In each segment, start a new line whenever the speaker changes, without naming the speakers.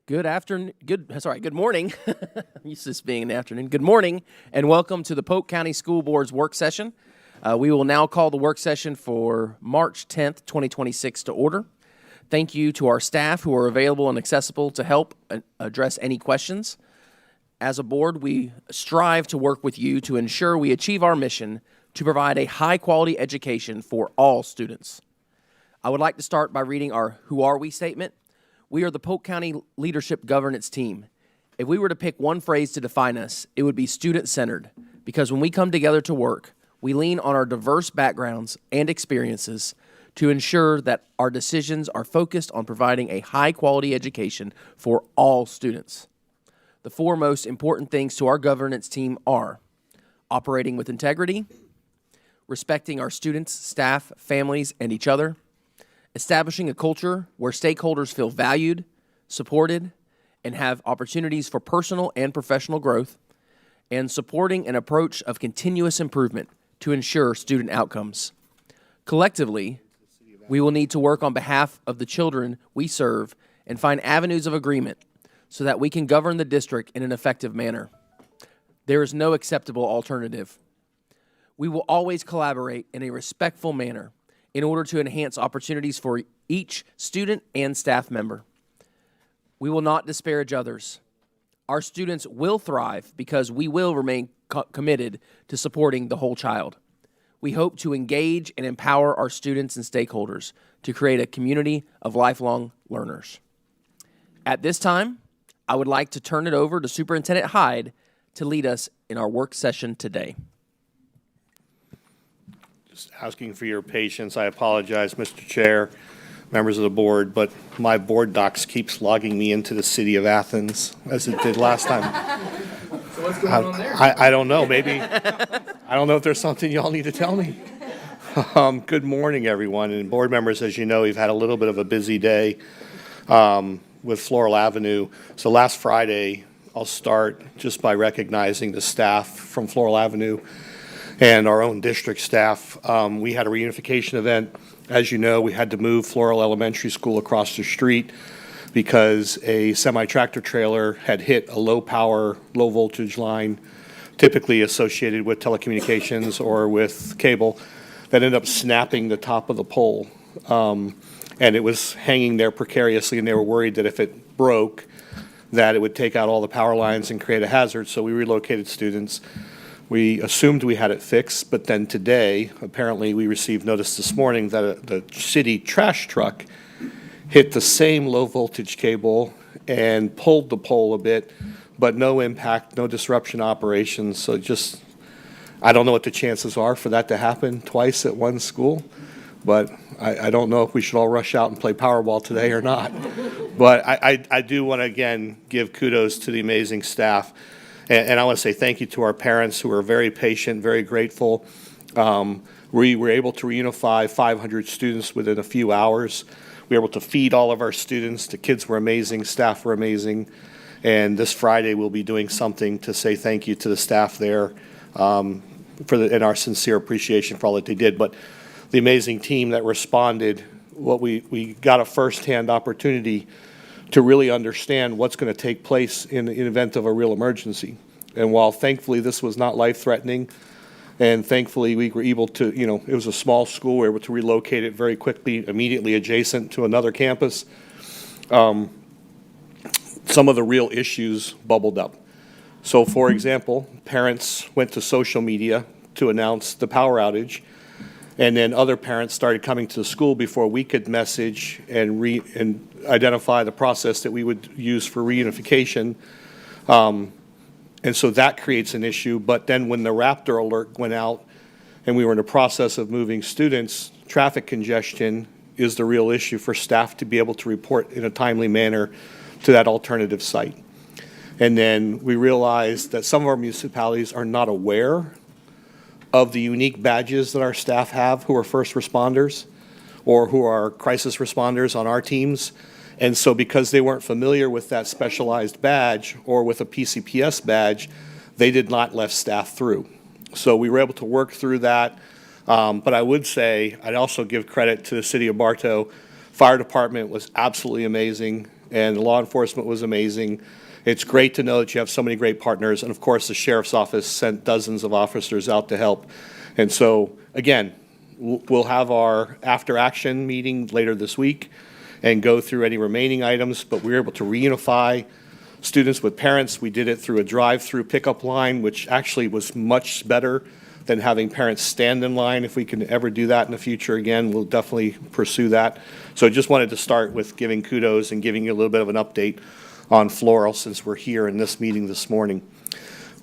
Good morning. Used to this being an afternoon. Good morning, and welcome to the Polk County School Board's work session. We will now call the work session for March 10th, 2026 to order. Thank you to our staff who are available and accessible to help address any questions. As a board, we strive to work with you to ensure we achieve our mission to provide a high-quality education for all students. I would like to start by reading our Who Are We statement. We are the Polk County Leadership Governance Team. If we were to pick one phrase to define us, it would be student-centered, because when we come together to work, we lean on our diverse backgrounds and experiences to ensure that our decisions are focused on providing a high-quality education for all students. The four most important things to our governance team are operating with integrity, respecting our students, staff, families, and each other, establishing a culture where stakeholders feel valued, supported, and have opportunities for personal and professional growth, and supporting an approach of continuous improvement to ensure student outcomes. Collectively, we will need to work on behalf of the children we serve and find avenues of agreement so that we can govern the district in an effective manner. There is no acceptable alternative. We will always collaborate in a respectful manner in order to enhance opportunities for each student and staff member. We will not disparage others. Our students will thrive because we will remain committed to supporting the whole child. We hope to engage and empower our students and stakeholders to create a community of lifelong learners. At this time, I would like to turn it over to Superintendent Hyde to lead us in our work session today.
Just asking for your patience. I apologize, Mr. Chair, members of the board, but my board docs keeps logging me into the city of Athens as it did last time.
So what's going on there?
I don't know. Maybe, I don't know if there's something y'all need to tell me. Good morning, everyone. And board members, as you know, we've had a little bit of a busy day with Floral Avenue. So last Friday, I'll start just by recognizing the staff from Floral Avenue and our own district staff. We had a reunification event. As you know, we had to move Floral Elementary School across the street because a semi-tractor trailer had hit a low-power, low-voltage line, typically associated with telecommunications or with cable, that ended up snapping the top of the pole. And it was hanging there precariously, and they were worried that if it broke, that it would take out all the power lines and create a hazard. So we relocated students. We assumed we had it fixed, but then today, apparently we received notice this morning that the city trash truck hit the same low voltage cable and pulled the pole a bit, but no impact, no disruption operations. So just, I don't know what the chances are for that to happen twice at one school, but I don't know if we should all rush out and play Powerball today or not. But I do want to, again, give kudos to the amazing staff. And I want to say thank you to our parents who are very patient, very grateful. We were able to reunify 500 students within a few hours. We were able to feed all of our students. The kids were amazing, staff were amazing. And this Friday we'll be doing something to say thank you to the staff there and our sincere appreciation for all that they did. But the amazing team that responded, we got a firsthand opportunity to really understand what's going to take place in the event of a real emergency. And while thankfully this was not life-threatening, and thankfully we were able to, it was a small school, we were able to relocate it very quickly, immediately adjacent to another campus, some of the real issues bubbled up. So for example, parents went to social media to announce the power outage, and then other parents started coming to the school before we could message and identify the process that we would use for reunification. And so that creates an issue. But then when the Raptor alert went out and we were in the process of moving students, traffic congestion is the real issue for staff to be able to report in a timely manner to that alternative site. And then we realized that some of our municipalities are not aware of the unique badges that our staff have who are first responders or who are crisis responders on our teams. And so because they weren't familiar with that specialized badge or with a PCPS badge, they did not let staff through. So we were able to work through that. But I would say, I'd also give credit to the city of Bartow. Fire department was absolutely amazing. and the law enforcement was amazing. It's great to know that you have so many great partners, and of course, the sheriff's office sent dozens of officers out to help. And so, again, we'll have our after-action meeting later this week and go through any remaining items, but we were able to reunify students with parents. We did it through a drive-through pickup line, which actually was much better than having parents stand in line. If we can ever do that in the future again, we'll definitely pursue that. So I just wanted to start with giving kudos and giving you a little bit of an update on Floral since we're here in this meeting this morning.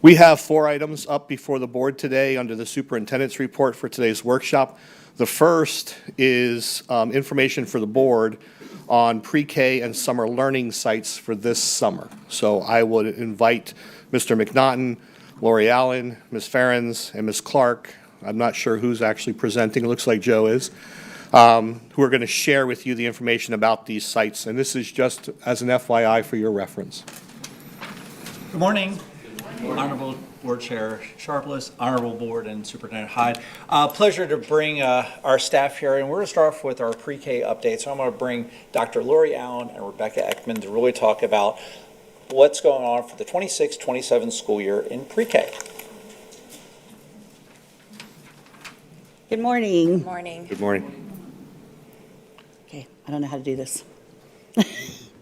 We have 4 items up before the board today under the superintendent's report for today's workshop. The first is information for the board on pre-K and summer learning sites for this summer. So I would invite Mr. McNaughton, Lori Allen, Ms. Ferens, and Ms. Clark. I'm not sure who's actually presenting. It looks like Joe is. Who are going to share with you the information about these sites. And this is just as an FYI for your reference.
Good morning. Honorable Board Chair Sharpless, Honorable Board and Superintendent Hyde. Pleasure to bring our staff here, and we're going to start off with our pre-K update. So I'm going to bring Dr. Lori Allen and Rebecca Ekman to really talk about what's going on for the 26-27 school year in pre-K.
Good morning.
Good morning.
Good morning.
Okay, I don't know how to do this.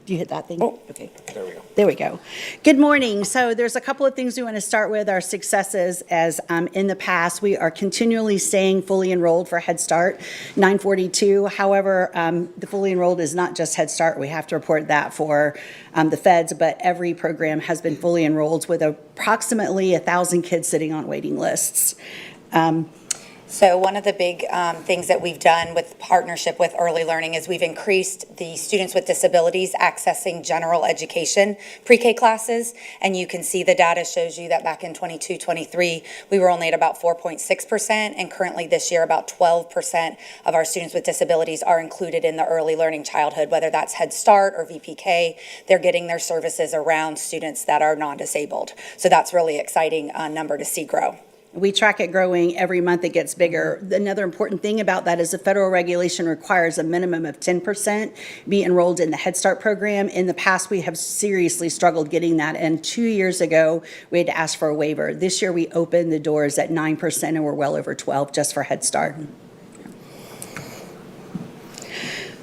Do you hit that thing?
Oh.
Okay.
There we go.
There we go. Good morning. So there's a couple of things we want to start with. Our successes as in the past, we are continually staying fully enrolled for Head Start 942. However, the fully enrolled is not just Head Start. We have to report that for the feds, but every program has been fully enrolled with approximately 1,000 kids sitting on waiting lists.
So one of the big things that we've done with partnership with Early Learning is we've increased the students with disabilities accessing general education pre-K classes. And you can see the data shows you that back in 22-23, we were only at about 4.6%. And currently this year, about 12% of our students with disabilities are included in the Early Learning Childhood, whether that's Head Start or VPK. They're getting their services around students that are non-disabled. So that's really exciting number to see grow.
We track it growing every month. It gets bigger. Another important thing about that is the federal regulation requires a minimum of 10% be enrolled in the Head Start program. In the past, we have seriously struggled getting that. And 2 years ago, we had to ask for a waiver. This year, we opened the doors at 9% and we're well over 12 just for Head Start.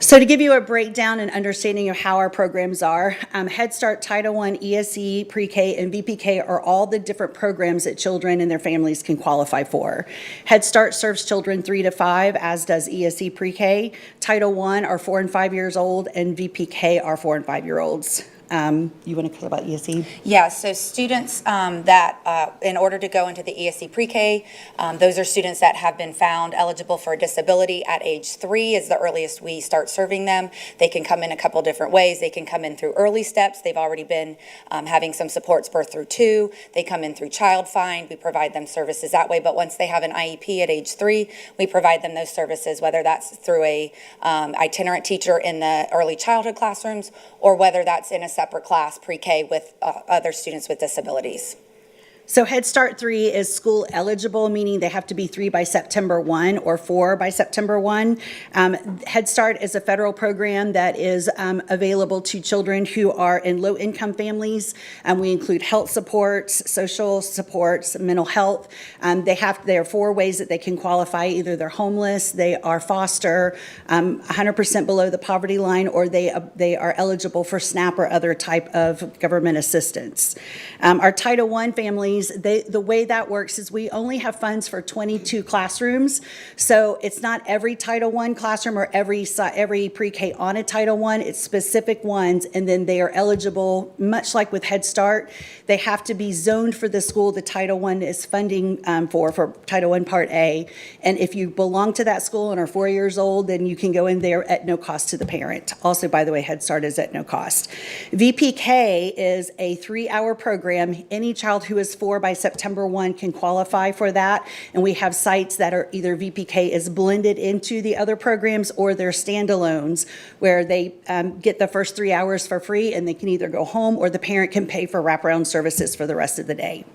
So to give you a breakdown and understanding of how our programs are, Head Start, Title I, ESE, Pre-K, and VPK are all the different programs that children and their families can qualify for. Head Start serves children 3 to 5, as does ESE Pre-K. Title I are 4 and 5 years old, and VPK are 4 and 5 year olds. You want to talk about ESE?
Yeah, so students that, in order to go into the ESE pre-K, those are students that have been found eligible for a disability at age 3 is the earliest we start serving them. They can come in a couple different ways. They can come in through early steps. They've already been having some supports birth through 2. They come in through Child Find. We provide them services that way. But once they have an IEP at age 3, we provide them those services, whether that's through a itinerant teacher in the early childhood classrooms or whether that's in a separate class pre-K with other students with disabilities.
So Head Start 3 is school eligible, meaning they have to be 3 by September 1 or 4 by September 1. Head Start is a federal program that is available to children who are in low-income families. We include health supports, social supports, mental health. There are 4 ways that they can qualify. Either they're homeless, they are foster, 100% below the poverty line, or they are eligible for SNAP or other type of government assistance. Our Title I families, the way that works is we only have funds for 22 classrooms. So it's not every Title I classroom or every pre-K on a Title I. It's specific ones, and then they are eligible, much like with Head Start. They have to be zoned for the school the Title I is funding for Title I Part A. And if you belong to that school and are 4 years old, then you can go in there at no cost to the parent. Also, by the way, Head Start is at no cost. VPK is a 3-hour program. Any child who is 4 by September 1 can qualify for that. And we have sites that are either VPK is blended into the other programs or they're standalones where they get the first 3 hours for free and they can either go home or the parent can pay for wraparound services for the rest of the day.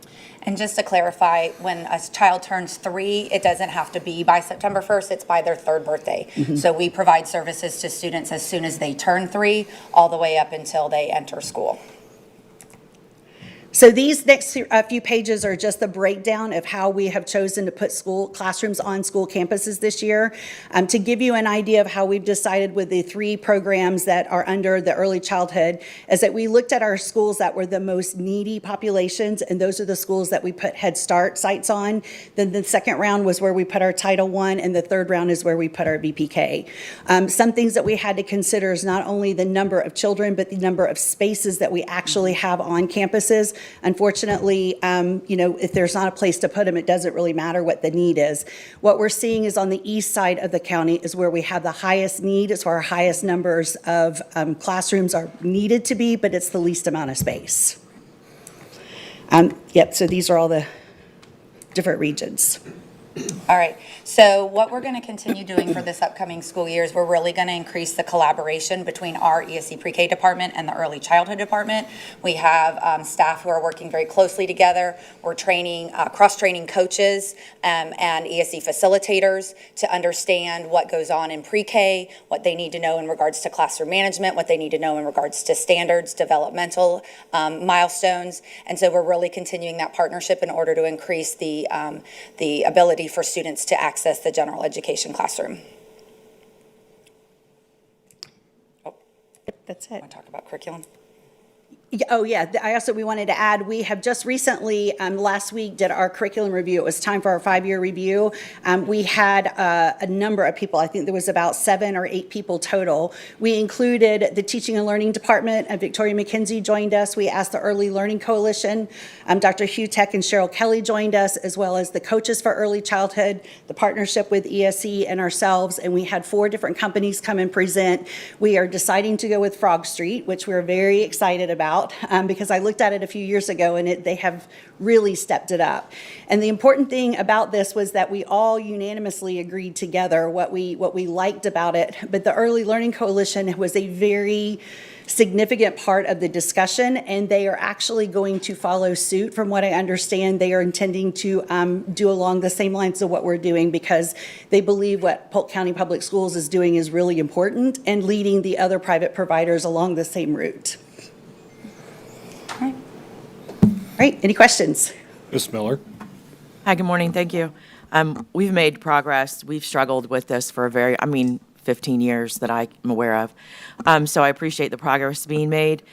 And just to clarify, when a child turns 3, it doesn't have to be by September 1st, it's by their 3rd birthday. So we provide services to students as soon as they turn 3, all the way up until they enter school.
So these next few pages are just the breakdown of how we have chosen to put school classrooms on school campuses this year. To give you an idea of how we've decided with the 3 programs that are under the early childhood is that we looked at our schools that were the most needy populations, and those are the schools that we put Head Start sites on. Then the second round was where we put our Title I, and the third round is where we put our VPK. Some things that we had to consider is not only the number of children, but the number of spaces that we actually have on campuses. Unfortunately, if there's not a place to put them, it doesn't really matter what the need is. What we're seeing is on the east side of the county is where we have the highest need. It's where our highest numbers of classrooms are needed to be, but it's the least amount of space. So these are all the different regions.
All right, so what we're going to continue doing for this upcoming school year is we're really going to increase the collaboration between our ESC pre-K department and the early childhood department. We have staff who are working very closely together. We're training, cross-training coaches and ESC facilitators to understand what goes on in pre-K, what they need to know in regards to classroom management, what they need to know in regards to standards, developmental milestones. And so we're really continuing that partnership in order to increase the ability for students to access the general education classroom.
That's it.
Want to talk about curriculum?
Oh, yeah. We wanted to add, we have just recently, last week, did our curriculum review. It was time for our 5-year review. We had a number of people. I think there was about 7 or 8 people total. We included the Teaching and Learning Department. Victoria McKenzie joined us. We asked the Early Learning Coalition. Dr. Hugh Tech and Cheryl Kelly joined us, as well as the Coaches for Early Childhood, the partnership with ESE and ourselves. And we had 4 different companies come and present. We are deciding to go with Frog Street, which we're very excited about. Because I looked at it a few years ago and they have really stepped it up. And the important thing about this was that we all unanimously agreed together what we liked about it. But the Early Learning Coalition was a very significant part of the discussion, and they are actually going to follow suit. From what I understand, they are intending to do along the same lines of what we're doing, because they believe what Polk County Public Schools is doing is really important and leading the other private providers along the same route. All right, any questions?
Ms. Miller?
Hi, good morning, thank you. We've made progress. We've struggled with this for 15 years that I'm aware of. So I appreciate the progress being made.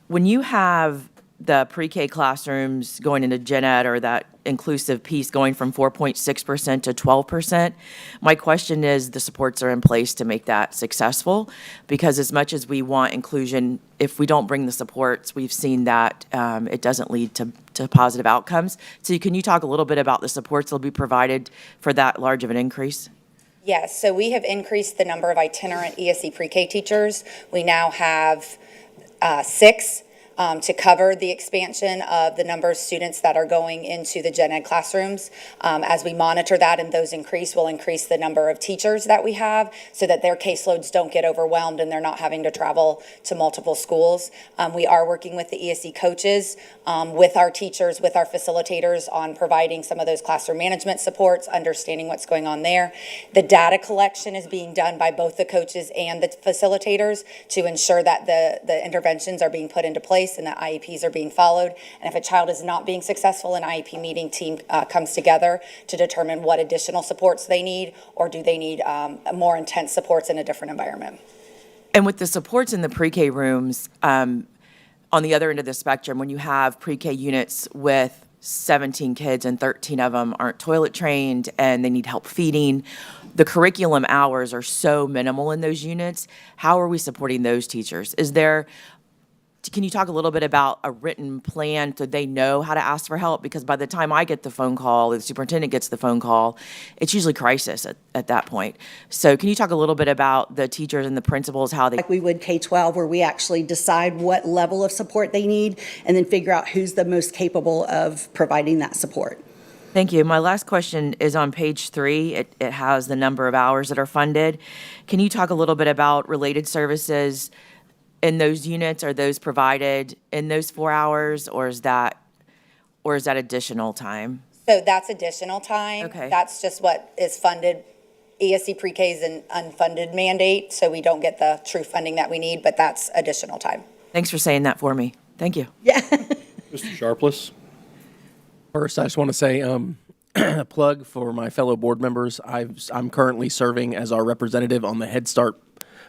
When you have the pre-K classrooms going into gen ed, or that inclusive piece going from 4.6% to 12%, my question is, the supports are in place to make that successful? Because as much as we want inclusion, if we don't bring the supports, we've seen that it doesn't lead to positive outcomes. So can you talk a little bit about the supports that will be provided for that large of an increase?
Yes, so we have increased the number of itinerant ESC pre-K teachers. We now have 6 to cover the expansion of the number of students that are going into the gen ed classrooms. As we monitor that and those increase, we'll increase the number of teachers that we have so that their caseloads don't get overwhelmed and they're not having to travel to multiple schools. We are working with the ESC coaches, with our teachers, with our facilitators on providing some of those classroom management supports, understanding what's going on there. The data collection is being done by both the coaches and the facilitators to ensure that the interventions are being put into place and that IEPs are being followed. And if a child is not being successful, an IEP meeting team comes together to determine what additional supports they need, or do they need more intense supports in a different environment.
And with the supports in the pre-K rooms, on the other end of the spectrum, when you have pre-K units with 17 kids and 13 of them aren't toilet trained and they need help feeding, the curriculum hours are so minimal in those units. How are we supporting those teachers? Can you talk a little bit about a written plan so they know how to ask for help? Because by the time I get the phone call, or the superintendent gets the phone call, it's usually crisis at that point. So can you talk a little bit about the teachers and the principals, how they...
Like we would K-12, where we actually decide what level of support they need and then figure out who's the most capable of providing that support.
Thank you. My last question is on page 3. It has the number of hours that are funded. Can you talk a little bit about related services in those units? Are those provided in those 4 hours, or or is that additional time?
So that's additional time.
Okay.
That's just what is funded. ESC pre-K is an unfunded mandate, so we don't get the true funding that we need, but that's additional time.
Thanks for saying that for me. Thank you.
Mr. Sharpless?
First, I just want to say a plug for my fellow board members. I'm currently serving as our representative on the Head Start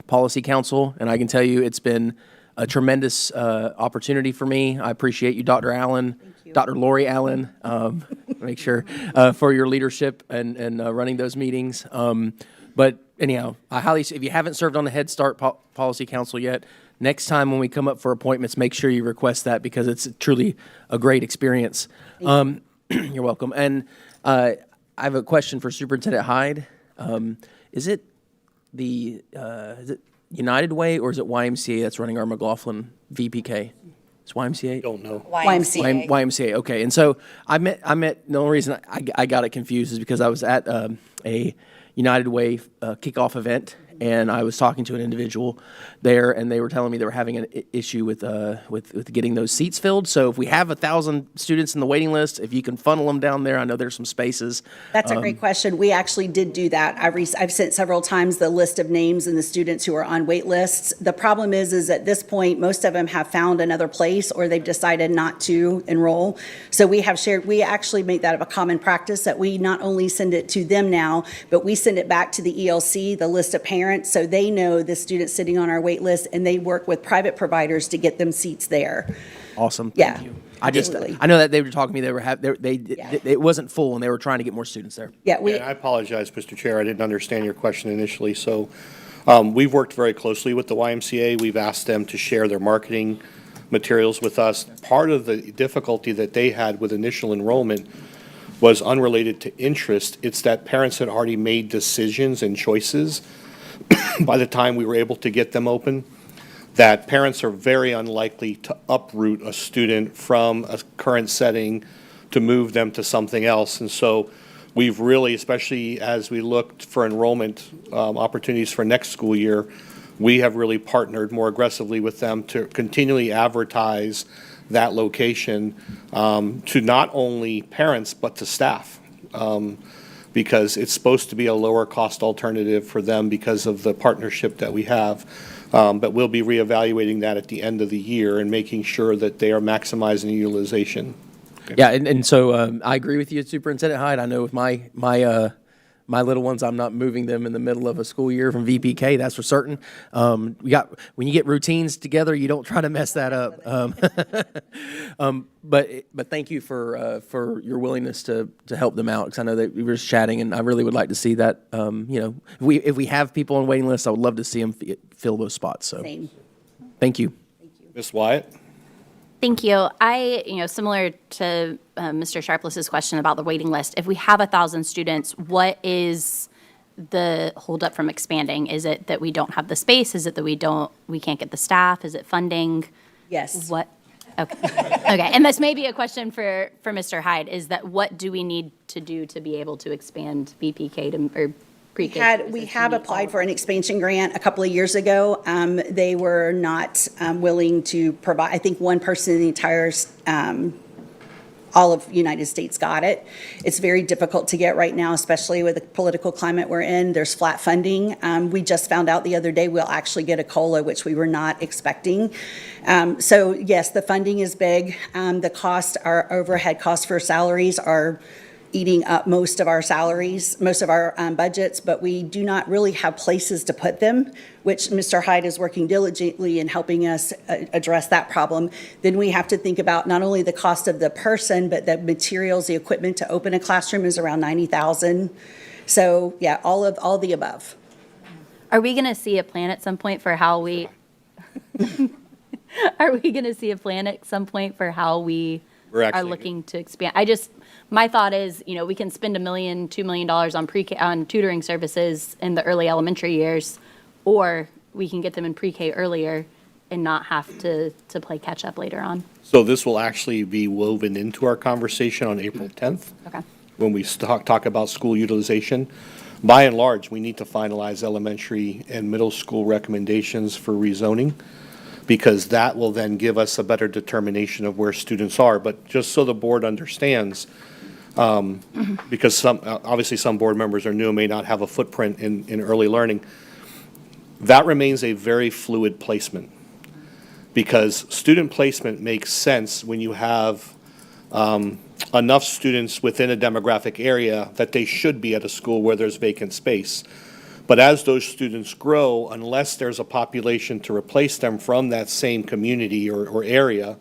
Policy Council, and I can tell you it's been a tremendous opportunity for me. I appreciate you, Dr. Allen, Dr. Lori Allen, make sure, for your leadership and running those meetings. But anyhow, if you haven't served on the Head Start Policy Council yet, next time when we come up for appointments, make sure you request that because it's truly a great experience. You're welcome. And I have a question for Superintendent Hyde. Is it United Way or is it YMCA that's running our McLaughlin VPK? It's YMCA?
Don't know.
YMCA.
YMCA, okay. And so I met, the only reason I got it confused is because I was at a United Way kickoff event, and I was talking to an individual there, and they were telling me they were having an issue with getting those seats filled. So if we have 1,000 students in the waiting list, if you can funnel them down there, I know there's some spaces.
That's a great question. We actually did do that. I've sent several times the list of names and the students who are on wait lists. The problem is at this point, most of them have found another place or they've decided not to enroll. So we actually make that a common practice that we not only send it to them now, but we send it back to the ELC, the list of parents, so they know the students sitting on our wait list, and they work with private providers to get them seats there.
Awesome.
Yeah,
Thank you.
absolutely.
I know that they were talking to me,
Yeah.
it wasn't full, and they were trying to get more students there.
Yeah,
And I apologize, Mr. Chair, I didn't understand your question initially. So we've worked very closely with the YMCA. We've asked them to share their marketing materials with us. Part of the difficulty that they had with initial enrollment was unrelated to interest. It's that parents had already made decisions and choices by the time we were able to get them open, that parents are very unlikely to uproot a student from a current setting to move them to something else. And so we've really, especially as we looked for enrollment opportunities for next school year, we have really partnered more aggressively with them to continually advertise that location to not only parents but to staff. Because it's supposed to be a lower cost alternative for them because of the partnership that we have. But we'll be reevaluating that at the end of the year and making sure that they are maximizing utilization.
Yeah, and so I agree with you, Superintendent Hyde. I know with my little ones, I'm not moving them in the middle of a school year from VPK, that's for certain. When you get routines together, you don't try to mess that up. But thank you for your willingness to help them out, because I know that we were just chatting, and I really would like to see that. If we have people on waiting lists, I would love to see them fill those spots. So
same.
thank you.
Ms. Wyatt?
Thank you. Similar to Mr. Sharpless's question about the waiting list, if we have 1,000 students, what is the holdup from expanding? Is it that we don't have the space? Is it that we can't get the staff? Is it funding?
Yes.
What? Okay. Okay. And this may be a question for Mr. Hyde, is that what do we need to do to be able to expand VPK or pre-K?
We have applied for an expansion grant a couple of years ago. They were not willing to provide, I think one person in the entire, all of United States got it. It's very difficult to get right now, especially with the political climate we're in. There's flat funding. We just found out the other day we'll actually get a COLA, which we were not expecting. So yes, the funding is big. The cost, our overhead costs for salaries are eating up most of our salaries, most of our budgets, but we do not really have places to put them, which Mr. Hyde is working diligently in helping us address that problem. Then we have to think about not only the cost of the person, but the materials, the equipment to open a classroom is around $90,000. So yeah, all the above.
Are we going to see a plan at some point for how we, are we going to see a plan at some point for how we are looking to expand? My thought is, we can spend $1 million, $2 million on pre-K, on tutoring services in the early elementary years, or we can get them in pre-K earlier and not have to play catch up later on.
So this will actually be woven into our conversation on April 10th.
Okay.
When we talk about school utilization. By and large, we need to finalize elementary and middle school recommendations for rezoning. because that will then give us a better determination of where students are. But just so the board understands, because obviously some board members are new and may not have a footprint in early learning, that remains a very fluid placement. Because student placement makes sense when you have enough students within a demographic area that they should be at a school where there's vacant space. But as those students grow, unless there's a population to replace them from that same community or area,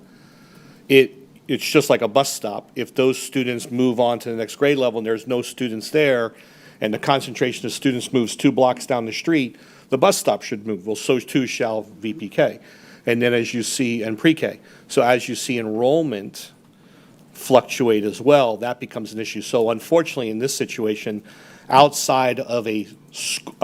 it's just like a bus stop. If those students move on to the next grade level and there's no students there, and the concentration of students moves 2 blocks down the street, the bus stop should move. Well, so too shall VPK. And then as you see, and pre-K. So as you see enrollment fluctuate as well, that becomes an issue. So unfortunately, in this situation, outside of a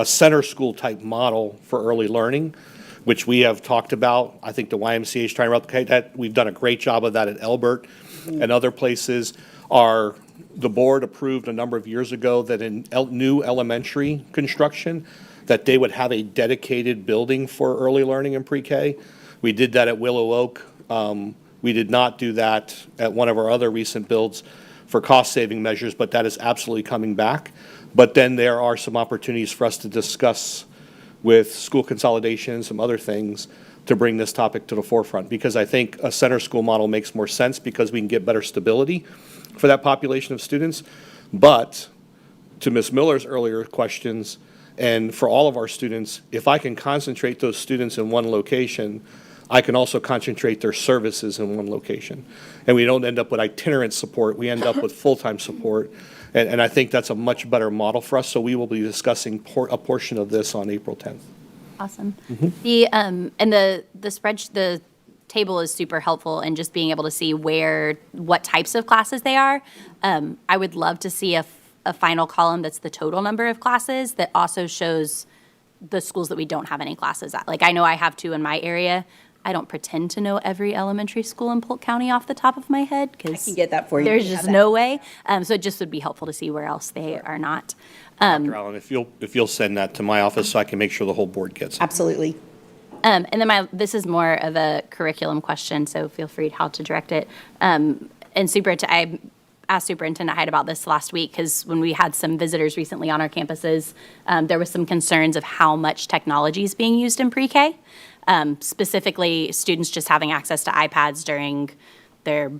center school type model for early learning, which we have talked about, I think the YMCA is trying to replicate that. We've done a great job of that at Elbert and other places. The board approved a number of years ago that in new elementary construction, that they would have a dedicated building for early learning in pre-K. We did that at Willow Oak. We did not do that at one of our other recent builds for cost-saving measures, but that is absolutely coming back. But then there are some opportunities for us to discuss with school consolidation and some other things to bring this topic to the forefront, because I think a center school model makes more sense because we can get better stability for that population of students. But to Ms. Miller's earlier questions, and for all of our students, if I can concentrate those students in one location, I can also concentrate their services in one location. And we don't end up with itinerant support, we end up with full-time support. And I think that's a much better model for us, so we will be discussing a portion of this on April 10th.
Awesome. The table is super helpful in just being able to see what types of classes they are. I would love to see a final column that's the total number of classes that also shows the schools that we don't have any classes at. Like, I know I have 2 in my area. I don't pretend to know every elementary school in Polk County off the top of my head, because
I can get that for you.
there's
Have
just
that.
no way. So it just would be helpful to see where else they are not.
Dr. Allen, if you'll send that to my office so I can make sure the whole board gets it.
Absolutely.
And then this is more of a curriculum question, so feel free how to direct it. And I asked Superintendent Hyde about this last week, because when we had some visitors recently on our campuses, there was some concerns of how much technology is being used in pre-K. Specifically, students just having access to iPads during their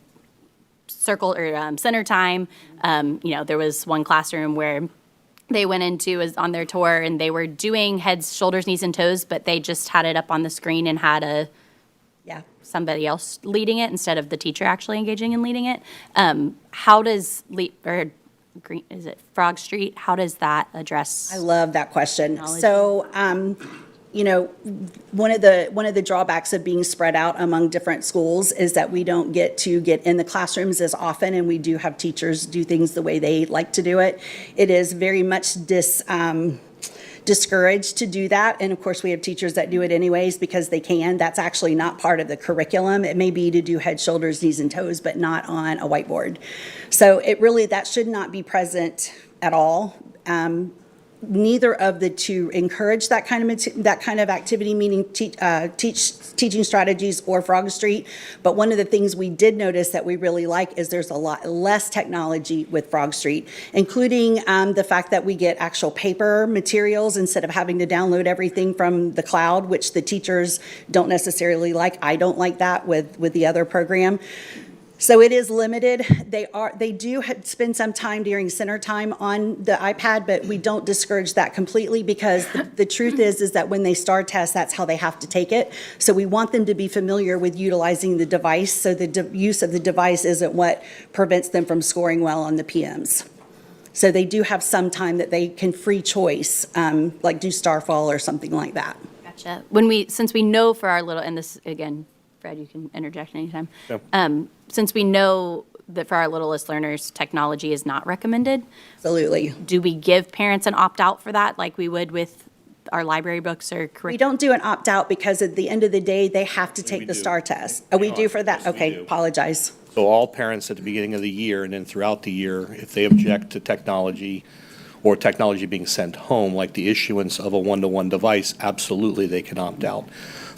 circle or center time. There was one classroom where they went into on their tour, and they were doing heads, shoulders, knees, and toes, but they just had it up on the screen and had
Yeah.
somebody else leading it instead of the teacher actually engaging and leading it. How does is it Frog Street? How does that address?
I love that question.
Technology.
So, one of the drawbacks of being spread out among different schools is that we don't get to get in the classrooms as often, and we do have teachers do things the way they like to do it. It is very much discouraged to do that, and of course, we have teachers that do it anyways because they can. That's actually not part of the curriculum. It may be to do head, shoulders, knees, and toes, but not on a whiteboard. So that should not be present at all. Neither of the two encourage that kind of activity, meaning teaching strategies or Frog Street. But one of the things we did notice that we really like is there's a lot less technology with Frog Street, including the fact that we get actual paper materials instead of having to download everything from the cloud, which the teachers don't necessarily like. I don't like that with the other program. So it is limited. They do spend some time during center time on the iPad, but we don't discourage that completely, because the truth is that when they STAR test, that's how they have to take it. So we want them to be familiar with utilizing the device, so the use of the device isn't what prevents them from scoring well on the PMs. So they do have some time that they can free choice, like do Starfall or something like that.
Gotcha. Since we know for our little, and this, again, Fred, you can interject anytime.
Yep.
Since we know that for our littlest learners, technology is not recommended,
Absolutely.
do we give parents an opt-out for that, like we would with our library books or
We
curriculum?
don't do an opt-out because at the end of the day, they have to take
We
the
do.
STAR test. Oh, we do for that?
Yes, we
Okay,
do.
apologize.
So all parents at the beginning of the year and then throughout the year, if they object to technology or technology being sent home, like the issuance of a one-to-one device, absolutely they can opt out.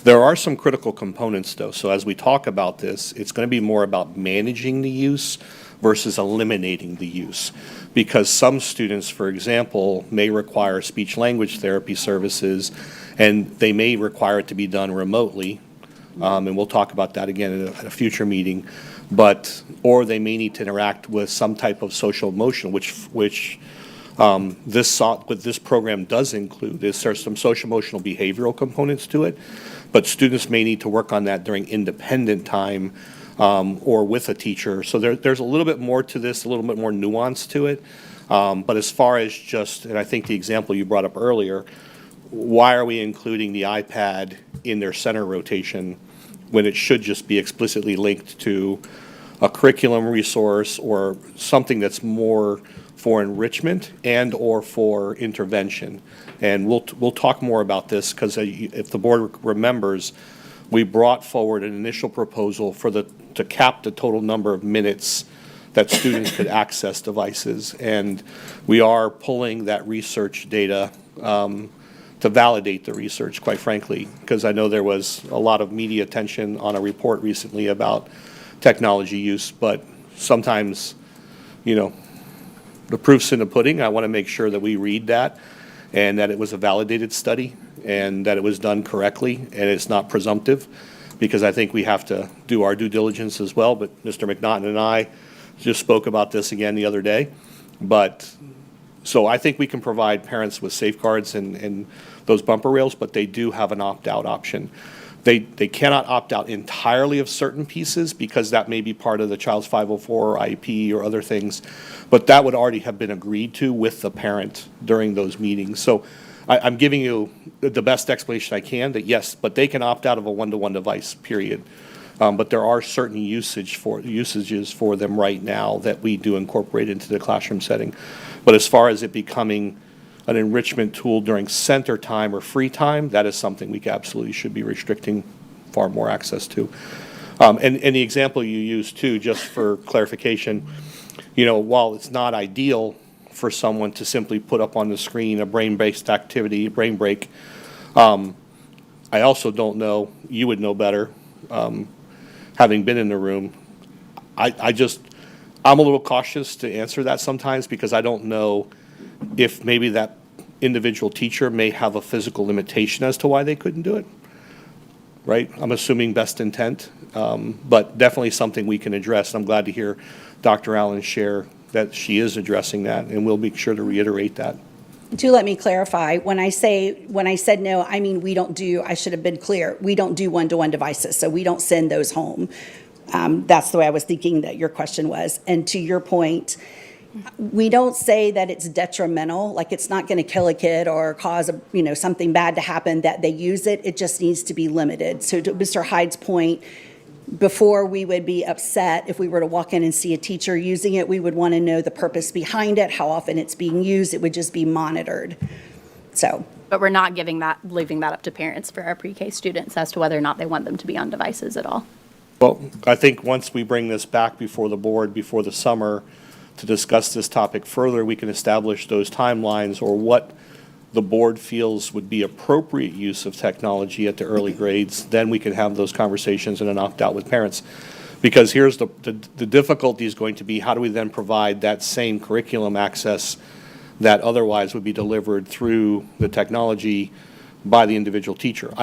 There are some critical components, though. So as we talk about this, it's going to be more about managing the use versus eliminating the use. Because some students, for example, may require speech-language therapy services, and they may require it to be done remotely. And we'll talk about that again at a future meeting. Or they may need to interact with some type of social emotional, which what this program does include is there's some social emotional behavioral components to it, but students may need to work on that during independent time or with a teacher. So there's a little bit more to this, a little bit more nuance to it. But as far as and I think the example you brought up earlier, why are we including the iPad in their center rotation when it should just be explicitly linked to a curriculum resource or something that's more for enrichment and or for intervention? And we'll talk more about this because if the board remembers, we brought forward an initial proposal to cap the total number of minutes that students could access devices. And we are pulling that research data to validate the research, quite frankly, because I know there was a lot of media attention on a report recently about technology use, but sometimes, the proof's in the pudding. I want to make sure that we read that and that it was a validated study and that it was done correctly and it's not presumptive, because I think we have to do our due diligence as well. But Mr. McNaughton and I just spoke about this again the other day. So I think we can provide parents with safeguards and those bumper rails, but they do have an opt-out option. They cannot opt out entirely of certain pieces because that may be part of the child's 504 or IEP or other things, but that would already have been agreed to with the parent during those meetings. So I'm giving you the best explanation I can that yes, but they can opt out of a one-to-one device, period. But there are certain usages for them right now that we do incorporate into the classroom setting. But as far as it becoming an enrichment tool during center time or free time, that is something we absolutely should be restricting far more access to. And the example you used too, just for clarification, while it's not ideal for someone to simply put up on the screen a brain-based activity, brain break, I also don't know, you would know better, having been in the room. I'm a little cautious to answer that sometimes because I don't know if maybe that individual teacher may have a physical limitation as to why they couldn't do it, right? I'm assuming best intent, but definitely something we can address. I'm glad to hear Dr. Allen share that she is addressing that, and we'll be sure to reiterate that.
Do let me clarify. When I said no, I mean I should have been clear, we don't do one-to-one devices, so we don't send those home. That's the way I was thinking that your question was. And to your point, we don't say that it's detrimental, like it's not going to kill a kid or cause something bad to happen that they use it. It just needs to be limited. So to Mr. Hyde's point, before we would be upset if we were to walk in and see a teacher using it, we would want to know the purpose behind it, how often it's being used. It would just be monitored.
But we're not leaving that up to parents for our pre-K students as to whether or not they want them to be on devices at all.
Well, I think once we bring this back before the board, before the summer, to discuss this topic further, we can establish those timelines or what the board feels would be appropriate use of technology at the early grades. Then we can have those conversations and an opt-out with parents. Because here's the difficulty is going to be, how do we then provide that same curriculum access that otherwise would be delivered through the technology by the individual teacher?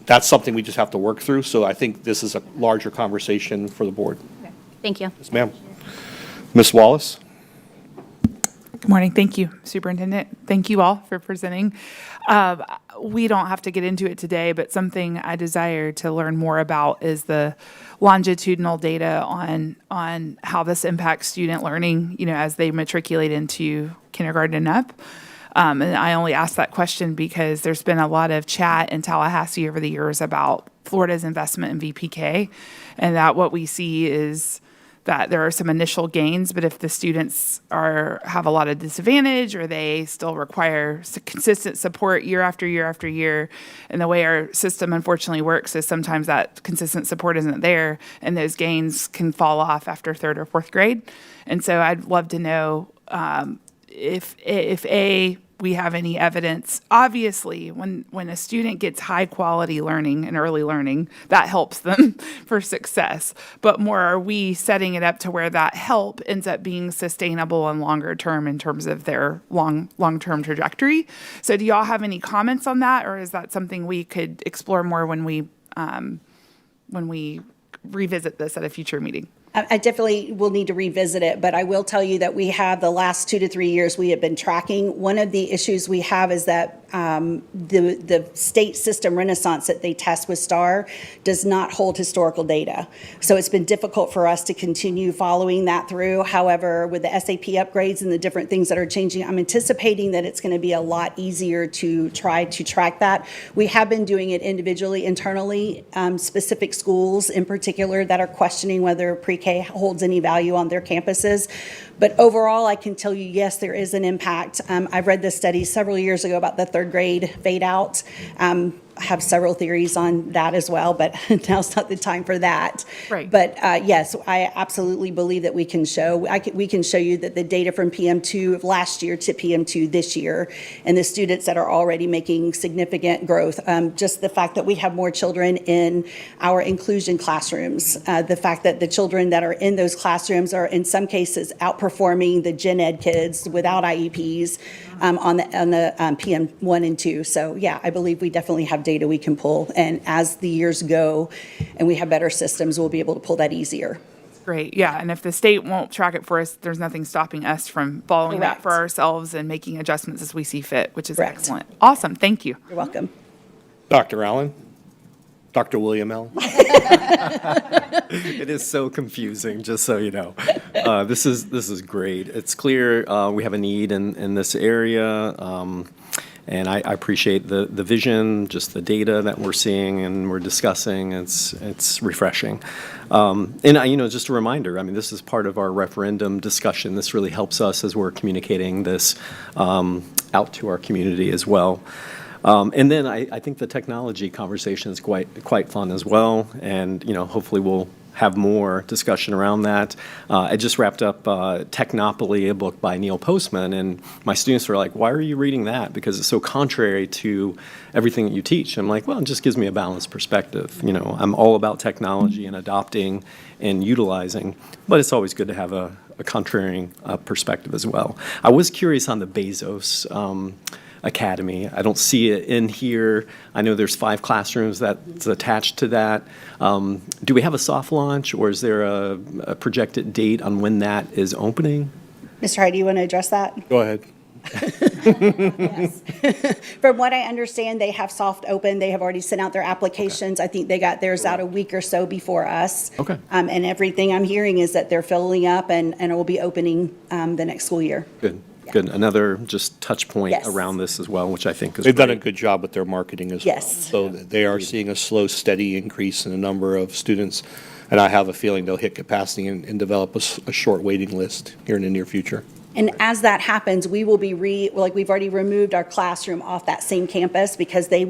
That's something we just have to work through. So I think this is a larger conversation for the board.
Okay. Thank you.
Yes, ma'am. Ms. Wallace?
Good morning. Thank you, Superintendent. Thank you all for presenting. We don't have to get into it today, but something I desire to learn more about is the longitudinal data on how this impacts student learning, as they matriculate into kindergarten and up. And I only ask that question because there's been a lot of chat in Tallahassee over the years about Florida's investment in VPK, and that what we see is that there are some initial gains, but if the students have a lot of disadvantage or they still require consistent support year after year after year, and the way our system unfortunately works is sometimes that consistent support isn't there, and those gains can fall off after third or fourth grade. And so I'd love to know if we have any evidence. Obviously, when a student gets high quality learning and early learning, that helps them for success. But more, are we setting it up to where that help ends up being sustainable and longer term in terms of their long-term trajectory? So do y'all have any comments on that, or is that something we could explore more when we revisit this at a future meeting?
I definitely will need to revisit it, but I will tell you that we have the last 2 to 3 years we have been tracking. One of the issues we have is that the state system Renaissance that they test with STAR does not hold historical data. So it's been difficult for us to continue following that through. However, with the SAP upgrades and the different things that are changing, I'm anticipating that it's going to be a lot easier to try to track that. We have been doing it individually, internally, specific schools in particular that are questioning whether pre-K holds any value on their campuses. But overall, I can tell you, yes, there is an impact. I've read this study several years ago about the third grade fade out. I have several theories on that as well, but now's not the time for that.
Right.
But yes, I absolutely believe that we can show, we can show you that the data from PM2 of last year to PM2 this year, and the students that are already making significant growth, just the fact that we have more children in our inclusion classrooms, the fact that the children that are in those classrooms are in some cases outperforming the gen ed kids without IEPs on the PM 1 and 2. So yeah, I believe we definitely have data we can pull. And as the years go and we have better systems, we'll be able to pull that easier.
Great, yeah, and if the state won't track it for us, there's nothing stopping us from following that
Correct.
for ourselves and making adjustments as we see fit, which is
Correct.
excellent. Awesome, thank you.
You're welcome.
Dr. Allen? Dr. William Allen?
It is so confusing, just so you know. This is great. It's clear we have a need in this area, and I appreciate the vision, just the data that we're seeing and we're discussing. It's refreshing. And just a reminder, I mean, this is part of our referendum discussion. This really helps us as we're communicating this out to our community as well. And then I think the technology conversation is quite fun as well, and hopefully we'll have more discussion around that. I just wrapped up Technopoly, a book by Neil Postman, and my students were like, "Why are you reading that? Because it's so contrary to everything that you teach." I'm like, "Well, it just gives me a balanced perspective. I'm all about technology and adopting and utilizing, but it's always good to have a contrarian perspective as well." I was curious on the Bezos Academy. I don't see it in here. I know there's 5 classrooms that's attached to that. Do we have a soft launch, or is there a projected date on when that is opening?
Mr. Hyde, do you want to address that?
Go ahead.
From what I understand, they have soft open. They have already sent out their applications. I think they got theirs out a week or so before us.
Okay.
And everything I'm hearing is that they're filling up and it will be opening the next school year.
Good. Good. Another just touch point
Yes.
around this as well, which I think is
They've done a
great.
good job with their marketing as well.
Yes.
So they are seeing a slow, steady increase in the number of students, and I have a feeling they'll hit capacity and develop a short waiting list here in the near future.
And as that happens, we will be we've already removed our classroom off that same campus because we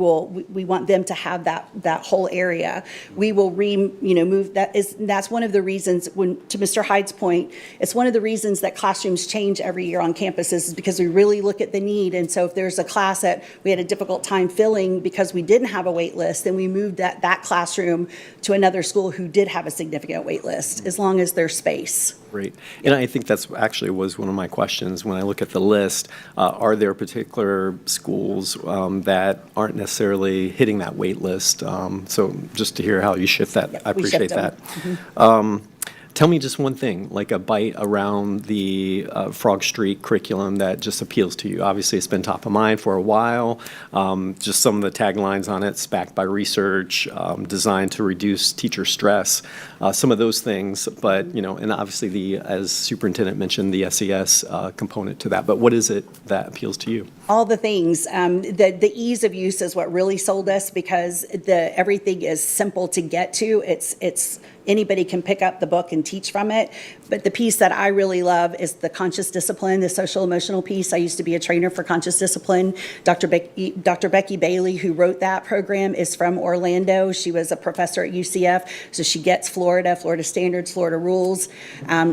want them to have that whole area. We will move, that's one of the reasons, to Mr. Hyde's point, it's one of the reasons that classrooms change every year on campuses is because we really look at the need. And so if there's a class that we had a difficult time filling because we didn't have a wait list, then we moved that classroom to another school who did have a significant wait list, as long as there's space.
Great. And I think that's actually was one of my questions when I look at the list. Are there particular schools that aren't necessarily hitting that wait list? So just to hear how you shift that, I
we
appreciate
shift them.
that. Tell me just one thing, like a bite around the Frog Street curriculum that just appeals to you. Obviously, it's been top of mind for a while. Just some of the taglines on it, it's backed by research, designed to reduce teacher stress, some of those things. But, and obviously as superintendent mentioned, the SES component to that. But what is it that appeals to you?
All the things. The ease of use is what really sold us because everything is simple to get to. It's anybody can pick up the book and teach from it. But the piece that I really love is the conscious discipline, the social emotional piece. I used to be a trainer for conscious discipline. Dr. Becky Bailey, who wrote that program, is from Orlando. She was a professor at UCF, so she gets Florida standards, Florida rules.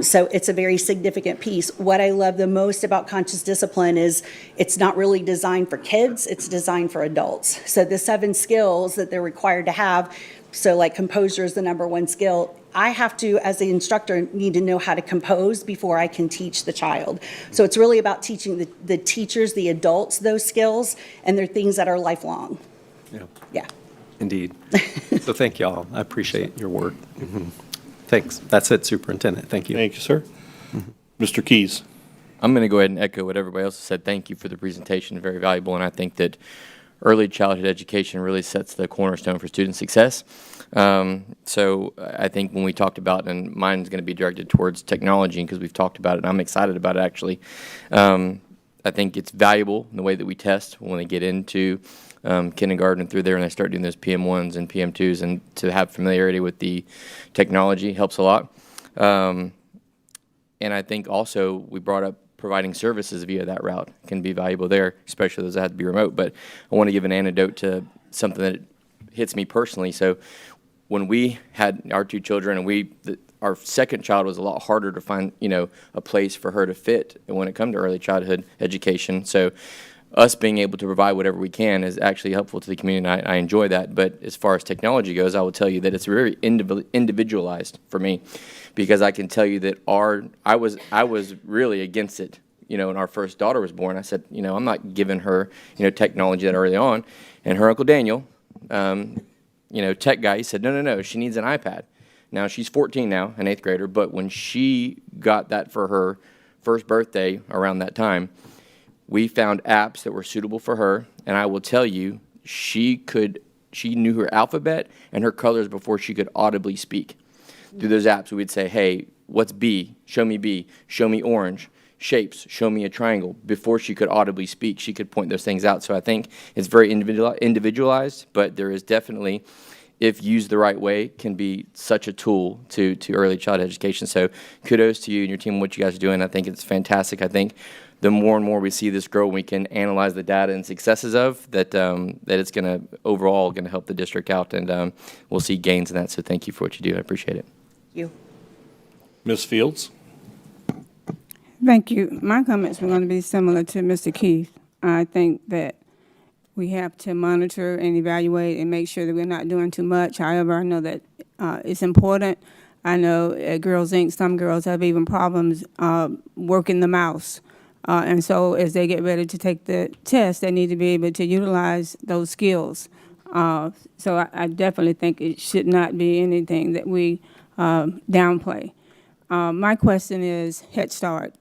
So it's a very significant piece. What I love the most about conscious discipline is it's not really designed for kids, it's designed for adults. So the 7 skills that they're required to have, so like composure is the number 1 skill. I have to, as the instructor, need to know how to compose before I can teach the child. So it's really about teaching the teachers, the adults, those skills, and they're things that are lifelong.
Yeah,
Yeah.
indeed. So thank you all. I appreciate your work. Thanks. That's it, Superintendent. Thank you.
Thank you, sir. Mr. Keys.
I'm going to go ahead and echo what everybody else has said. Thank you for the presentation, very valuable, and I think that early childhood education really sets the cornerstone for student success. So I think when we talked about, and mine's going to be directed towards technology because we've talked about it, and I'm excited about it actually. I think it's valuable in the way that we test when they get into kindergarten and through there and they start doing those PM1s and PM2s, and to have familiarity with the technology helps a lot. And I think also we brought up providing services via that route can be valuable there, especially those that have to be remote. But I want to give an anecdote to something that hits me personally. So when we had our 2 children, and our second child was a lot harder to find, a place for her to fit when it comes to early childhood education. So us being able to provide whatever we can is actually helpful to the community, and I enjoy that. But as far as technology goes, I will tell you that it's very individualized for me, because I can tell you that I was really against it. When our first daughter was born, I said, I'm not giving her, technology that early on. And her Uncle Daniel, tech guy, he said, no, she needs an iPad. Now, she's 14 now, an 8th grader, but when she got that for her first birthday around that time, we found apps that were suitable for her, and I will tell you, she knew her alphabet and her colors before she could audibly speak. Through those apps, we would say, hey, what's B? Show me orange. Shapes, show me a triangle. Before she could audibly speak, she could point those things out. So I think it's very individualized, but there is definitely, if used the right way, can be such a tool to early childhood education. So kudos to you and your team, what you guys are doing. I think it's fantastic. I think the more and more we see this grow, we can analyze the data and successes of that, that it's going to overall going to help the district out, and we'll see gains in that. So thank you for what you do. I appreciate it.
Thank you.
Ms. Fields.
Thank you. My comments were going to be similar to Mr. Keith. I think that we have to monitor and evaluate and make sure that we're not doing too much. However, I know that it's important. I know at Girls Inc., some girls have even problems working the mouse. And so as they get ready to take the test, they need to be able to utilize those skills. So I definitely think it should not be anything that we downplay. My question is Head Start.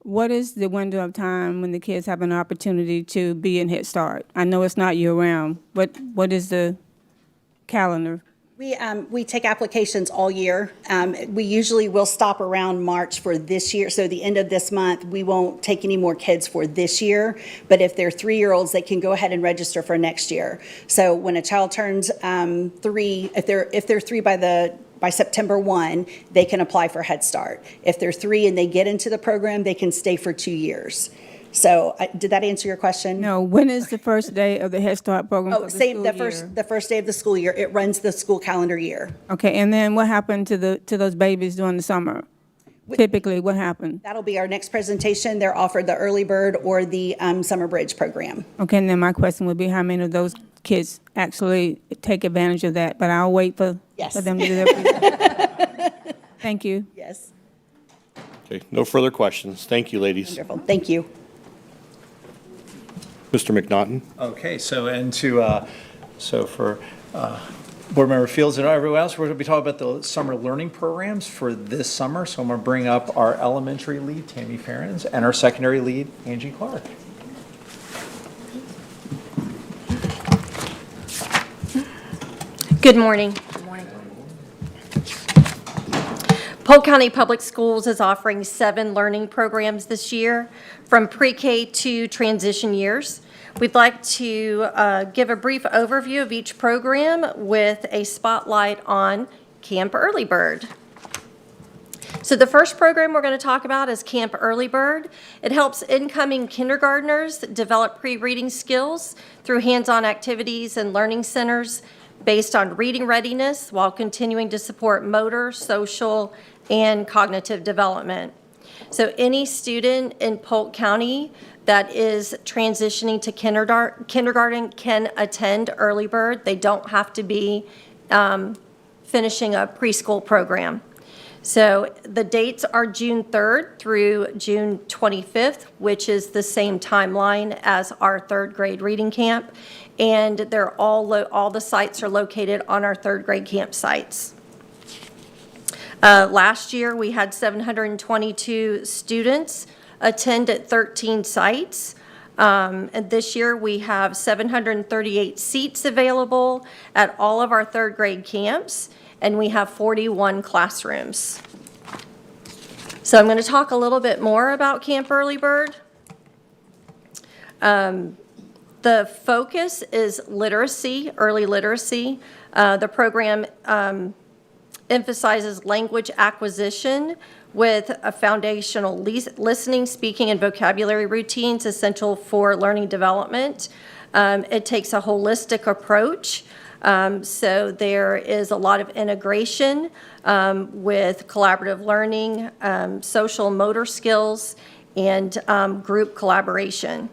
What is the window of time when the kids have an opportunity to be in Head Start? I know it's not year-round, but what is the calendar?
We take applications all year. We usually will stop around March for this year. So the end of this month, we won't take any more kids for this year. But if they're 3-year-olds, they can go ahead and register for next year. So when a child turns 3, if they're 3 by September 1, they can apply for Head Start. If they're 3 and they get into the program, they can stay for 2 years. So did that answer your question?
No, when is the first day of the Head Start program for
Oh,
the
same,
school
the
year?
first day of the school year. It runs the school calendar year.
Okay, and then what happened to those babies during the summer? Typically, what happened?
That'll be our next presentation. They're offered the Early Bird or the Summer Bridge program.
Okay, and then my question would be how many of those kids actually take advantage of that? But I'll wait for
Yes.
them to do their Thank you.
Yes,
Okay, no further questions. Thank you, ladies.
wonderful. Thank you.
Mr. McNaughton.
Okay, so for Board Member Fields and everyone else, we're going to be talking about the summer learning programs for this summer. So I'm going to bring up our elementary lead, Tammy Ferens, and our secondary lead, Angie Clark.
Good morning. Good morning. Polk County Public Schools is offering 7 learning programs this year from pre-K to transition years. We'd like to give a brief overview of each program with a spotlight on Camp Early Bird. So the first program we're going to talk about is Camp Early Bird. It helps incoming kindergartners develop pre-reading skills through hands-on activities and learning centers based on reading readiness while continuing to support motor, social, and cognitive development. So any student in Polk County that is transitioning to kindergarten can attend Early Bird. They don't have to be finishing a preschool program. So the dates are June 3rd through June 25th, which is the same timeline as our third grade reading camp. And they're all the sites are located on our third grade campsites. Last year, we had 722 students attend at 13 sites. And this year, we have 738 seats available at all of our third grade camps, and we have 41 classrooms. So I'm going to talk a little bit more about Camp Early Bird. The focus is literacy, early literacy. The program emphasizes language acquisition with a foundational listening, speaking, and vocabulary routines essential for learning development. It takes a holistic approach. So there is a lot of integration with collaborative learning, social motor skills, and group collaboration.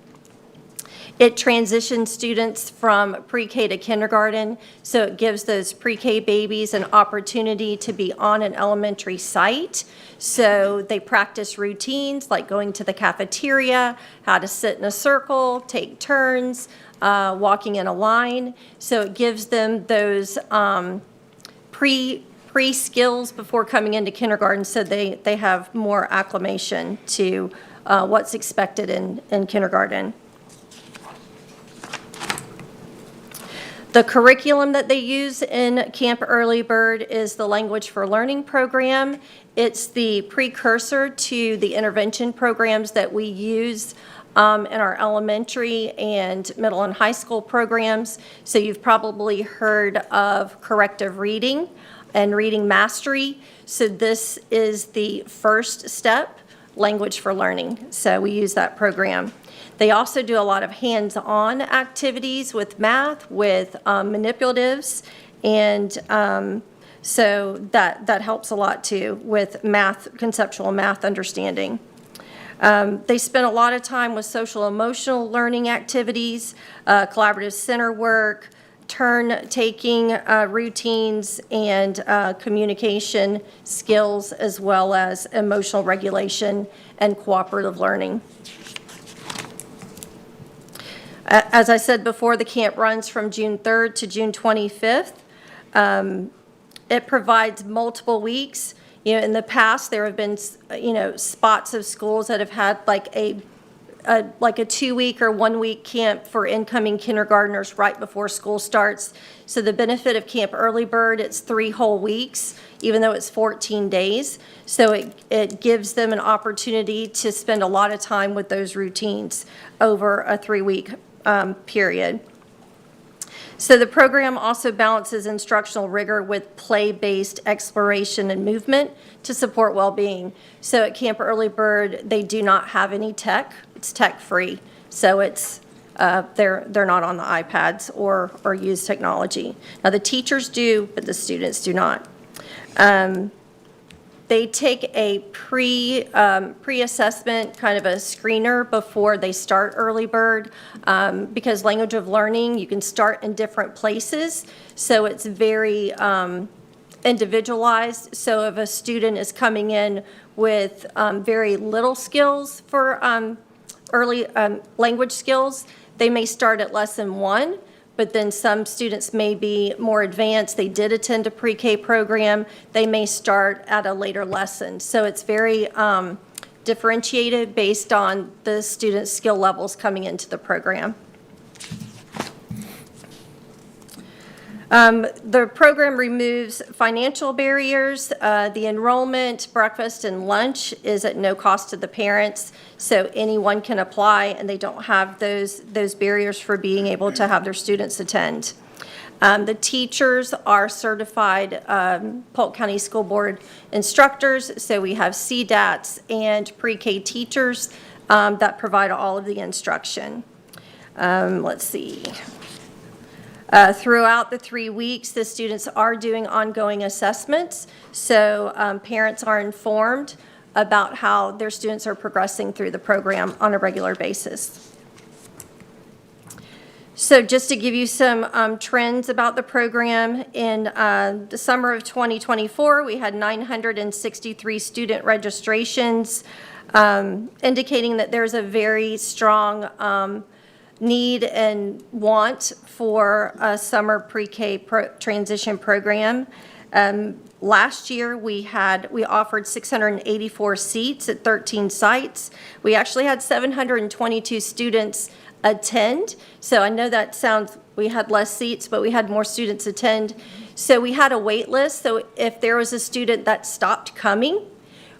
It transitions students from pre-K to kindergarten, so it gives those pre-K babies an opportunity to be on an elementary site. So they practice routines like going to the cafeteria, how to sit in a circle, take turns, walking in a line. So it gives them those pre-skills before coming into kindergarten, so they have more acclimation to what's expected in kindergarten. The curriculum that they use in Camp Early Bird is the Language for Learning program. It's the precursor to the intervention programs that we use in our elementary and middle and high school programs. So you've probably heard of corrective reading and reading mastery. So this is the first step, Language for Learning. So we use that program. They also do a lot of hands-on activities with math, with manipulatives, and so that helps a lot too with math, conceptual math understanding. They spend a lot of time with social emotional learning activities, collaborative center work, turn-taking routines, and communication skills, as well as emotional regulation and cooperative learning. As I said before, the camp runs from June 3rd to June 25th. It provides multiple weeks. You know, in the past, there have been, spots of schools that have had like a 2-week or 1-week camp for incoming kindergartners right before school starts. So the benefit of Camp Early Bird, it's 3 whole weeks, even though it's 14 days. So it gives them an opportunity to spend a lot of time with those routines over a 3-week period. So the program also balances instructional rigor with play-based exploration and movement to support well-being. So at Camp Early Bird, they do not have any tech. It's tech-free. So it's they're not on the iPads or use technology. Now the teachers do, but the students do not. They take a pre-assessment, kind of a screener before they start Early Bird, because language of learning, you can start in different places, so it's very individualized. So if a student is coming in with very little skills for early language skills, they may start at lesson 1. But then some students may be more advanced. They did attend a pre-K program. They may start at a later lesson. So it's very differentiated based on the students' skill levels coming into the program. The program removes financial barriers. The enrollment, breakfast, and lunch is at no cost to the parents, so anyone can apply, and they don't have those barriers for being able to have their students attend. The teachers are certified Polk County School Board instructors, so we have CDATs and pre-K teachers that provide all of the instruction. Let's see. Throughout the 3 weeks, the students are doing ongoing assessments, so parents are informed about how their students are progressing through the program on a regular basis. So just to give you some trends about the program, in the summer of 2024, we had 963 student registrations, indicating that there's a very strong need and want for a summer pre-K transition program. Last year, we offered 684 seats at 13 sites. We actually had 722 students attend. So I know that sounds, we had less seats, but we had more students attend. So we had a wait list. So if there was a student that stopped coming,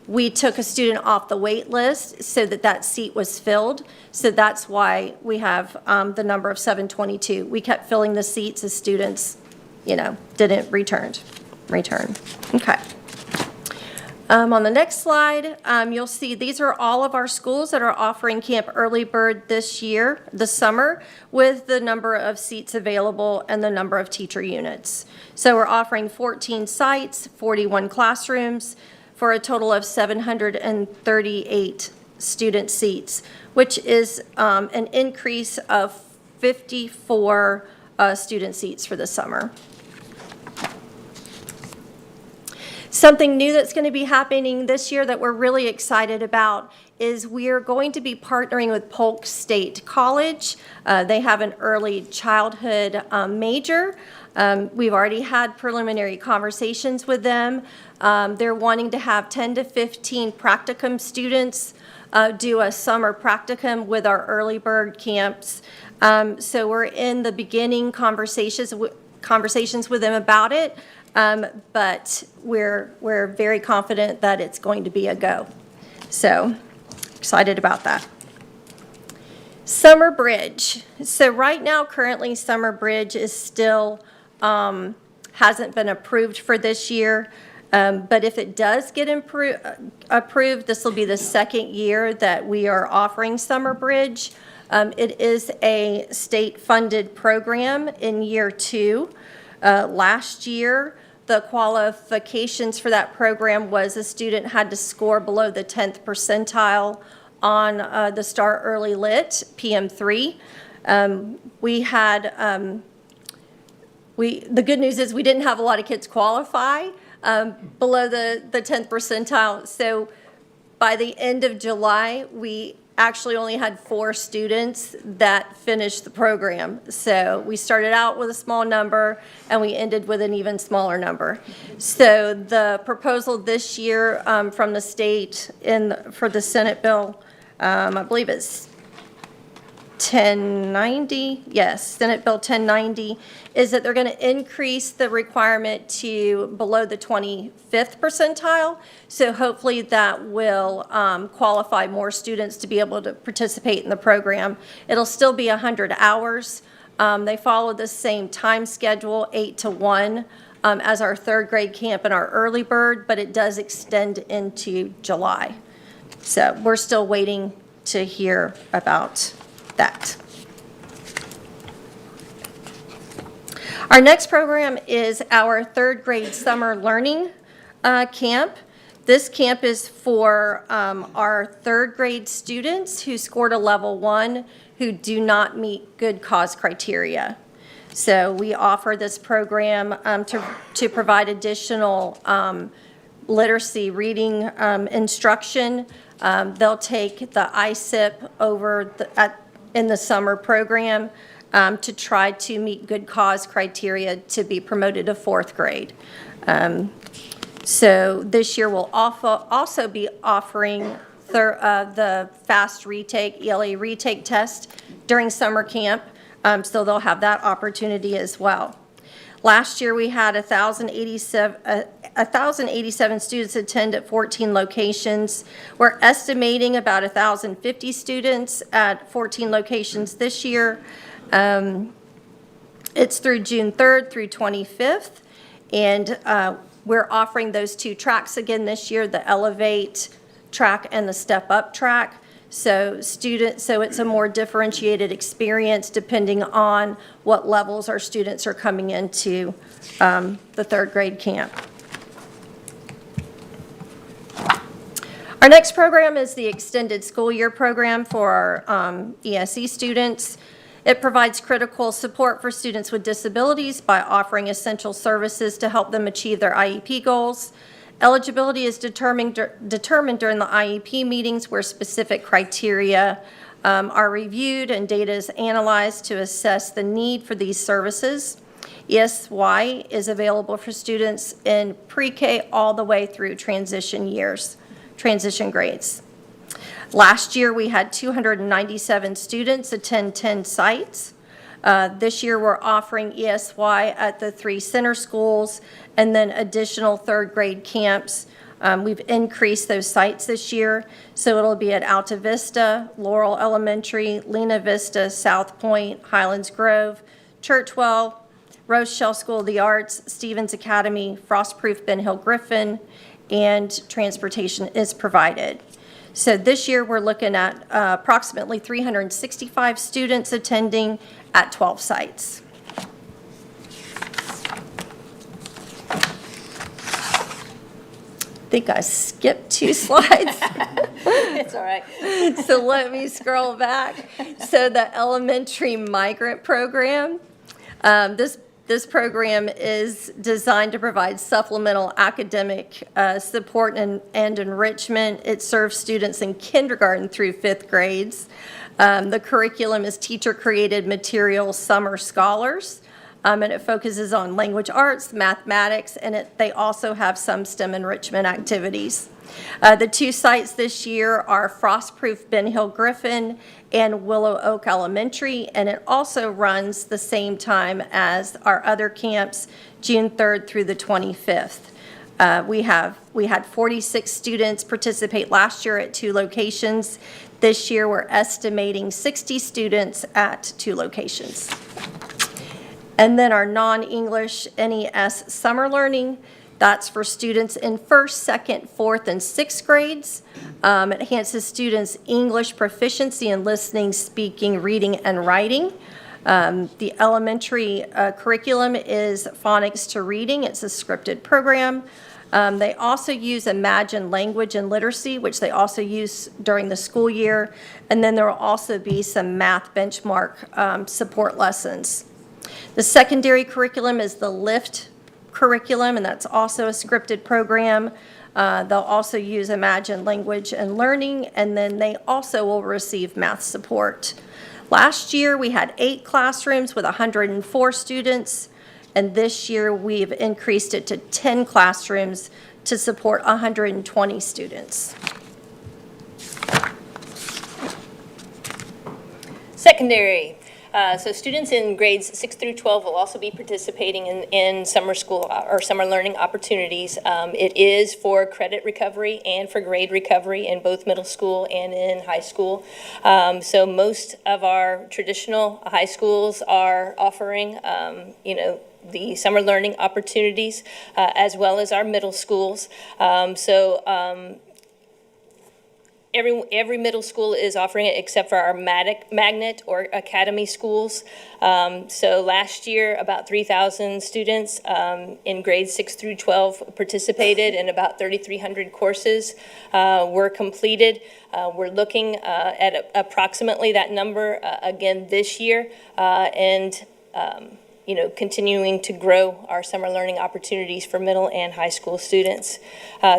we took a student off the wait list so that that seat was filled. So that's why we have the number of 722. We kept filling the seats as students, didn't return. Okay. On the next slide, you'll see these are all of our schools that are offering Camp Early Bird this summer, with the number of seats available and the number of teacher units. So we're offering 14 sites, 41 classrooms, for a total of 738 student seats, which is an increase of 54 student seats for the summer. Something new that's going to be happening this year that we're really excited about is we're going to be partnering with Polk State College. They have an early childhood major. We've already had preliminary conversations with them. They're wanting to have 10 to 15 practicum students do a summer practicum with our early bird camps. So we're in the beginning conversations with them about it. But we're very confident that it's going to be a go. So excited about that. Summer Bridge. So right now, currently, Summer Bridge is still hasn't been approved for this year. But if it does get approved, this will be the second year that we are offering Summer Bridge. It is a state-funded program in year 2. Last year, the qualifications for that program was a student had to score below the 10th percentile on the Start Early Lit, PM3. The good news is we didn't have a lot of kids qualify below the 10th percentile. So by the end of July, we actually only had 4 students that finished the program. So we started out with a small number and we ended with an even smaller number. So the proposal this year from the state for the Senate bill, I believe it's 1090, yes, Senate Bill 1090, is that they're going to increase the requirement to below the 25th percentile. So hopefully that will qualify more students to be able to participate in the program. It'll still be 100 hours. They follow the same time schedule, 8 to 1, as our 3rd grade camp and our early bird, but it does extend into July. So we're still waiting to hear about that. Our next program is our 3rd grade summer learning camp. This camp is for our 3rd grade students who scored a level 1 who do not meet good cause criteria. So we offer this program to provide additional literacy reading instruction. They'll take the ISIP over in the summer program to try to meet good cause criteria to be promoted to 4th grade. So this year we'll also be offering the FAST retake, ELA retake test during summer camp, so they'll have that opportunity as well. Last year we had 1,087 students attend at 14 locations. We're estimating about 1,050 students at 14 locations this year. It's through June 3rd through 25th, and we're offering those 2 tracks again this year, the Elevate track and the Step Up track. So it's a more differentiated experience depending on what levels our students are coming into the 3rd grade camp. Our next program is the Extended School Year program for our ESE students. It provides critical support for students with disabilities by offering essential services to help them achieve their IEP goals. Eligibility is determined during the IEP meetings where specific criteria are reviewed and data is analyzed to assess the need for these services. ESY is available for students in pre-K all the way through transition grades. Last year, we had 297 students attend 10 sites. This year, we're offering ESY at the 3 center schools and then additional 3rd grade camps. We've increased those sites this year, so it'll be at Alta Vista, Laurel Elementary, Lena Vista, South Point, Highlands Grove, Churchwell, Rochelle School of the Arts, Stevens Academy, Frostproof Ben Hill Griffin, and transportation is provided. So this year, we're looking at approximately 365 students attending at 12 sites. I think I skipped 2 slides.
It's all right.
So let me scroll back. So the elementary migrant program, this program is designed to provide supplemental academic support and enrichment. It serves students in kindergarten through 5th grades. The curriculum is teacher-created material summer scholars, and it focuses on language arts, mathematics, and they also have some STEM enrichment activities. The 2 sites this year are Frostproof Ben Hill Griffin and Willow Oak Elementary, and it also runs the same time as our other camps, June 3rd through the 25th. We had 46 students participate last year at 2 locations. This year, we're estimating 60 students at 2 locations. And then our non-English NES summer learning, that's for students in 1st, 2nd, 4th, and 6th grades. It enhances students' English proficiency in listening, speaking, reading, and writing. The elementary curriculum is phonics to reading. It's a scripted program. They also use Imagine Language and Literacy, which they also use during the school year. And then there will also be some math benchmark support lessons. The secondary curriculum is the LIFT curriculum, and that's also a scripted program. They'll also use Imagine Language and Learning, and then they also will receive math support. Last year, we had 8 classrooms with 104 students, and this year we've increased it to 10 classrooms to support 120 students.
Secondary. So students in grades 6 through 12 will also be participating in summer school or summer learning opportunities. It is for credit recovery and for grade recovery in both middle school and in high school. So most of our traditional high schools are offering, the summer learning opportunities as well as our middle schools. Every middle school is offering it except for our magnet or academy schools. So last year, about 3,000 students in grades 6 through 12 participated, and about 3,300 courses were completed. We're looking at approximately that number again this year, continuing to grow our summer learning opportunities for middle and high school students.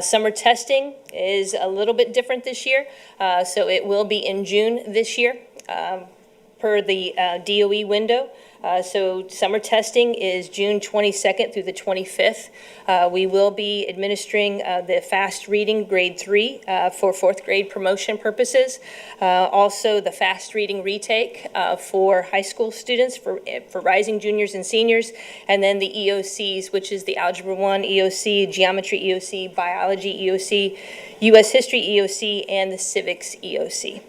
Summer testing is a little bit different this year, so it will be in June this year per the DOE window. So summer testing is June 22nd through the 25th. We will be administering the fast reading grade 3 for 4th grade promotion purposes. Also the fast reading retake for high school students, for rising juniors and seniors. And then the EOCs, which is the Algebra 1 EOC, Geometry EOC, Biology EOC, U.S. History EOC, and the Civics EOC.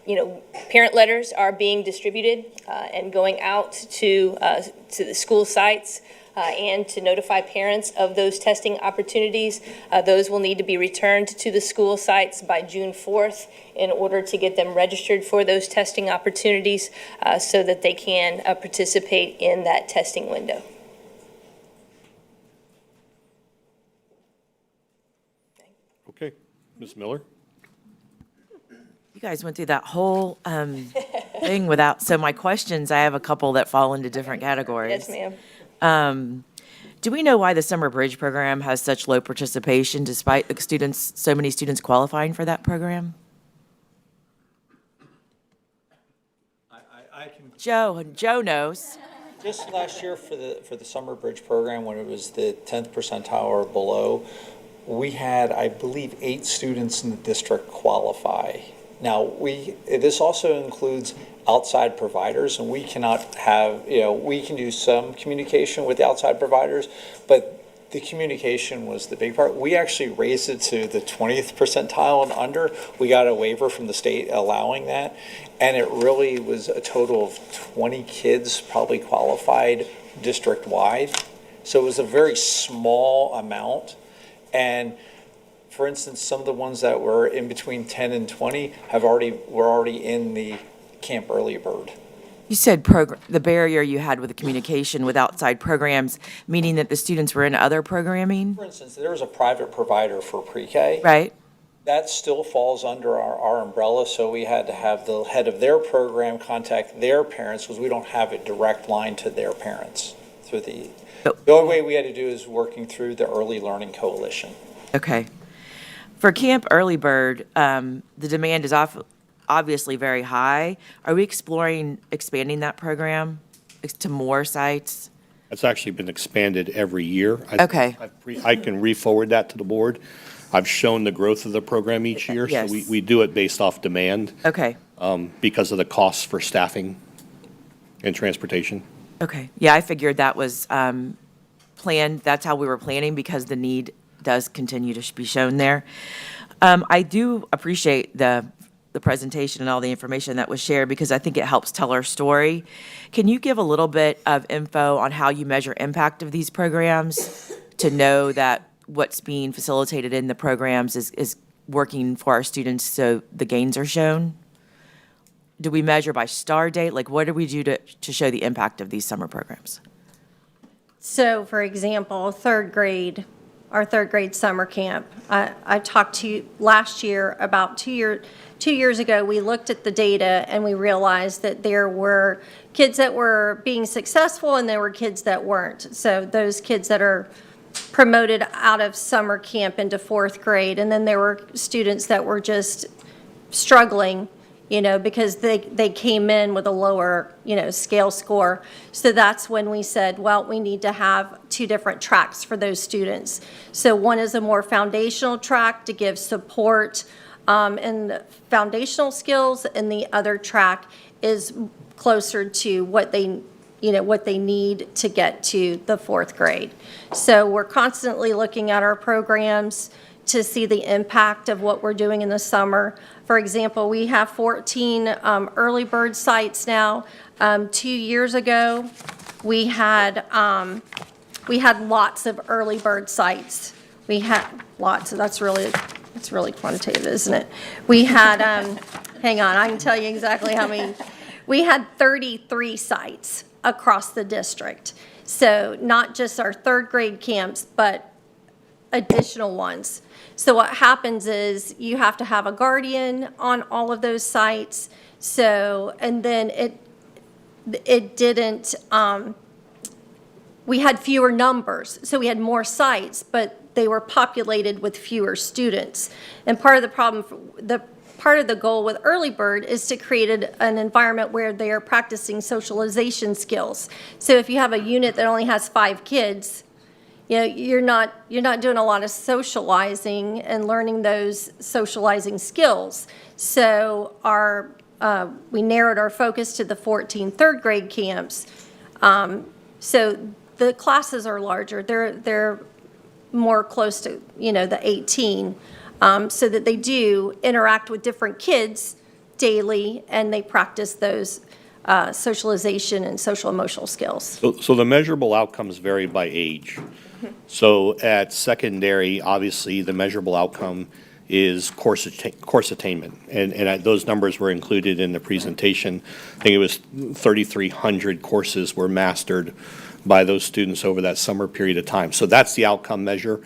Parent letters are being distributed and going out to the school sites and to notify parents of those testing opportunities. Those will need to be returned to the school sites by June 4th in order to get them registered for those testing opportunities so that they can participate in that testing window.
Okay, Ms. Miller?
You guys went through that whole thing without, so my questions, I have a couple that fall into different categories.
Yes, ma'am.
Do we know why the Summer Bridge program has such low participation despite the students, so many students qualifying for that program?
I can,
Joe knows.
just last year for the Summer Bridge program, when it was the 10th percentile or below, we had, I believe, 8 students in the district qualify. Now, this also includes outside providers, and we cannot have, we can do some communication with the outside providers, but the communication was the big part. We actually raised it to the 20th percentile and under. We got a waiver from the state allowing that, and it really was a total of 20 kids probably qualified district-wide. So it was a very small amount, and for instance, some of the ones that were in between 10 and 20 were already in the Camp Early Bird.
You said the barrier you had with the communication with outside programs, meaning that the students were in other programming?
For instance, there was a private provider for pre-K.
Right?
That still falls under our umbrella, so we had to have the head of their program contact their parents because we don't have a direct line to their parents through the only way we had to do is working through the Early Learning Coalition.
Okay. For Camp Early Bird, the demand is obviously very high. Are we exploring expanding that program to more sites?
It's actually been expanded every year.
Okay.
I can re-forward that to the board. I've shown the growth of the program each year.
Yes.
So we do it based off demand
Okay.
because of the costs for staffing and transportation.
Okay. Yeah, I figured that was planned. That's how we were planning because the need does continue to be shown there. I do appreciate the presentation and all the information that was shared because I think it helps tell our story. Can you give a little bit of info on how you measure impact of these programs to know that what's being facilitated in the programs is working for our students so the gains are shown? Do we measure by star date? Like, what do we do to show the impact of these summer programs?
So, for example, our third grade summer camp. I talked to you last year about 2 years ago, we looked at the data and we realized that there were kids that were being successful and there were kids that weren't. So those kids that are promoted out of summer camp into fourth grade, and then there were students that were just struggling, because they came in with a lower, scale score. So that's when we said, well, we need to have 2 different tracks for those students. So one is a more foundational track to give support in foundational skills, and the other track is closer to what they need to get to the fourth grade. So we're constantly looking at our programs to see the impact of what we're doing in the summer. For example, we have 14 early bird sites now. 2 years ago, we had lots of early bird sites. We had lots. That's really quantitative, isn't it? We had, hang on, I can tell you exactly how many. We had 33 sites across the district. So not just our third grade camps, but additional ones. So what happens is you have to have a guardian on all of those sites. So, and then it didn't, we had fewer numbers. So we had more sites, but they were populated with fewer students. And part of the problem, part of the goal with Early Bird is to create an environment where they are practicing socialization skills. So if you have a unit that only has 5 kids, you're not doing a lot of socializing and learning those socializing skills. So we narrowed our focus to the 14 third grade camps. So the classes are larger. They're more close to the 18, so that they do interact with different kids daily, and they practice those socialization and social emotional skills.
So the measurable outcomes vary by age. So at secondary, obviously, the measurable outcome is course attainment. And those numbers were included in the presentation. I think it was 3,300 courses were mastered by those students over that summer period of time. So that's the outcome measure.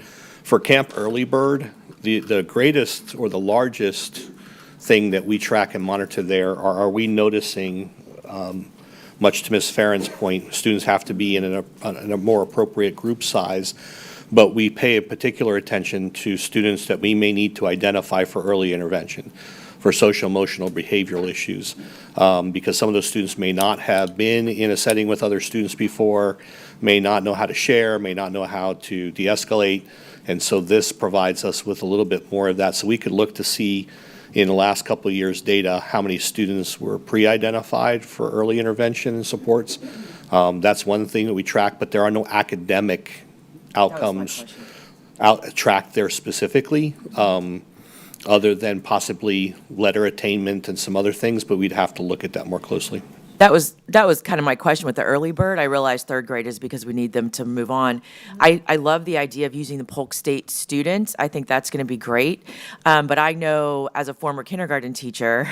For Camp Early Bird, the greatest or the largest thing that we track and monitor there are we noticing, much to Ms. Farron's point, students have to be in a more appropriate group size, but we pay a particular attention to students that we may need to identify for early intervention, for social emotional behavioral issues, because some of those students may not have been in a setting with other students before, may not know how to share, may not know how to de-escalate, and so this provides us with a little bit more of that. So we could look to see in the last couple of years' data how many students were pre-identified for early intervention and supports. That's one thing that we track, but there are no academic outcomes tracked there specifically, other than possibly letter attainment and some other things, but we'd have to look at that more closely.
That was kind of my question with the early bird. I realized third grade is because we need them to move on. I love the idea of using the Polk State students. I think that's going to be great. But I know as a former kindergarten teacher,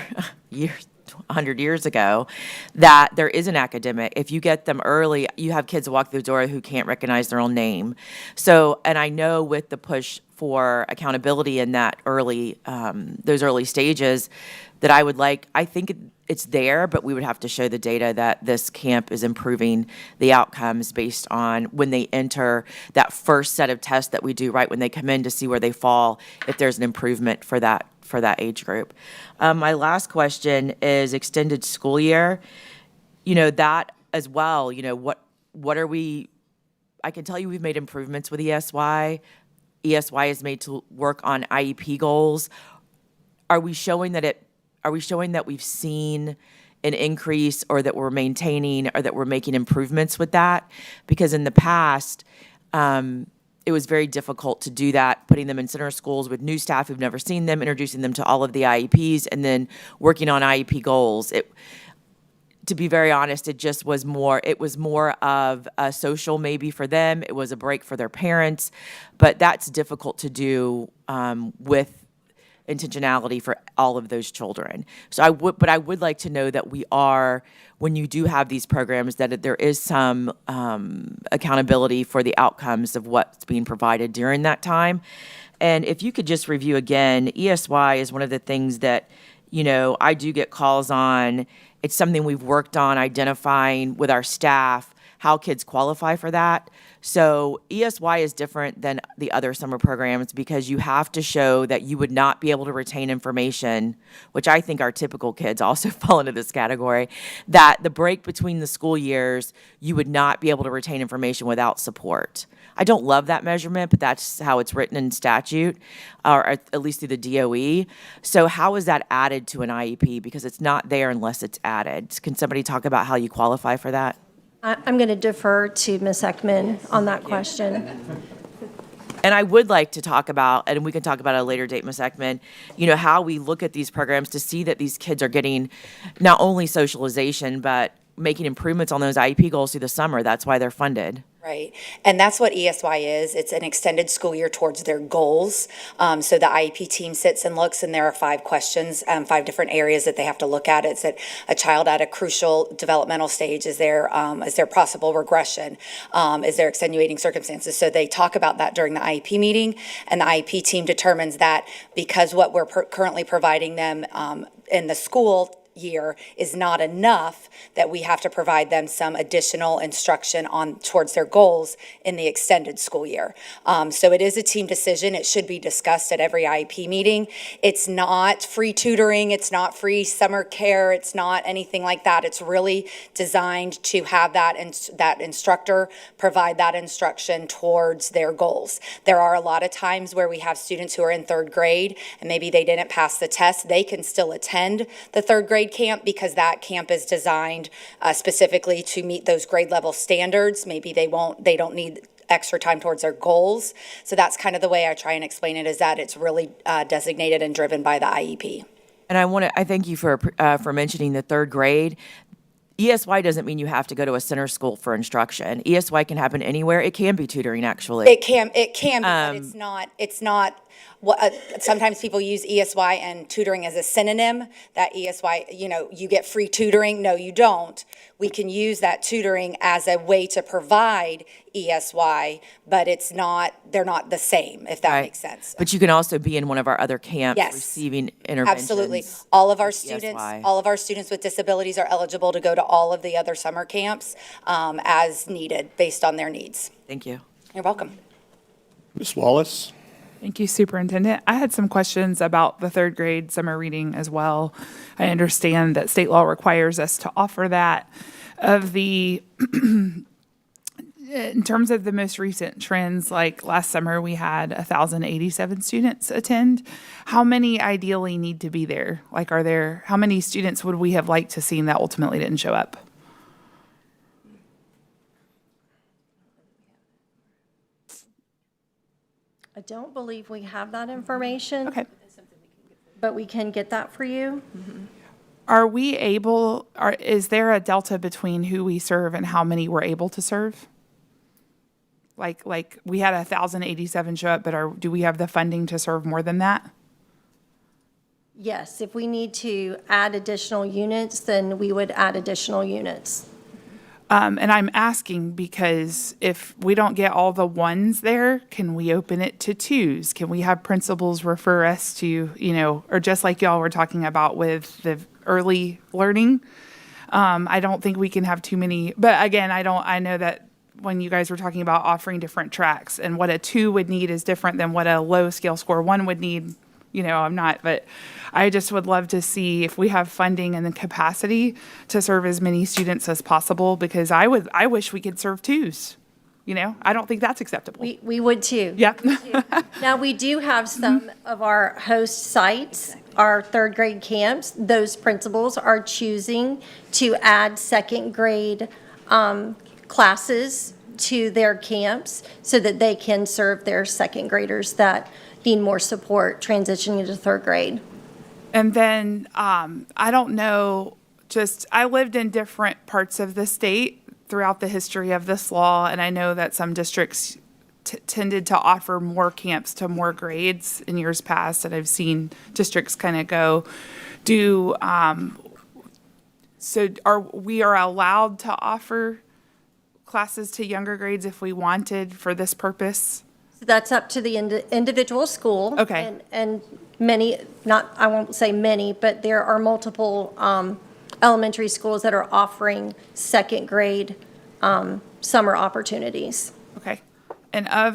100 years ago, that there is an academic. If you get them early, you have kids walk through the door who can't recognize their own name. So, and I know with the push for accountability in that early, those early stages, that I think it's there, but we would have to show the data that this camp is improving the outcomes based on when they enter that first set of tests that we do right when they come in to see where they fall, if there's an improvement for that age group. My last question is extended school year. That as well, what are we, I can tell you we've made improvements with ESY. ESY is made to work on IEP goals. Are we showing that we've seen an increase, or that we're maintaining, or that we're making improvements with that? Because in the past, it was very difficult to do that, putting them in center schools with new staff who've never seen them, introducing them to all of the IEPs, and then working on IEP goals. To be very honest, it was more of a social maybe for them. It was a break for their parents, but that's difficult to do with intentionality for all of those children. So I would like to know that we are, when you do have these programs, that there is some accountability for the outcomes of what's being provided during that time. And if you could just review again, ESY is one of the things that, I do get calls on. It's something we've worked on identifying with our staff, how kids qualify for that. So ESY is different than the other summer programs because you have to show that you would not be able to retain information, which I think our typical kids also fall into this category, that the break between the school years, you would not be able to retain information without support. I don't love that measurement, but that's how it's written in statute, or at least through the DOE. So how is that added to an IEP? Because it's not there unless it's added. Can somebody talk about how you qualify for that?
I'm going to defer to Ms. Ekman on that question.
And I would like to talk about, and we can talk about at a later date, Ms. Ekman, how we look at these programs to see that these kids are getting not only socialization, but making improvements on those IEP goals through the summer. That's why they're funded.
Right. And that's what ESY is. It's an extended school year towards their goals. So the IEP team sits and looks, and there are 5 questions, 5 different areas that they have to look at. It's that a child at a crucial developmental stage, is there possible regression? Is there extenuating circumstances? So they talk about that during the IEP meeting, and the IEP team determines that because what we're currently providing them in the school year is not enough, that we have to provide them some additional instruction on towards their goals in the extended school year. So it is a team decision. It should be discussed at every IEP meeting. It's not free tutoring. It's not free summer care. It's not anything like that. It's really designed to have that instructor provide that instruction towards their goals. There are a lot of times where we have students who are in 3rd grade and maybe they didn't pass the test. They can still attend the 3rd grade camp because that camp is designed specifically to meet those grade level standards. Maybe they don't need extra time towards their goals. So that's kind of the way I try and explain it, is that it's really designated and driven by the IEP.
And I thank you for mentioning the third grade. ESY doesn't mean you have to go to a center school for instruction. ESY can happen anywhere. It can be tutoring, actually.
It can be, but it's not, sometimes people use ESY and tutoring as a synonym, that ESY, you get free tutoring. No, you don't. We can use that tutoring as a way to provide ESY, but they're not the same, if that
Right.
makes sense.
But you can also be in one of our other camps
Yes.
receiving interventions.
Absolutely. All of our
ESY.
students with disabilities are eligible to go to all of the other summer camps as needed, based on their needs.
Thank you.
You're welcome.
Ms. Wallace?
Thank you, Superintendent. I had some questions about the third grade summer reading as well. I understand that state law requires us to offer that. In terms of the most recent trends, like last summer, we had 1,087 students attend. How many ideally need to be there? Like, how many students would we have liked to see that ultimately didn't show up?
I don't believe we have that information.
Okay.
But we can get that for you.
Are we able, is there a delta between who we serve and how many we're able to serve? Like we had 1,087 show up, but do we have the funding to serve more than that?
Yes, if we need to add additional units, then we would add additional units.
And I'm asking because if we don't get all the ones there, can we open it to twos? Can we have principals refer us to, or just like y'all were talking about with the early learning? I don't think we can have too many, but again, I know that when you guys were talking about offering different tracks and what a 2 would need is different than what a low scale score 1 would need. I'm not, but I just would love to see if we have funding and the capacity to serve as many students as possible, because I wish we could serve 2s. I don't think that's acceptable.
We would too.
Yep.
Now, we do have some of our host sites, our third grade camps. Those principals are choosing to add second grade classes to their camps so that they can serve their second graders that need more support transitioning into third grade.
And then, I don't know, I lived in different parts of the state throughout the history of this law, and I know that some districts tended to offer more camps to more grades in years past, and I've seen districts kind of go, we are allowed to offer classes to younger grades if we wanted for this purpose?
So that's up to the individual school.
Okay.
And many, I won't say many, but there are multiple elementary schools that are offering second grade summer opportunities.
Okay. And I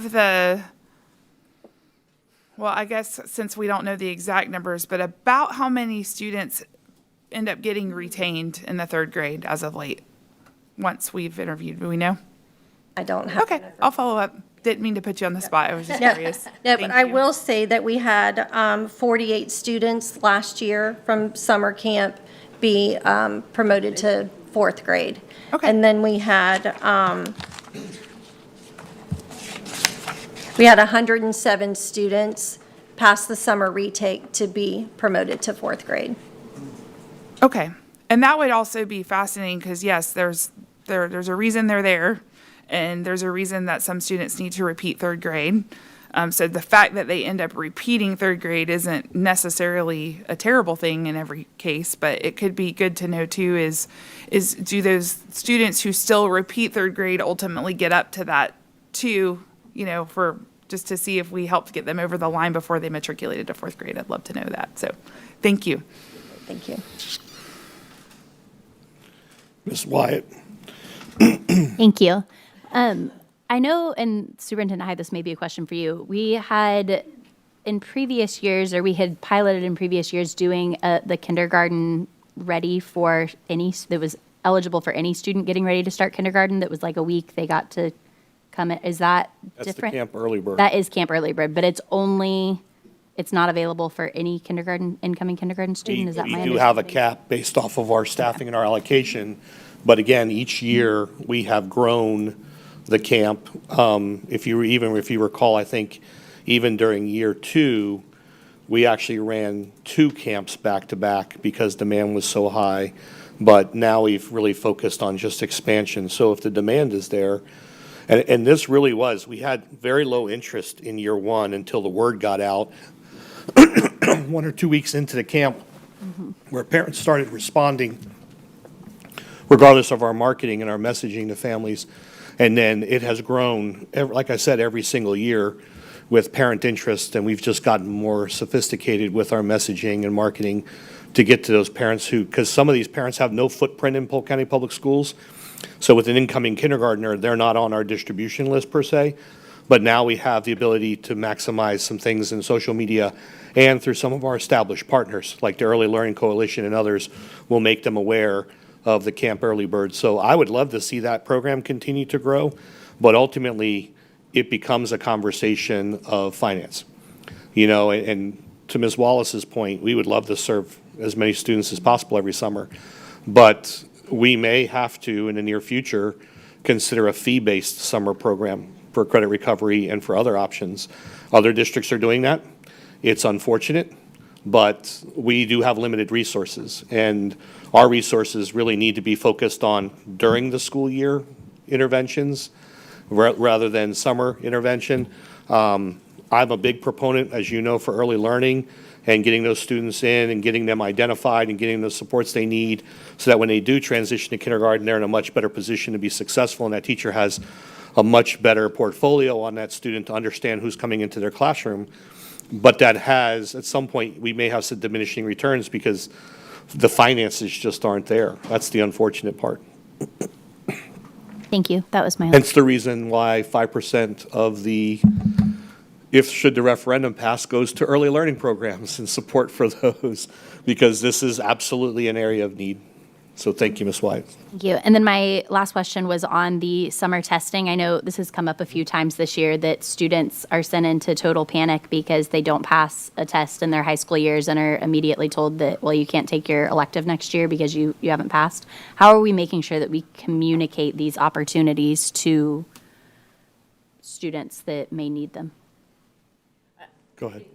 guess since we don't know the exact numbers, but about how many students end up getting retained in the third grade as of late, once we've interviewed? Do we know?
I don't have.
Okay, I'll follow up. Didn't mean to put you on the spot. I was just curious.
No, but
Thank
I
you.
will say that we had 48 students last year from summer camp be promoted to fourth grade.
Okay.
And then we had 107 students pass the summer retake to be promoted to fourth grade.
Okay. And that would also be fascinating because, yes, there's a reason they're there, and there's a reason that some students need to repeat third grade. So the fact that they end up repeating third grade isn't necessarily a terrible thing in every case, but it could be good to know too is do those students who still repeat third grade ultimately get up to that too, for just to see if we helped get them over the line before they matriculated to fourth grade. I'd love to know that. So thank you.
Thank you.
Ms. Wyatt?
Thank you. I know, and Superintendent Hyde, this may be a question for you. We had in previous years, or we had piloted in previous years, doing the kindergarten ready for that was eligible for any student getting ready to start kindergarten. That was like a week they got to come in. Is that
That's
different?
the Camp Early Bird.
That is Camp Early Bird, but it's not available for any incoming kindergarten student. Is that my
We
understanding?
do have a cap based off of our staffing and our allocation, but again, each year, we have grown the camp. If you recall, I think even during year 2, We actually ran 2 camps back-to-back because demand was so high, but now we've really focused on just expansion. So if the demand is there, and this really was, we had very low interest in year 1 until the word got out 1 or 2 weeks into the camp, where parents started responding regardless of our marketing and our messaging to families. And then it has grown, like I said, every single year with parent interest, and we've just gotten more sophisticated with our messaging and marketing to get to those parents who, because some of these parents have no footprint in Polk County Public Schools. So with an incoming kindergartner, they're not on our distribution list per se, but now we have the ability to maximize some things in social media and through some of our established partners, like the Early Learning Coalition and others, will make them aware of the Camp Early Bird. So I would love to see that program continue to grow, but ultimately it becomes a conversation of finance. You know, and to Ms. Wallace's point, we would love to serve as many students as possible every summer, but we may have to, in the near future, consider a fee-based summer program for credit recovery and for other options. Other districts are doing that. It's unfortunate, but we do have limited resources, and our resources really need to be focused on during the school year interventions rather than summer intervention. I'm a big proponent, as you know, for early learning and getting those students in and getting them identified and getting the supports they need so that when they do transition to kindergarten, they're in a much better position to be successful, and that teacher has a much better portfolio on that student to understand who's coming into their classroom. But that has, at some point, we may have some diminishing returns because the finances just aren't there. That's the unfortunate part.
Thank you. That was my.
Hence the reason why 5% of the, should the referendum pass, goes to early learning programs and support for those, because this is absolutely an area of need. So thank you, Ms. White.
Thank you. And then my last question was on the summer testing. I know this has come up a few times this year that students are sent into total panic because they don't pass a test in their high school years and are immediately told that, well, you can't take your elective next year because you haven't passed. How are we making sure that we communicate these opportunities to students that may need them?
Go ahead.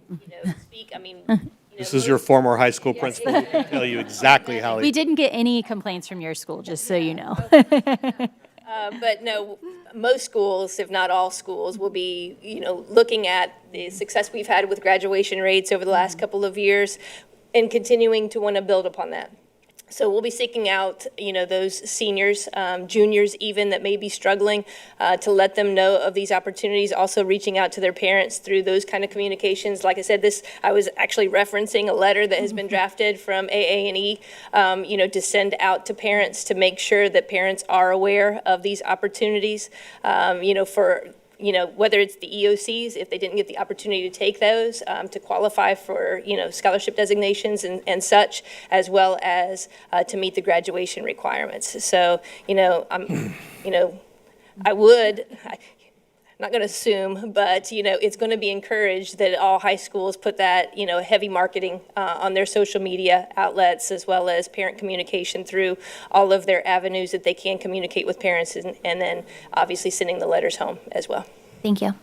Speak, I mean.
This is your former high school principal. He can tell you exactly how
We didn't get any complaints from your school, just so you know.
But no, most schools, if not all schools, will be, looking at the success we've had with graduation rates over the last couple of years and continuing to want to build upon that. So we'll be seeking out, those seniors, juniors even, that may be struggling, to let them know of these opportunities, also reaching out to their parents through those kind of communications. Like I said, I was actually referencing a letter that has been drafted from AA&E, to send out to parents to make sure that parents are aware of these opportunities, for whether it's the EOCs, if they didn't get the opportunity to take those, to qualify for, scholarship designations and such, as well as to meet the graduation requirements. So, I'm not going to assume, but, it's going to be encouraged that all high schools put that, heavy marketing on their social media outlets, as well as parent communication through all of their avenues that they can communicate with parents, and then obviously sending the letters home as well.
Thank you.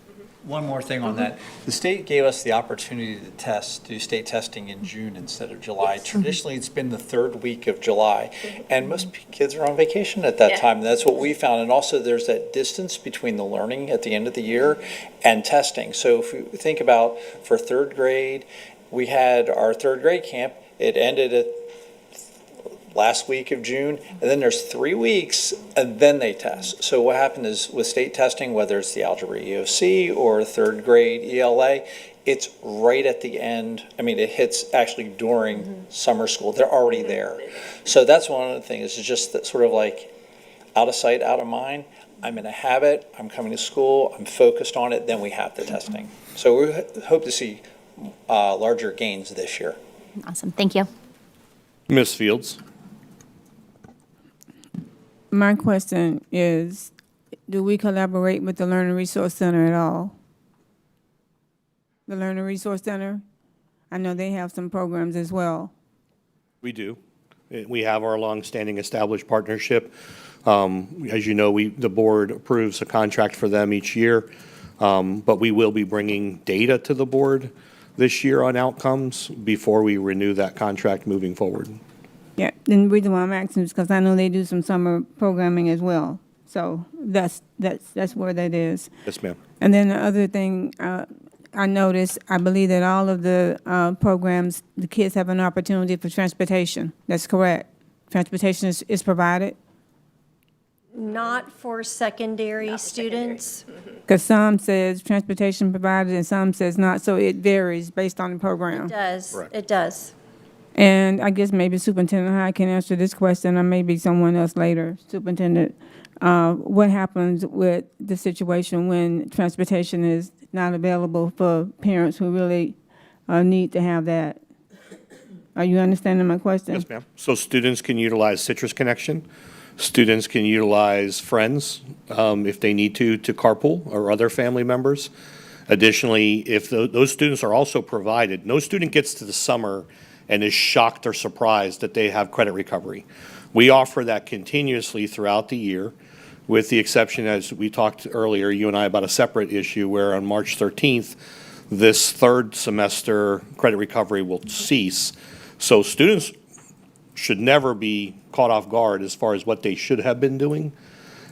One more thing on that. The state gave us the opportunity to do state testing in June instead of July. Traditionally, it's been the third week of July, and most kids are on vacation at that time. And that's what we found. And also, there's that distance between the learning at the end of the year and testing. So if we think about for third grade, we had our third grade camp. It ended at last week of June, and then there's 3 weeks, and then they test. So what happened is with state testing, whether it's the algebra EOC or third grade ELA, it's right at the end. I mean, it hits actually during summer school. They're already there. So that's one of the things, is just that sort of like out of sight, out of mind. I'm in a habit, I'm coming to school, I'm focused on it, then we have the testing. So we hope to see larger gains this year.
Awesome. Thank you.
Ms. Fields.
My question is, do we collaborate with the Learning Resource Center at all? The Learning Resource Center? I know they have some programs as well.
We do. We have our longstanding established partnership. As you know, the board approves a contract for them each year, but we will be bringing data to the board this year on outcomes before we renew that contract moving forward.
Yeah, and the reason why I'm asking is because I know they do some summer programming as well. So that's where that is.
Yes, ma'am.
And then the other thing I noticed, I believe that all of the programs, the kids have an opportunity for transportation. That's correct. Transportation is provided?
Not for secondary students.
Because some says transportation provided and some says not, so it varies based on the program.
It does,
Correct.
it does.
And I guess maybe Superintendent Hyde can answer this question, or maybe someone else later. Superintendent, what happens with the situation when transportation is not available for parents who really need to have that? Are you understanding my question?
Yes, ma'am. So students can utilize Citrus Connection. Students can utilize Friends if they need to carpool, or other family members. Additionally, if those students are also provided, no student gets to the summer and is shocked or surprised that they have credit recovery. We offer that continuously throughout the year, with the exception, as we talked earlier, you and I, about a separate issue where on March 13th, this third semester credit recovery will cease. So students should never be caught off guard as far as what they should have been doing.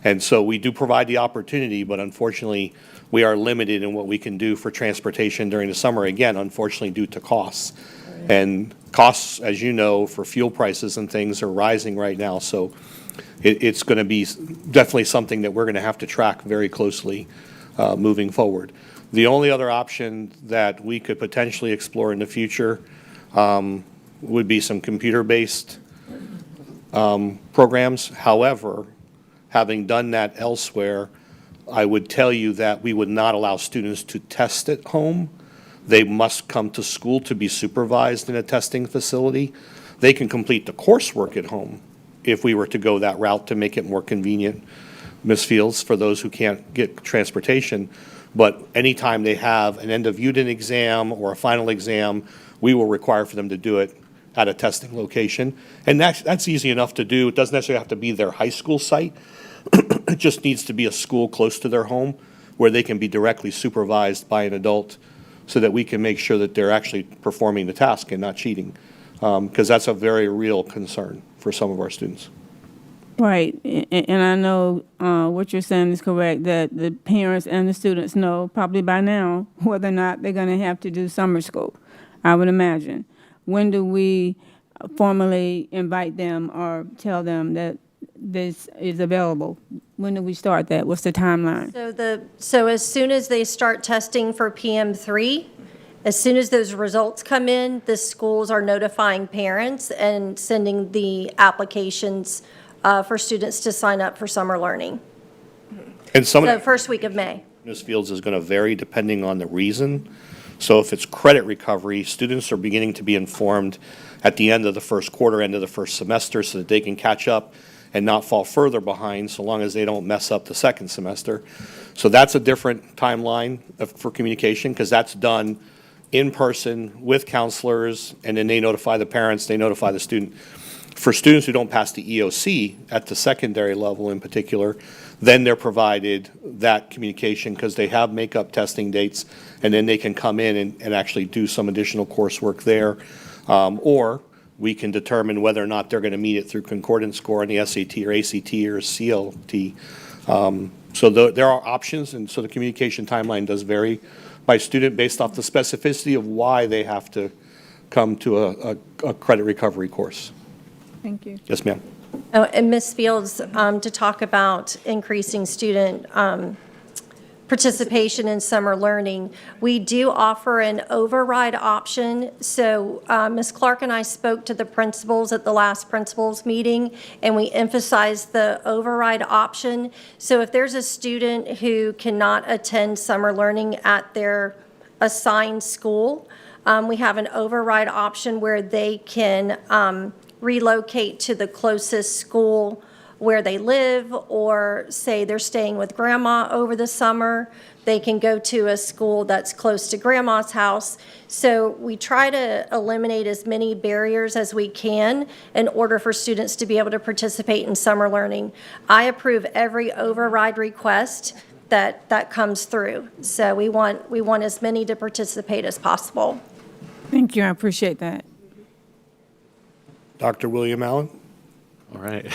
And so we do provide the opportunity, but unfortunately, we are limited in what we can do for transportation during the summer, again, unfortunately, due to costs. And costs, as you know, for fuel prices and things are rising right now. So it's going to be definitely something that we're going to have to track very closely moving forward. The only other option that we could potentially explore in the future would be some computer-based programs. However, having done that elsewhere, I would tell you that we would not allow students to test at home. They must come to school to be supervised in a testing facility. They can complete the coursework at home if we were to go that route to make it more convenient, Ms. Fields, for those who can't get transportation. But anytime they have an end-of-unit exam or a final exam, we will require for them to do it at a testing location. And that's easy enough to do. It doesn't necessarily have to be their high school site. It just needs to be a school close to their home where they can be directly supervised by an adult so that we can make sure that they're actually performing the task and not cheating, because that's a very real concern for some of our students.
Right, and I know what you're saying is correct, that the parents and the students know probably by now whether or not they're going to have to do summer school, I would imagine. When do we formally invite them or tell them that this is available? When do we start that? What's the timeline?
So as soon as they start testing for PM3, as soon as those results come in, the schools are notifying parents and sending the applications for students to sign up for summer learning.
And some
So first week of May.
Ms. Fields is going to vary depending on the reason. So if it's credit recovery, students are beginning to be informed at the end of the first quarter, end of the first semester, so that they can catch up and not fall further behind, so long as they don't mess up the second semester. So that's a different timeline for communication, because that's done in person with counselors, and then they notify the parents, they notify the student. For students who don't pass the EOC at the secondary level in particular, then they're provided that communication because they have makeup testing dates, and then they can come in and actually do some additional coursework there. Or we can determine whether or not they're going to meet it through concordance score on the SAT or ACT or CLT. So there are options, and so the communication timeline does vary by student based off the specificity of why they have to come to a credit recovery course.
Thank you.
Yes, ma'am.
Oh, and Ms. Fields, to talk about increasing student participation in summer learning, we do offer an override option. So Ms. Clark and I spoke to the principals at the last principals meeting, and we emphasized the override option. So if there's a student who cannot attend summer learning at their assigned school, we have an override option where they can relocate to the closest school where they live, or say they're staying with grandma over the summer, they can go to a school that's close to grandma's house. So we try to eliminate as many barriers as we can in order for students to be able to participate in summer learning. I approve every override request that comes through. So we want as many to participate as possible.
Thank you, I appreciate that.
Dr. William Allen?
All right.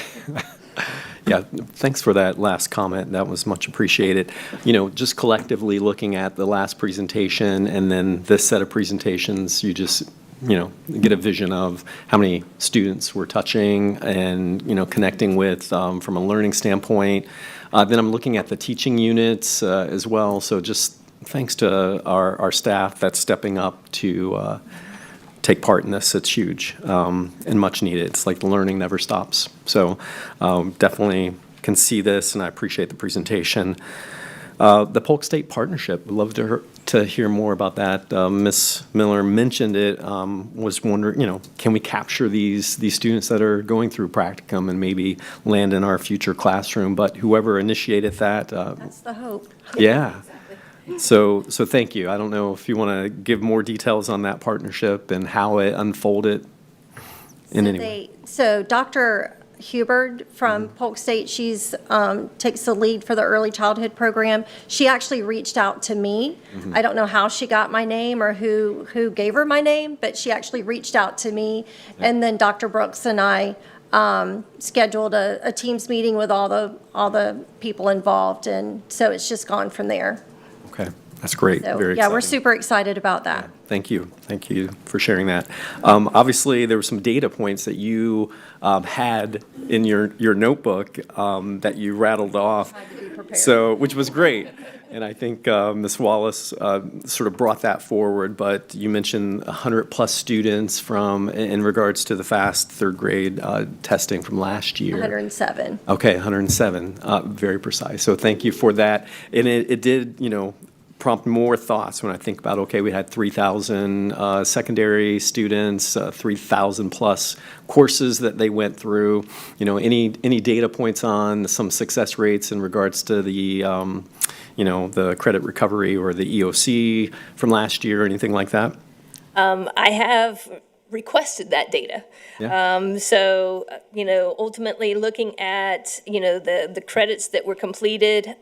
Yeah, thanks for that last comment. That was much appreciated. You know, just collectively looking at the last presentation and then this set of presentations, you just, you know, get a vision of how many students we're touching and, you know, connecting with from a learning standpoint. Then I'm looking at the teaching units as well. So just thanks to our staff that's stepping up to take part in this. It's huge and much needed. It's like the learning never stops. So definitely can see this, and I appreciate the presentation. The Polk State Partnership, would love to hear more about that. Ms. Miller mentioned it, was wondering, you know, can we capture these students that are going through practicum and maybe land in our future classroom? But whoever initiated that.
That's the hope.
Yeah. So thank you. I don't know if you want to give more details on that partnership and how it unfolded in any way.
So Dr. Hubert from Polk State, she's takes the lead for the early childhood program. She actually reached out to me. I don't know how she got my name or who gave her my name, but she actually reached out to me. And then Dr. Brooks and I scheduled a Teams meeting with all the people involved, and so it's just gone from there.
Okay, that's great.
So,
Very
yeah, we're
exciting.
super excited about that.
Thank you. Thank you for sharing that. Obviously, there were some data points that you had in your notebook that you rattled off. So, which was great. And I think Ms. Wallace sort of brought that forward, but you mentioned 100+ students in regards to the FAST third grade testing from last year.
107.
Okay, 107, very precise. So thank you for that. And it did, you know, prompt more thoughts when I think about, okay, we had 3,000 secondary students, 3,000 plus courses that they went through. You know, any data points on some success rates in regards to the, you know, the credit recovery or the EOC from last year or anything like that?
I have requested that data.
Yeah.
So, you know, ultimately looking at, you know, the credits that were completed.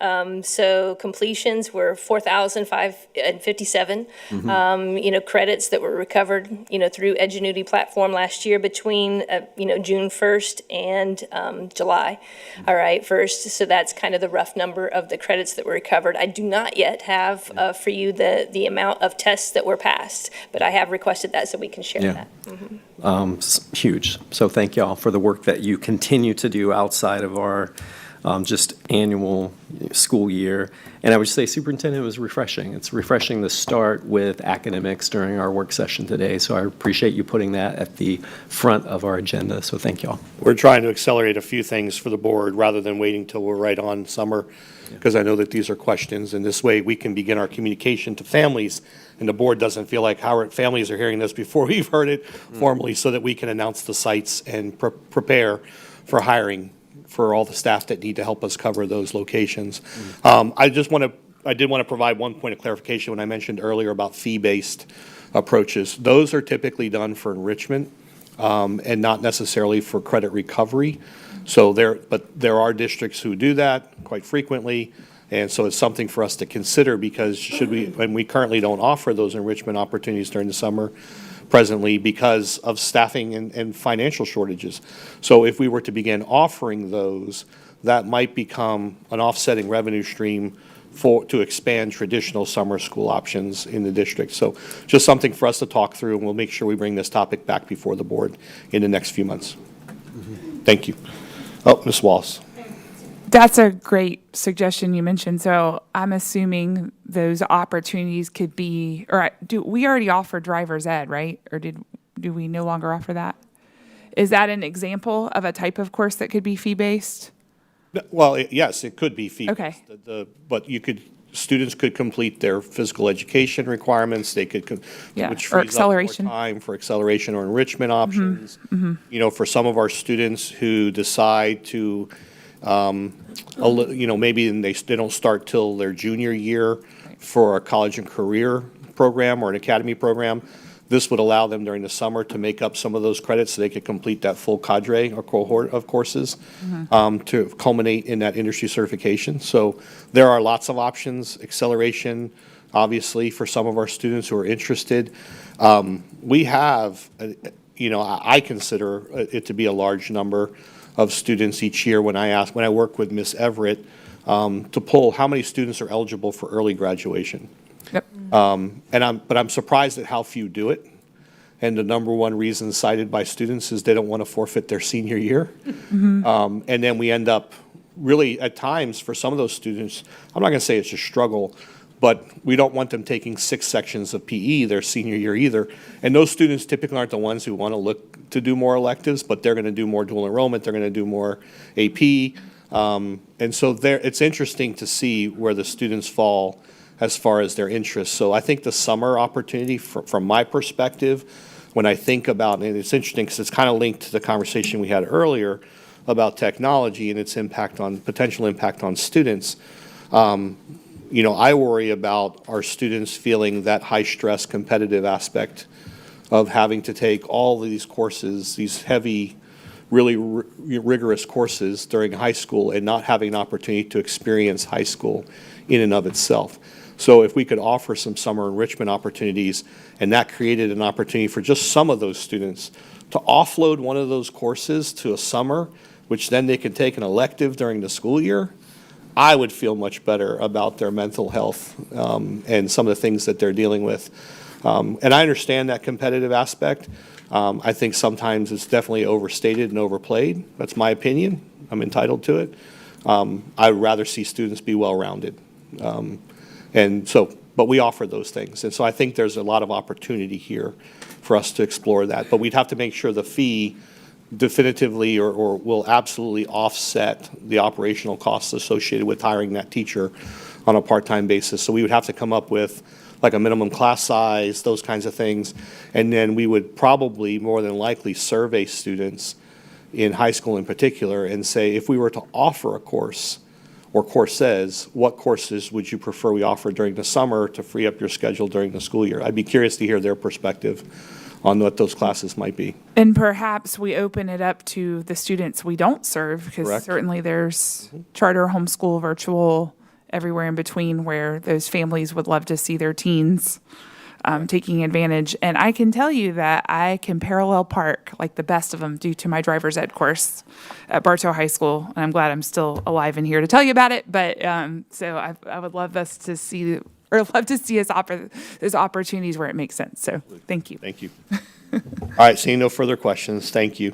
So completions were 4,557. You know, credits that were recovered, you know, through Edgenuity platform last year between, you know, June 1st and July. All right, 1st. So that's kind of the rough number of the credits that were recovered. I do not yet have for you the amount of tests that were passed, but I have requested that so we can share that.
Huge. So thank you all for the work that you continue to do outside of our just annual school year. And I would say, Superintendent, it was refreshing. It's refreshing to start with academics during our work session today. So I appreciate you putting that at the front of our agenda. So thank you all.
We're trying to accelerate a few things for the board rather than waiting till we're right on summer, because I know that these are questions, and this way we can begin our communication to families, and the board doesn't feel like families are hearing this before we've heard it formally, so that we can announce the sites and prepare for hiring for all the staff that need to help us cover those locations. I did want to provide one point of clarification when I mentioned earlier about fee-based approaches. Those are typically done for enrichment and not necessarily for credit recovery. But there are districts who do that quite frequently, and so it's something for us to consider, because when we currently don't offer those enrichment opportunities during the summer presently because of staffing and financial shortages. So if we were to begin offering those, that might become an offsetting revenue stream to expand traditional summer school options in the district. So just something for us to talk through, and we'll make sure we bring this topic back before the board in the next few months. Thank you. Oh, Ms. Wallace.
That's a great suggestion you mentioned. So I'm assuming those opportunities could be, or do we already offer driver's ed, right? Or do we no longer offer that? Is that an example of a type of course that could be fee-based?
Well, yes, it could be fee-based.
Okay.
But students could complete their physical education requirements. They could, which
or
frees up more
acceleration.
time for acceleration or enrichment options. You know, for some of our students who decide to, you know, maybe they don't start till their junior year for a college and career program or an academy program, this would allow them during the summer to make up some of those credits so they could complete that full cadre or cohort of courses to culminate in that industry certification. So there are lots of options, acceleration, obviously, for some of our students who are interested. We have, I consider it to be a large number of students each year when I work with Miss Everett to pull how many students are eligible for early graduation.
Yep.
But I'm surprised at how few do it. And the number one reason cited by students is they don't want to forfeit their senior year. And then we end up really, at times, for some of those students, I'm not going to say it's a struggle, but we don't want them taking 6 sections of PE their senior year either. And those students typically aren't the ones who want to look to do more electives, but they're going to do more dual enrollment, they're going to do more AP. And so it's interesting to see where the students fall as far as their interests. So I think the summer opportunity, from my perspective, when I think about, and it's interesting because it's kind of linked to the conversation we had earlier about technology and its potential impact on students. I worry about our students feeling that high-stress competitive aspect of having to take all of these courses, these heavy, really rigorous courses during high school and not having an opportunity to experience high school in and of itself. So if we could offer some summer enrichment opportunities, and that created an opportunity for just some of those students to offload one of those courses to a summer, which then they can take an elective during the school year, I would feel much better about their mental health and some of the things that they're dealing with. And I understand that competitive aspect. I think sometimes it's definitely overstated and overplayed. That's my opinion. I'm entitled to it. I'd rather see students be well-rounded. But we offer those things. And so I think there's a lot of opportunity here for us to explore that. But we'd have to make sure the fee definitively or will absolutely offset the operational costs associated with hiring that teacher on a part-time basis. So we would have to come up with like a minimum class size, those kinds of things. And then we would probably more than likely survey students in high school in particular and say, if we were to offer a course or courses, what courses would you prefer we offer during the summer to free up your schedule during the school year? I'd be curious to hear their perspective on what those classes might be.
And perhaps we open it up to the students we don't serve, because
Correct.
certainly there's charter, homeschool, virtual, everywhere in between where those families would love to see their teens taking advantage. And I can tell you that I can parallel park like the best of them due to my driver's ed course at Bartow High School. And I'm glad I'm still alive and here to tell you about it. But so I would love us to see, or love to see us offer those opportunities where it makes sense. So thank you.
Thank you. All right, seeing no further questions, thank you.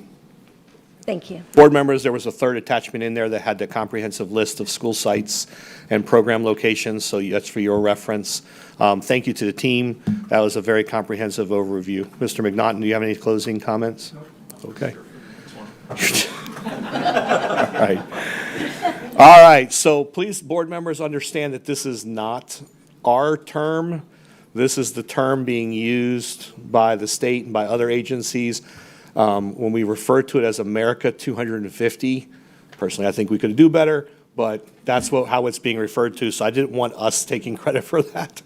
Thank you.
Board members, there was a third attachment in there that had the comprehensive list of school sites and program locations, so that's for your reference. Thank you to the team. That was a very comprehensive overview. Mr. McNaughton, do you have any closing comments? Okay. All right, so please, board members, understand that this is not our term. This is the term being used by the state and by other agencies. When we refer to it as America 250, personally, I think we could do better, but that's how it's being referred to, so I didn't want us taking credit for that.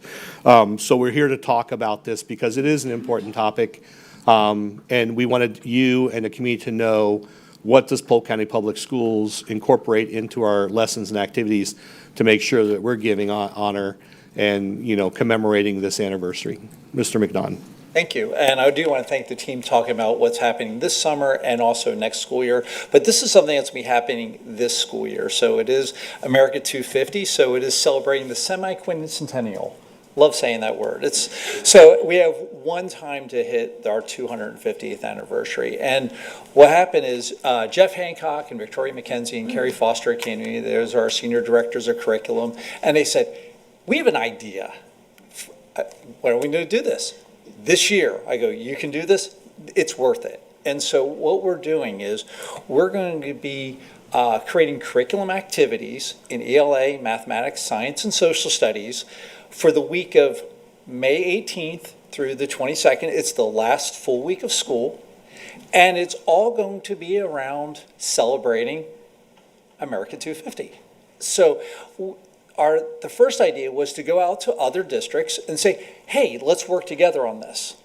So we're here to talk about this because it is an important topic, and we wanted you and the community to know what does Polk County Public Schools incorporate into our lessons and activities to make sure that we're giving honor and, commemorating this anniversary. Mr. McNaughton.
Thank you. And I do want to thank the team talking about what's happening this summer and also next school year. But this is something that's going to be happening this school year. So it is America 250. So it is celebrating the semi-quincentennial. Love saying that word. So we have one time to hit our 250th anniversary. And what happened is Jeff Hancock and Victoria McKenzie and Carrie Foster came to me. Those are our senior directors of curriculum. And they said, we have an idea. When are we going to do this? This year. I go, you can do this? It's worth it. And so what we're doing is we're going to be creating curriculum activities in ELA, mathematics, science, and social studies for the week of May 18th through the 22nd. It's the last full week of school. And it's all going to be around celebrating America 250. So the first idea was to go out to other districts and say, hey, let's work together on this.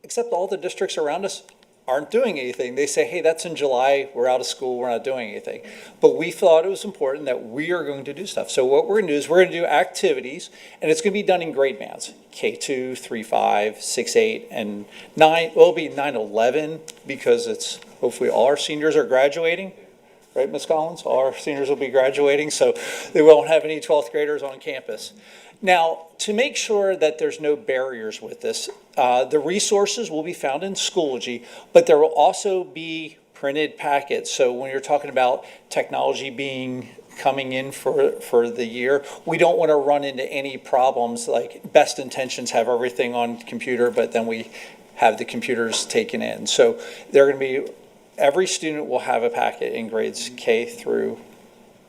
Except all the districts around us aren't doing anything. They say, hey, that's in July, we're out of school, we're not doing anything. But we thought it was important that we are going to do stuff. So what we're going to do is we're going to do activities, and it's going to be done in grade bands, K2, 3, 5, 6, 8, and 9. Well, it'll be 9, 11, because it's hopefully all our seniors are graduating. Right, Ms. Collins? All our seniors will be graduating, so they won't have any 12th graders on campus. Now, to make sure that there's no barriers with this, the resources will be found in Schoology, but there will also be printed packets. So when you're talking about technology coming in for the year, we don't want to run into any problems like best intentions have everything on computer, but then we have the computers taken in. So they're going to be, every student will have a packet in grades K through,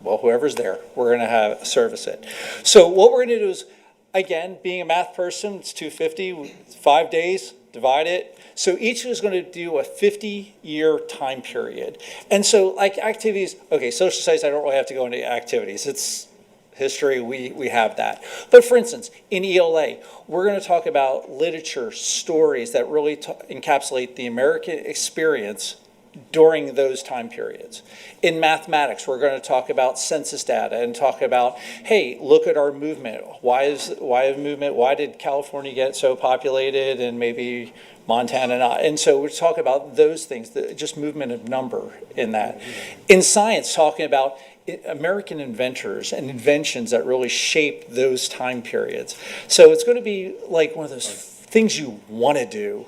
well, whoever's there, we're going to have service it. So what we're going to do is, again, being a math person, it's 250, 5 days, divide it. So each is going to do a 50-year time period. And so like activities, okay, social studies, I don't really have to go into activities. It's history, we have that. But for instance, in ELA, we're going to talk about literature, stories that really encapsulate the American experience during those time periods. In mathematics, we're going to talk about census data and talk about, hey, look at our movement. Why movement? Why did California get so populated and maybe Montana not? And so we're talking about those things, just movement of number in that. In science, talking about American inventors and inventions that really shaped those time periods. So it's going to be like one of those things you want to do.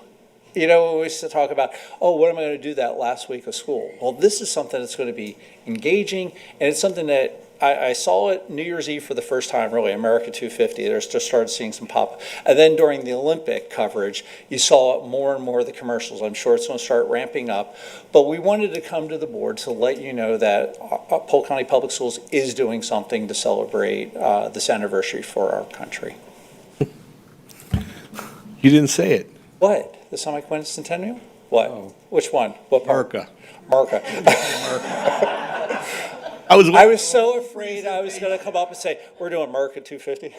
You know, we used to talk about, oh, what am I going to do that last week of school? Well, this is something that's going to be engaging, and it's something that I saw it New Year's Eve for the first time, really, America 250. There's just started seeing some pop. And then during the Olympic coverage, you saw more and more of the commercials. I'm sure it's going to start ramping up. But we wanted to come to the board to let you know that Polk County Public Schools is doing something to celebrate this anniversary for our country.
You didn't say it.
What? The semi-quincentennial? What? Oh. Which one? What part? Marca. I was so afraid I was going to come up and say, we're doing Marca 250.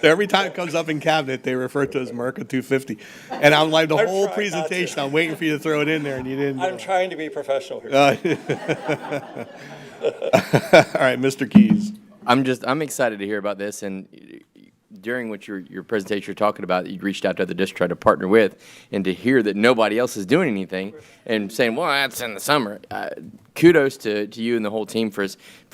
Every time it comes up in cabinet, they refer to it as Marca 250. And I'm like, the whole presentation, I'm waiting for you to throw it in there, and you didn't.
I'm trying to be professional here.
All right, Mr. Keys.
I'm excited to hear about this, and during what your presentation you're talking about, you reached out to other districts, tried to partner with, and to hear that nobody else is doing anything and saying, well, that's in the summer. Kudos to you and the whole team for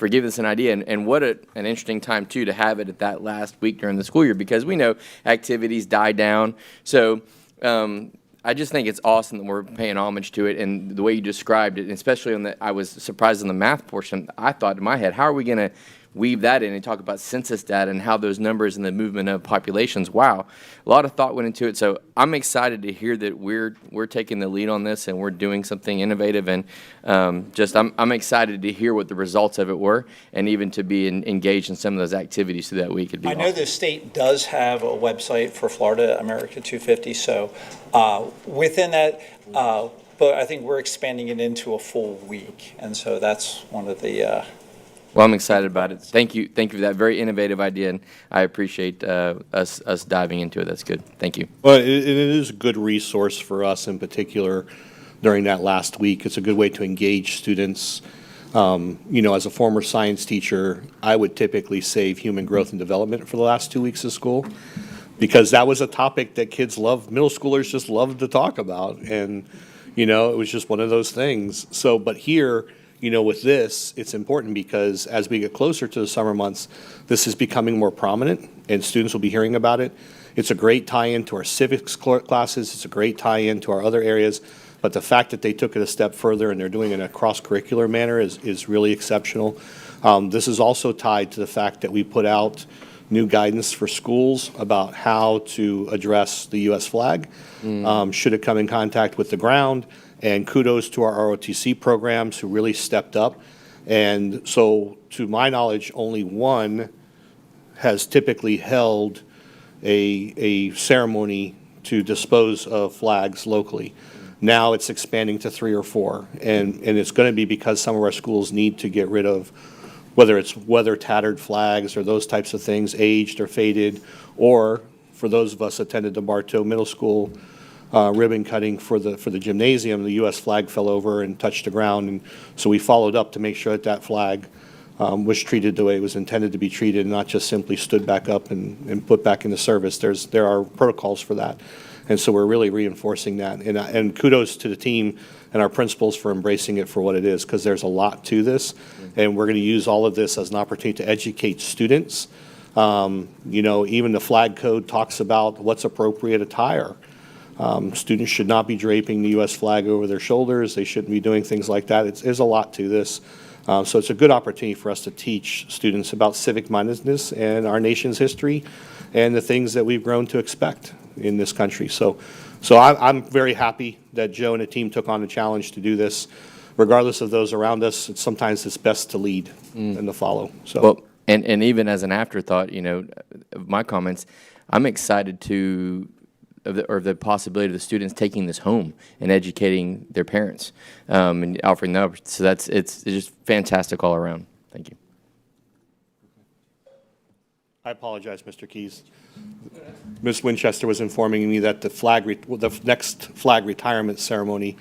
giving us an idea, and what an interesting time, too, to have it at that last week during the school year, because we know activities die down. So I just think it's awesome that we're paying homage to it, and the way you described it, and especially on I was surprised on the math portion. I thought in my head, how are we going to weave that in and talk about census data and how those numbers and the movement of populations. Wow, a lot of thought went into it. So I'm excited to hear that we're taking the lead on this and we're doing something innovative, and I'm excited to hear what the results of it were, and even to be engaged in some of those activities through that week. It'd be
I know the state does have a website for Florida America 250, so within that, but I think we're expanding it into a full week, and so that's one of the
Well, I'm excited about it. Thank you for that very innovative idea, and I appreciate us diving into it. That's good. Thank you.
Well, it is a good resource for us in particular during that last week. It's a good way to engage students. As a former science teacher, I would typically save human growth and development for the last 2 weeks of school, because that was a topic that kids love, middle schoolers just loved to talk about. And, it was just one of those things. So, but here, with this, it's important because as we get closer to the summer months, this is becoming more prominent and students will be hearing about it. It's a great tie-in to our civics classes. It's a great tie-in to our other areas. But the fact that they took it a step further and they're doing it in a cross-curricular manner is really exceptional. This is also tied to the fact that we put out new guidance for schools about how to address the U.S. flag, should it come in contact with the ground. And kudos to our ROTC programs who really stepped up. And so, to my knowledge, only one has typically held a ceremony to dispose of flags locally. Now it's expanding to 3 or 4. And it's going to be because some of our schools need to get rid of, whether it's weather-tattered flags or those types of things, aged or faded, or for those of us attended the Bartow Middle School, ribbon cutting for the gymnasium, the U.S. flag fell over and touched the ground. And so we followed up to make sure that that flag was treated the way it was intended to be treated, and not just simply stood back up and put back into service. There are protocols for that. And so we're really reinforcing that. And kudos to the team and our principals for embracing it for what it is, because there's a lot to this. And we're going to use all of this as an opportunity to educate students. Even the flag code talks about what's appropriate attire. Students should not be draping the U.S. flag over their shoulders. They shouldn't be doing things like that. There's a lot to this. So it's a good opportunity for us to teach students about civic mindedness and our nation's history and the things that we've grown to expect in this country. So I'm very happy that Joe and the team took on the challenge to do this. Regardless of those around us, sometimes it's best to lead and to follow. So.
Well, and even as an afterthought, of my comments, I'm excited the possibility of the students taking this home and educating their parents and offering that. So it's just fantastic all around. Thank you.
I apologize, Mr. Keys. Ms. Winchester was informing me that the next flag retirement ceremony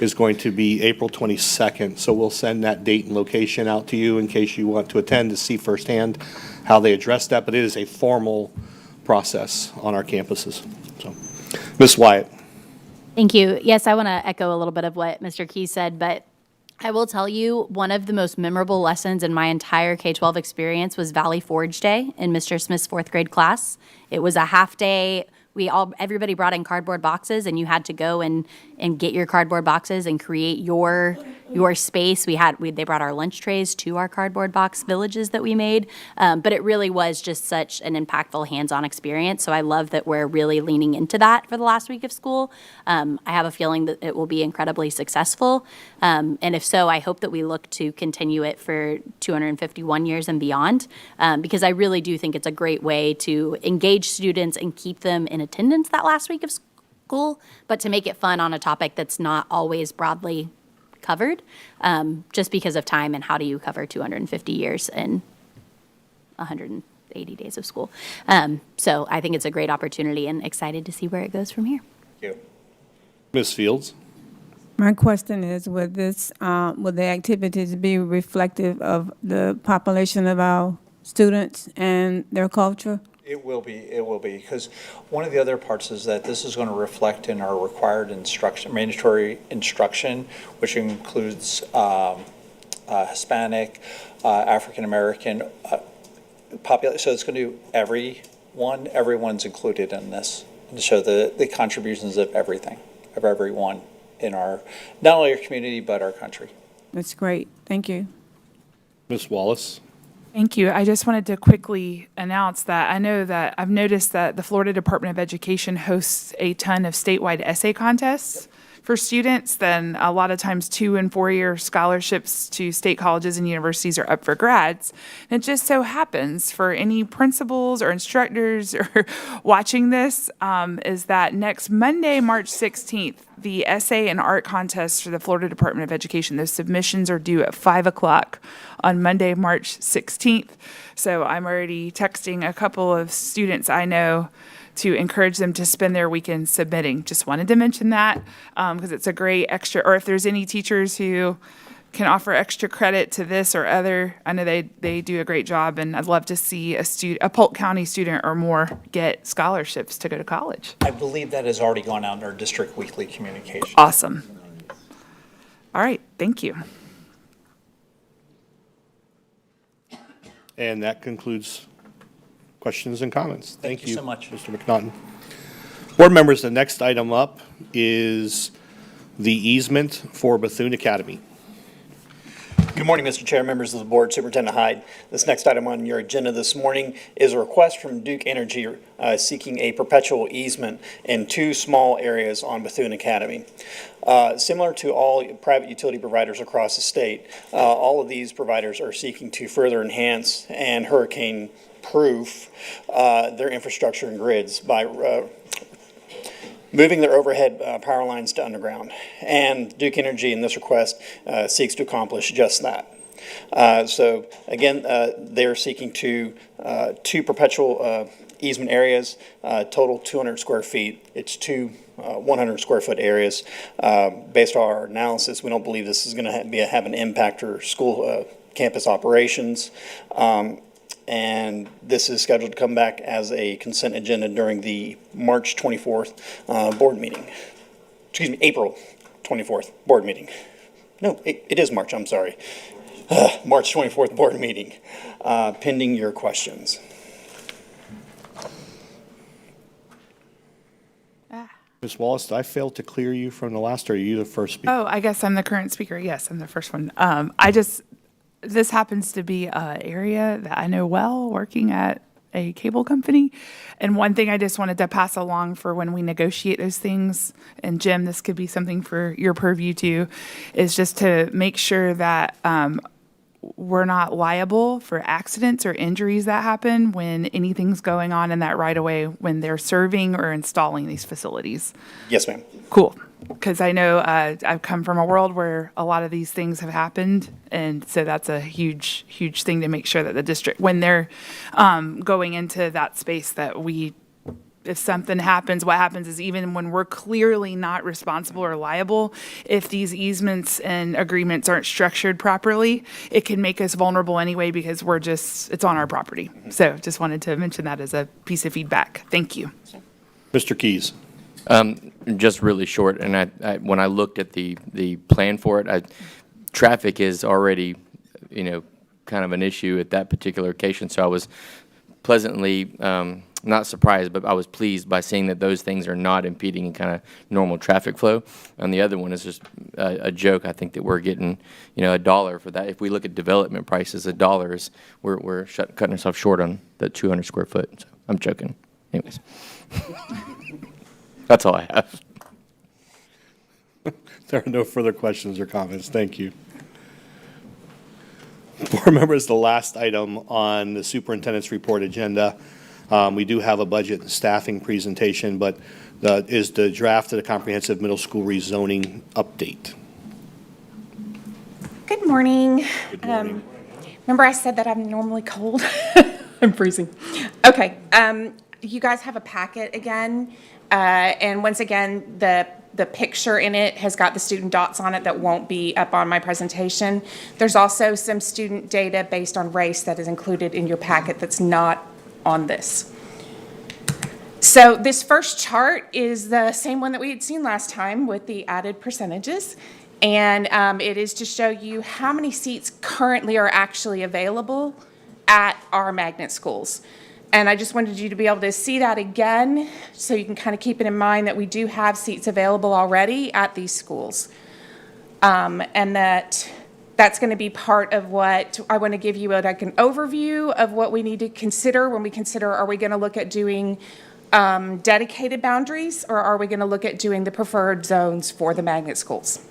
is going to be April 22nd. So we'll send that date and location out to you in case you want to attend to see firsthand how they address that. But it is a formal process on our campuses. So, Ms. Wyatt.
Thank you. Yes, I want to echo a little bit of what Mr. Key said, but I will tell you one of the most memorable lessons in my entire K-12 experience was Valley Forge Day in Mr. Smith's 4th grade class. It was a half day. Everybody brought in cardboard boxes, and you had to go and get your cardboard boxes and create your space. They brought our lunch trays to our cardboard box villages that we made, but it really was just such an impactful hands-on experience. So I love that we're really leaning into that for the last week of school. I have a feeling that it will be incredibly successful, and if so, I hope that we look to continue it for 251 years and beyond, because I really do think it's a great way to engage students and keep them in attendance that last week of school, but to make it fun on a topic that's not always broadly covered, just because of time, and how do you cover 250 years in 180 days of school. So I think it's a great opportunity, and excited to see where it goes from here.
Thank you.
Ms. Fields.
My question is, would the activities be reflective of the population of our students and their culture?
It will be, because one of the other parts is that this is going to reflect in our required instruction, mandatory instruction, which includes Hispanic, African American population. So it's going to do everyone's included in this, to show the contributions of everyone in our, not only our community, but our country.
That's great. Thank you.
Ms. Wallace.
Thank you. I just wanted to quickly announce that I've noticed that the Florida Department of Education hosts a ton of statewide essay contests for students. Then a lot of times 2- and 4-year scholarships to state colleges and universities are up for grads. And it just so happens for any principals or instructors or watching this is that next Monday, March 16th, the essay and art contest for the Florida Department of Education, those submissions are due at 5 o'clock on Monday, March 16th. So I'm already texting a couple of students I know to encourage them to spend their weekend submitting. Just wanted to mention that because it's a great extra, or if there's any teachers who can offer extra credit to this or other, I know they do a great job, and I'd love to see a Polk County student or more get scholarships to go to college.
I believe that has already gone out in our district weekly communication.
Awesome. All right, thank you.
And that concludes questions and comments.
Thank you so much.
Mr. McNaughton. Board members, the next item up is the easement for Bethune Academy.
Good morning, Mr. Chair, members of the board, Superintendent Hyde. This next item on your agenda this morning is a request from Duke Energy seeking a perpetual easement in 2 small areas on Bethune Academy. Similar to all private utility providers across the state, all of these providers are seeking to further enhance and hurricane-proof their infrastructure and grids by moving their overhead power lines to underground. And Duke Energy in this request seeks to accomplish just that. So again, they're seeking 2 perpetual easement areas, total 200 square feet. It's two 100 square foot areas. Based on our analysis, we don't believe this is going to have an impact or school campus operations. And this is scheduled to come back as a consent agenda during the March 24th board meeting. Excuse me, April 24th board meeting. No, it is March, I'm sorry. March 24th board meeting, pending your questions.
Ms. Wallace, did I fail to clear you from the last, or are you the first speaker?
Oh, I guess I'm the current speaker. Yes, I'm the first one. This happens to be an area that I know well, working at a cable company. And one thing I just wanted to pass along for when we negotiate those things, and Jim, this could be something for your purview too, is just to make sure that we're not liable for accidents or injuries that happen when anything's going on in that right of way when they're serving or installing these facilities.
Yes, ma'am.
Cool. Because I know I've come from a world where a lot of these things have happened. And so that's a huge, huge thing to make sure that the district, when they're going into that space, that if something happens, what happens is even when we're clearly not responsible or liable, if these easements and agreements aren't structured properly, it can make us vulnerable anyway because it's on our property. So just wanted to mention that as a piece of feedback. Thank you.
Mr. Keys.
Just really short, and I when I looked at the plan for it, traffic is already, kind of an issue at that particular location. So I was pleasantly not surprised, but I was pleased by seeing that those things are not impeding kind of normal traffic flow. And the other one is just a joke. I think that we're getting, $1 for that. If we look at development prices, $1 is we're cutting ourselves short on the 200 square foot. So I'm joking. Anyways. That's all I have.
There are no further questions or comments. Thank you. Board members, the last item on the superintendent's report agenda, we do have a budget and staffing presentation, but is the draft of the comprehensive middle school rezoning update.
Good morning.
Good morning.
Remember I said that I'm normally cold? I'm freezing. Okay. You guys have a packet again. And once again, the picture in it has got the student dots on it that won't be up on my presentation. There's also some student data based on race that is included in your packet that's not on this. So this first chart is the same one that we had seen last time with the added percentages. And it is to show you how many seats currently are actually available at our magnet schools. And I just wanted you to be able to see that again, so you can kind of keep it in mind that we do have seats available already at these schools. And that's going to be part of what I want to give you an overview of what we need to consider when we consider, are we going to look at doing dedicated boundaries, or are we going to look at doing the preferred zones for the magnet schools?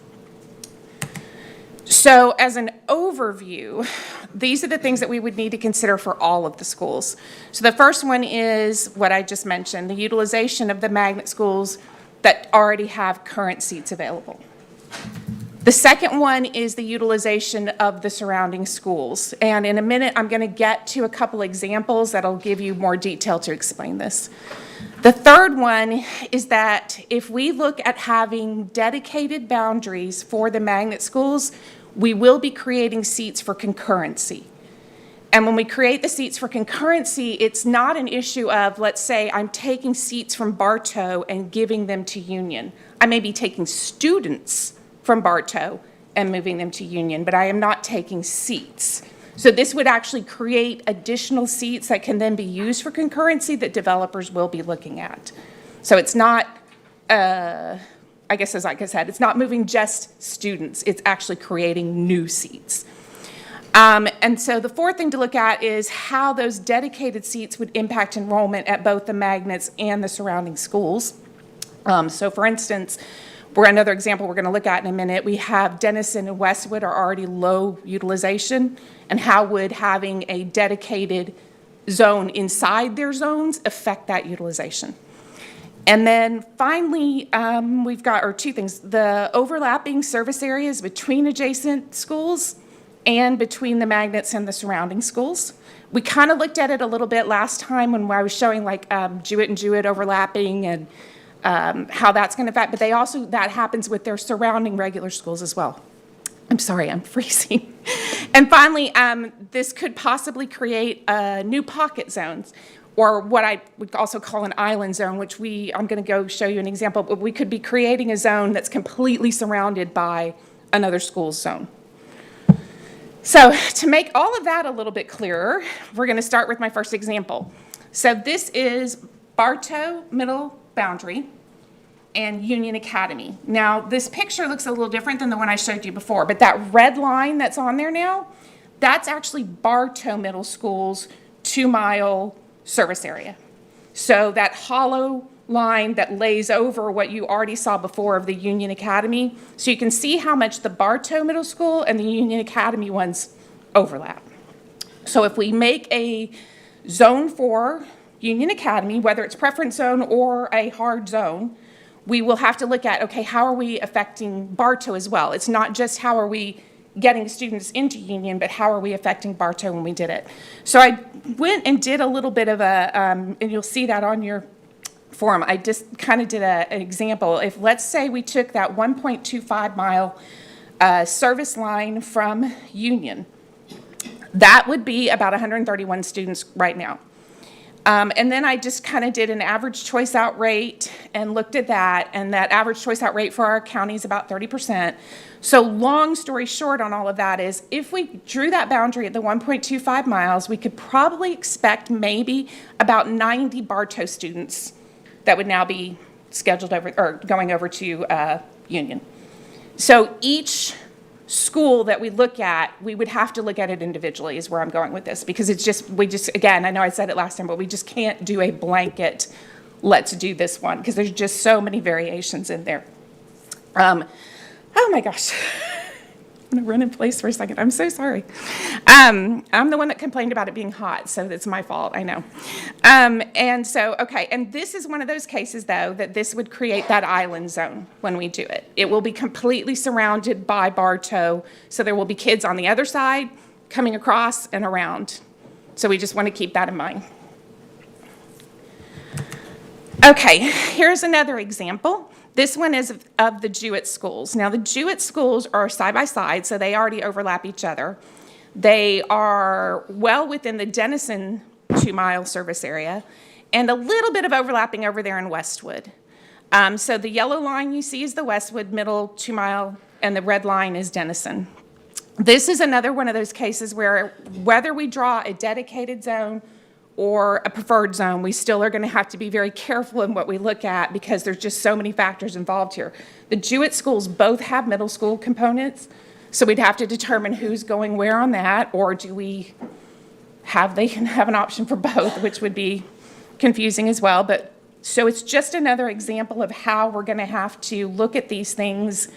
So as an overview, these are the things that we would need to consider for all of the schools. So the first one is what I just mentioned, the utilization of the magnet schools that already have current seats available. The second one is the utilization of the surrounding schools. And in a minute, I'm going to get to a couple examples that'll give you more detail to explain this. The third one is that if we look at having dedicated boundaries for the magnet schools, we will be creating seats for concurrency. And when we create the seats for concurrency, it's not an issue of, let's say, I'm taking seats from Bartow and giving them to Union. I may be taking students from Bartow and moving them to Union, but I am not taking seats. So this would actually create additional seats that can then be used for concurrency that developers will be looking at. So it's not, I guess as like I said, it's not moving just students, it's actually creating new seats. And so the fourth thing to look at is how those dedicated seats would impact enrollment at both the magnets and the surrounding schools. So for instance, another example we're going to look at in a minute, we have Denison and Westwood are already low utilization, and how would having a dedicated zone inside their zones affect that utilization? And then finally, we've got two things, the overlapping service areas between adjacent schools and between the magnets and the surrounding schools. We kind of looked at it a little bit last time when I was showing like Jewett and Jewett overlapping and how that's going to affect, but that happens with their surrounding regular schools as well. I'm sorry, I'm freezing. And finally, this could possibly create new pocket zones, or what I would also call an island zone, which I'm going to go show you an example, but we could be creating a zone that's completely surrounded by another school's zone. So to make all of that a little bit clearer, we're going to start with my first example. So this is Bartow Middle Boundary and Union Academy. Now, this picture looks a little different than the one I showed you before, but that red line that's on there now, that's actually Bartow Middle School's 2-mile service area. So that hollow line that lays over what you already saw before of the Union Academy. So you can see how much the Bartow Middle School and the Union Academy ones overlap. So if we make a zone for Union Academy, whether it's preference zone or a hard zone, we will have to look at, okay, how are we affecting Bartow as well? It's not just how are we getting students into Union, but how are we affecting Bartow when we did it? So I went and did a little bit of and you'll see that on your form. I just kind of did an example. If let's say we took that 1.25 mile service line from Union, that would be about 131 students right now. And then I just kind of did an average choice out rate and looked at that, and that average choice out rate for our county is about 30%. So long story short on all of that is if we drew that boundary at the 1.25 miles, we could probably expect maybe about 90 Bartow students that would now be scheduled over or going over to Union. So each school that we look at, we would have to look at it individually is where I'm going with this, because again, I know I said it last time, but we just can't do a blanket, let's do this one, because there's just so many variations in there. Oh my gosh. I'm gonna run in place for a second. I'm so sorry. I'm the one that complained about it being hot, so it's my fault, I know. Okay, and this is one of those cases, though, that this would create that island zone when we do it. It will be completely surrounded by Bartow, so there will be kids on the other side coming across and around. So we just want to keep that in mind. Okay, here's another example. This one is of the Jewett schools. Now, the Jewett schools are side by side, so they already overlap each other. They are well within the Denison 2-mile service area, and a little bit of overlapping over there in Westwood. So the yellow line you see is the Westwood Middle 2-mile, and the red line is Denison. This is another one of those cases where whether we draw a dedicated zone or a preferred zone, we still are going to have to be very careful in what we look at because there's just so many factors involved here. The Jewett schools both have middle school components, so we'd have to determine who's going where on that, or do we have an option for both, which would be confusing as well. But so it's just another example of how we're going to have to look at these things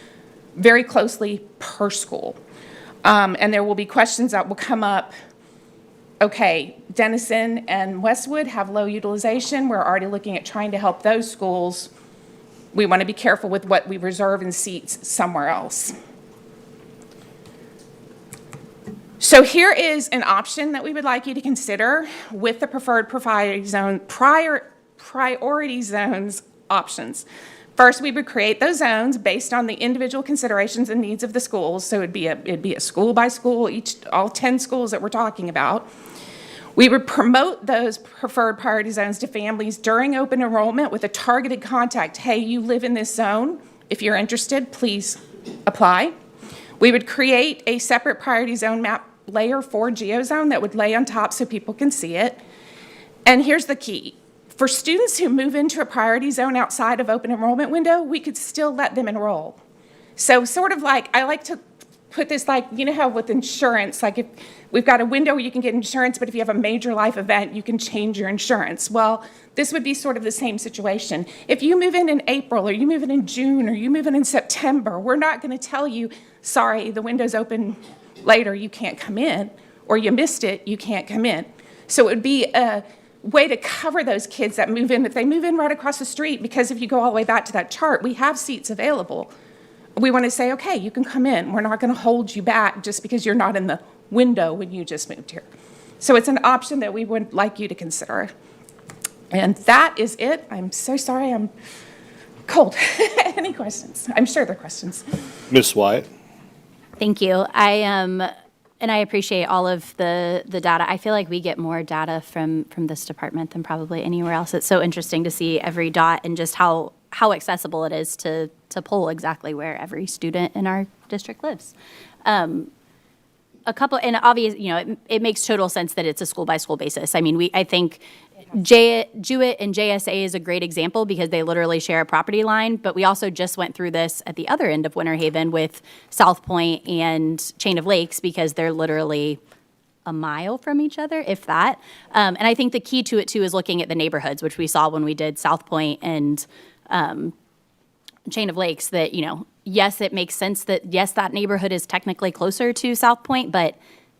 very closely per school. And there will be questions that will come up. Okay, Denison and Westwood have low utilization. We're already looking at trying to help those schools. We want to be careful with what we reserve in seats somewhere else. So here is an option that we would like you to consider with the preferred priority zones options. First, we would create those zones based on the individual considerations and needs of the schools. So it'd be a school by school, all 10 schools that we're talking about. We would promote those preferred priority zones to families during open enrollment with a targeted contact. Hey, you live in this zone. If you're interested, please apply. We would create a separate priority zone map layer for GeoZone that would lay on top so people can see it. And here's the key. For students who move into a priority zone outside of open enrollment window, we could still let them enroll. So sort of like, I like to put this like, you know how with insurance, like if we've got a window where you can get insurance, but if you have a major life event, you can change your insurance. Well, this would be sort of the same situation. If you move in April, or you move in June, or you move in September, we're not going to tell you, sorry, the window's open later, you can't come in, or you missed it, you can't come in. So it would be a way to cover those kids that move in. If they move in right across the street, because if you go all the way back to that chart, we have seats available. We want to say, okay, you can come in. We're not going to hold you back just because you're not in the window when you just moved here. So it's an option that we would like you to consider. And that is it. I'm so sorry, I'm cold. Any questions? I'm sure there are questions.
Ms. Wyatt?
Thank you. And I appreciate all of the data. I feel like we get more data from this department than probably anywhere else. It's so interesting to see every dot and just how accessible it is to pull exactly where every student in our district lives. A couple, and obvious, it makes total sense that it's a school-by-school basis. I mean, I think Jewett and JSA is a great example because they literally share a property line, but we also just went through this at the other end of Winter Haven with South Point and Chain of Lakes because they're literally a mile from each other, if that. And I think the key to it, too, is looking at the neighborhoods, which we saw when we did South Point and Chain of Lakes, that, yes, it makes sense that, yes, that neighborhood is technically closer to South Point, but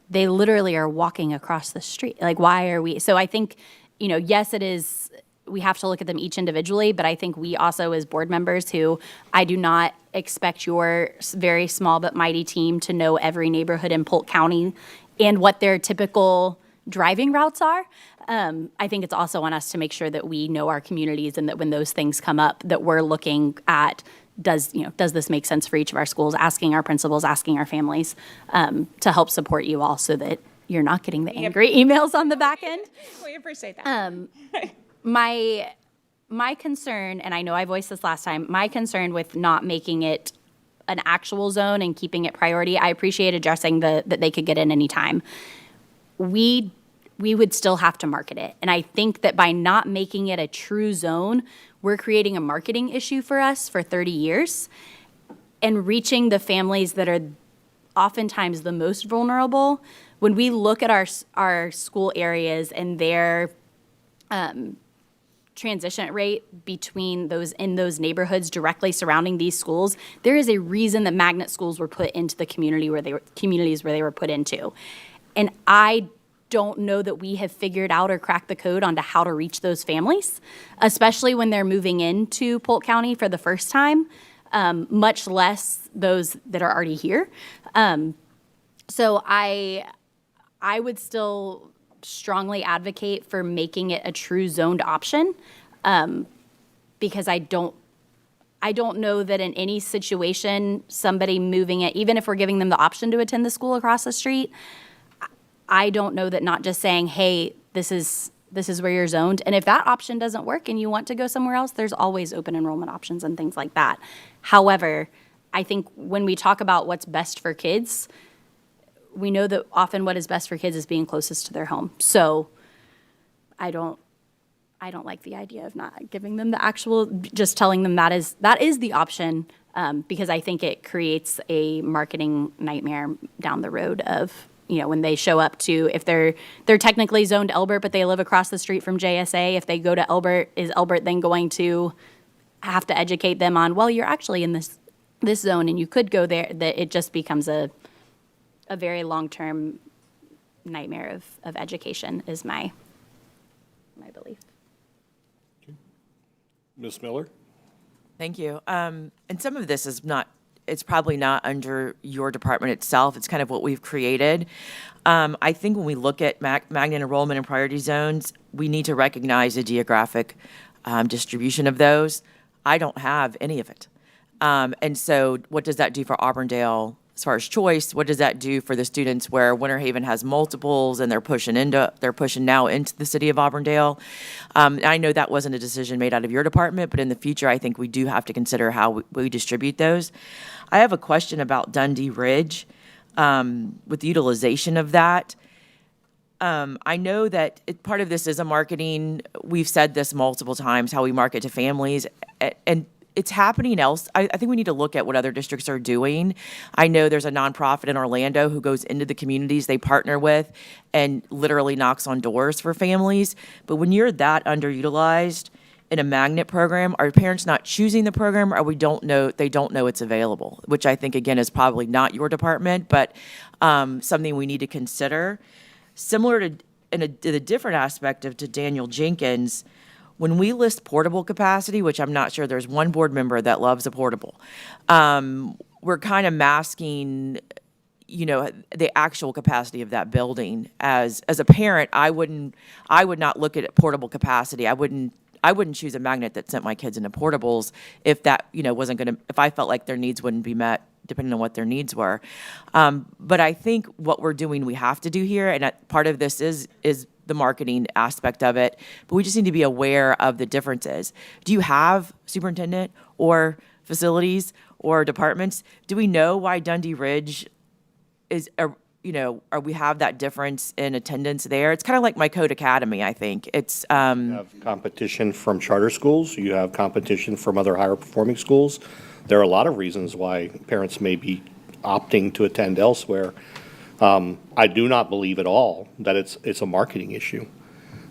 they literally are walking across the street. Like, why are we? So I think, yes, it is, we have to look at them each individually, but I think we also, as board members who, I do not expect your very small but mighty team to know every neighborhood in Polk County and what their typical driving routes are. I think it's also on us to make sure that we know our communities and that when those things come up, that we're looking at, does this make sense for each of our schools, asking our principals, asking our families to help support you all so that you're not getting the angry emails on the back end.
We appreciate that.
My concern, and I know I voiced this last time, my concern with not making it an actual zone and keeping it priority, I appreciate addressing that they could get in anytime. We would still have to market it. And I think that by not making it a true zone, we're creating a marketing issue for us for 30 years and reaching the families that are oftentimes the most vulnerable. When we look at our school areas and their transition rate between those in those neighborhoods directly surrounding these schools, there is a reason that magnet schools were put into the communities where they were put into. And I don't know that we have figured out or cracked the code onto how to reach those families, especially when they're moving into Polk County for the first time, much less those that are already here. So I would still strongly advocate for making it a true zoned option, because I don't know that in any situation, somebody moving it, even if we're giving them the option to attend the school across the street, I don't know that not just saying, hey, this is where you're zoned. And if that option doesn't work and you want to go somewhere else, there's always open enrollment options and things like that. However, I think when we talk about what's best for kids, we know that often what is best for kids is being closest to their home. So I don't like the idea of not giving them the actual, just telling them that is the option, because I think it creates a marketing nightmare down the road of, when they show up to, if they're technically zoned Elbert, but they live across the street from JSA, if they go to Elbert, is Elbert then going to have to educate them on, well, you're actually in this zone and you could go there, that it just becomes a very long-term nightmare of education is my belief.
Ms. Miller?
Thank you. And some of this is it's probably not under your department itself. It's kind of what we've created. I think when we look at magnet enrollment and priority zones, we need to recognize the geographic distribution of those. I don't have any of it. And so what does that do for Auburndale as far as choice? What does that do for the students where Winter Haven has multiples and they're pushing now into the city of Auburndale? I know that wasn't a decision made out of your department, but in the future, I think we do have to consider how we distribute those. I have a question about Dundee Ridge with the utilization of that. I know that part of this is a marketing. We've said this multiple times, how we market to families, and it's happening else. I think we need to look at what other districts are doing. I know there's a nonprofit in Orlando who goes into the communities they partner with and literally knocks on doors for families. But when you're that underutilized in a magnet program, are parents not choosing the program, or they don't know it's available, which I think, again, is probably not your department, but something we need to consider. Similar to, in a different aspect to Daniel Jenkins, when we list portable capacity, which I'm not sure there's one board member that loves a portable, we're kind of masking, the actual capacity of that building. As a parent, I would not look at portable capacity. I wouldn't choose a magnet that sent my kids into portables if that, wasn't going to, if I felt like their needs wouldn't be met depending on what their needs were. But I think what we're doing, we have to do here, and part of this is the marketing aspect of it, but we just need to be aware of the differences. Do you have superintendent or facilities or departments? Do we know why Dundee Ridge we have that difference in attendance there? It's kind of like my Code Academy, I think. It's,
You have competition from charter schools. You have competition from other higher performing schools. There are a lot of reasons why parents may be opting to attend elsewhere. I do not believe at all that it's a marketing issue.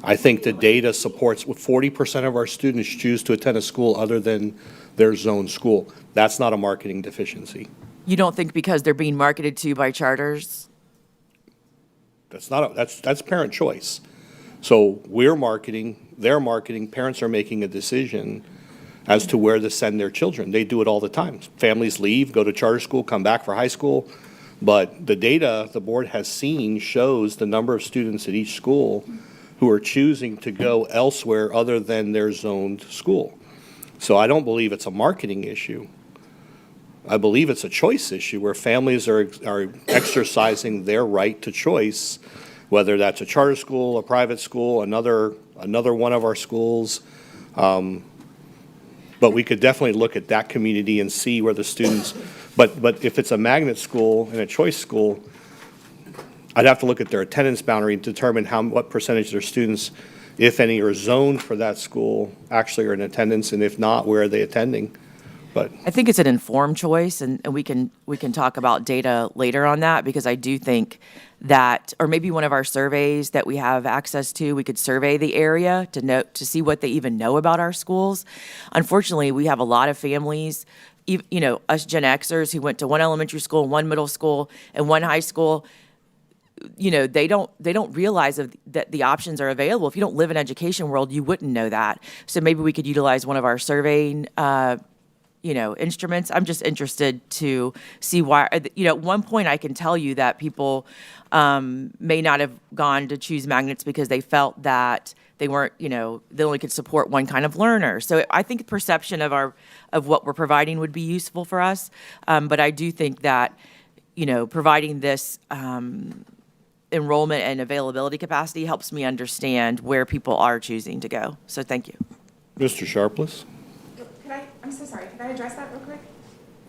I think the data supports 40% of our students choose to attend a school other than their zone school. That's not a marketing deficiency.
you don't think because they're being marketed to by charters?
That's parent choice. So we're marketing, they're marketing, parents are making a decision as to where to send their children. They do it all the time. Families leave, go to charter school, come back for high school. But the data the board has seen shows the number of students at each school who are choosing to go elsewhere other than their zoned school. So I don't believe it's a marketing issue. I believe it's a choice issue where families are exercising their right to choice, whether that's a charter school, a private school, another one of our schools. But we could definitely look at that community and see where the students, but if it's a magnet school and a choice school, I'd have to look at their attendance boundary and determine what percentage of their students, if any, are zoned for that school, actually are in attendance, and if not, where are they attending? But
I think it's an informed choice, and we can talk about data later on that, because I do think that, or maybe one of our surveys that we have access to, we could survey the area to see what they even know about our schools. Unfortunately, we have a lot of families, us Gen Xers who went to one elementary school, one middle school, and one high school. They don't realize that the options are available. If you don't live in education world, you wouldn't know that. So maybe we could utilize one of our surveying instruments. I'm just interested to see why, at one point I can tell you that people may not have gone to choose magnets because they felt that they weren't, they only could support one kind of learner. So I think perception of what we're providing would be useful for us. But I do think that, providing this enrollment and availability capacity helps me understand where people are choosing to go. So thank you.
Mr. Sharpless?
I'm so sorry, can I address that real quick?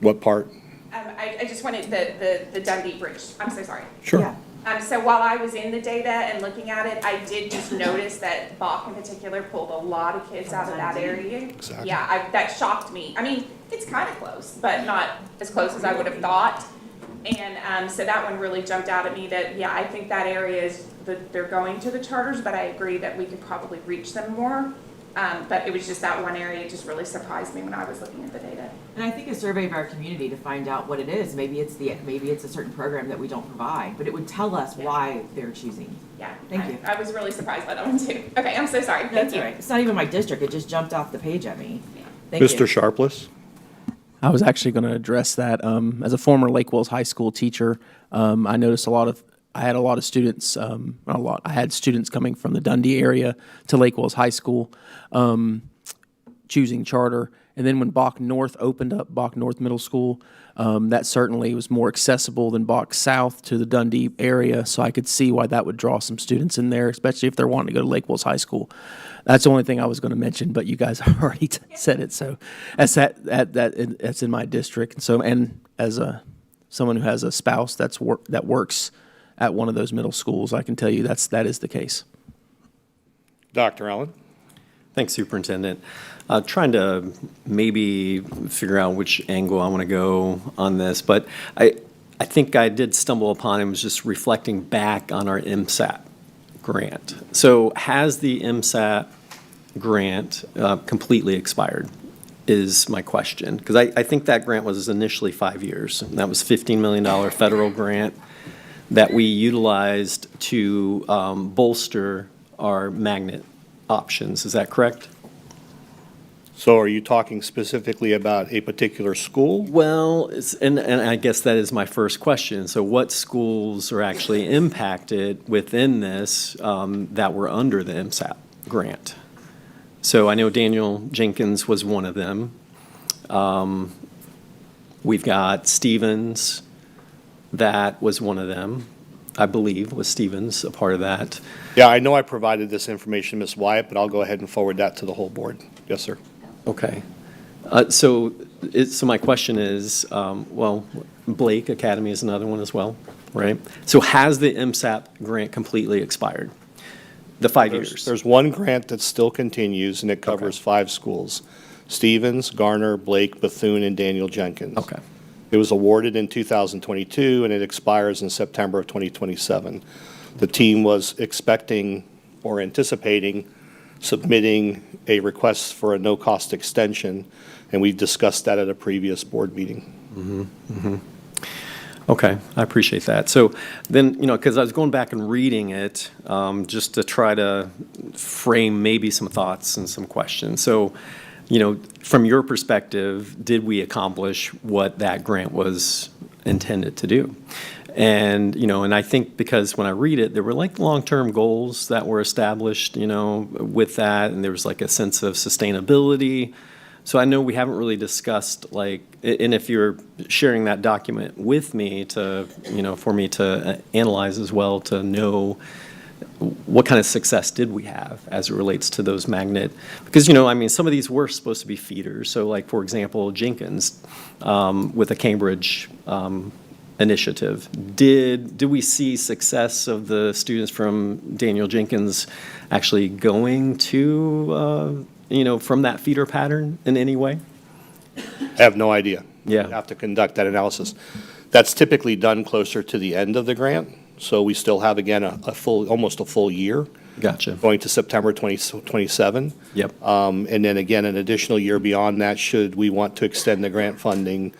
What part?
I just wanted the Dundee Bridge, I'm so sorry.
Sure.
Yeah.
So while I was in the data and looking at it, I did just notice that Bach in particular pulled a lot of kids out of that area.
Exactly.
Yeah, that shocked me. I mean, it's kind of close, but not as close as I would have thought. And so that one really jumped out at me that, yeah, I think that area they're going to the charters, but I agree that we could probably reach them more. But it was just that one area just really surprised me when I was looking at the data.
And I think a survey of our community to find out what it is. Maybe it's a certain program that we don't provide, but it would tell us why they're choosing.
Yeah.
Thank you.
I was really surprised by that one too. Okay, I'm so sorry. Thank you.
All right. It's not even my district. It just jumped off the page at me. Thank you.
Mr. Sharpless?
I was actually going to address that. As a former Lake Wells High School teacher, I noticed I had a lot of students, I had students coming from the Dundee area to Lake Wells High School, choosing charter. And then when Bach North opened up, Bach North Middle School, that certainly was more accessible than Bach South to the Dundee area. So I could see why that would draw some students in there, especially if they're wanting to go to Lake Wells High School. That's the only thing I was going to mention, but you guys already said it. So that's in my district. And as someone who has a spouse that works at one of those middle schools, I can tell you that is the case.
Dr. Allen?
Thanks, Superintendent. Trying to maybe figure out which angle I want to go on this, but I think I did stumble upon and was just reflecting back on our MSAT grant. So has the MSAT grant completely expired is my question, because I think that grant was initially 5 years. And that was $15 million federal grant that we utilized to bolster our magnet options. Is that correct?
So are you talking specifically about a particular school?
Well, and I guess that is my first question. So what schools are actually impacted within this that were under the MSAP grant? So I know Daniel Jenkins was one of them. We've got Stevens, that was one of them. I believe was Stevens a part of that.
Yeah, I know I provided this information, Ms. Wyatt, but I'll go ahead and forward that to the whole board. Yes, sir.
Okay. So my question is, well, Blake Academy is another one as well, right? So has the MSAP grant completely expired? The 5 years?
There's one grant that still continues, and it covers 5 schools: Stevens, Garner, Blake, Bethune, and Daniel Jenkins.
Okay.
It was awarded in 2022, and it expires in September of 2027. The team was expecting or anticipating submitting a request for a no-cost extension, and we discussed that at a previous board meeting.
Okay, I appreciate that. So then, because I was going back and reading it, just to try to frame maybe some thoughts and some questions. So, from your perspective, did we accomplish what that grant was intended to do? And, and I think because when I read it, there were like long-term goals that were established, with that, and there was like a sense of sustainability. So I know we haven't really discussed and if you're sharing that document with me to, for me to analyze as well, to know what kind of success did we have as it relates to those magnet? Because, some of these were supposed to be feeders. So like, for example, Jenkins with the Cambridge initiative. Did we see success of the students from Daniel Jenkins actually going to, from that feeder pattern in any way?
I have no idea.
Yeah.
I'd have to conduct that analysis. That's typically done closer to the end of the grant, so we still have, again, almost a full year.
Gotcha.
Going to September 2027.
Yep.
And then again, an additional year beyond that, should we want to extend the grant funding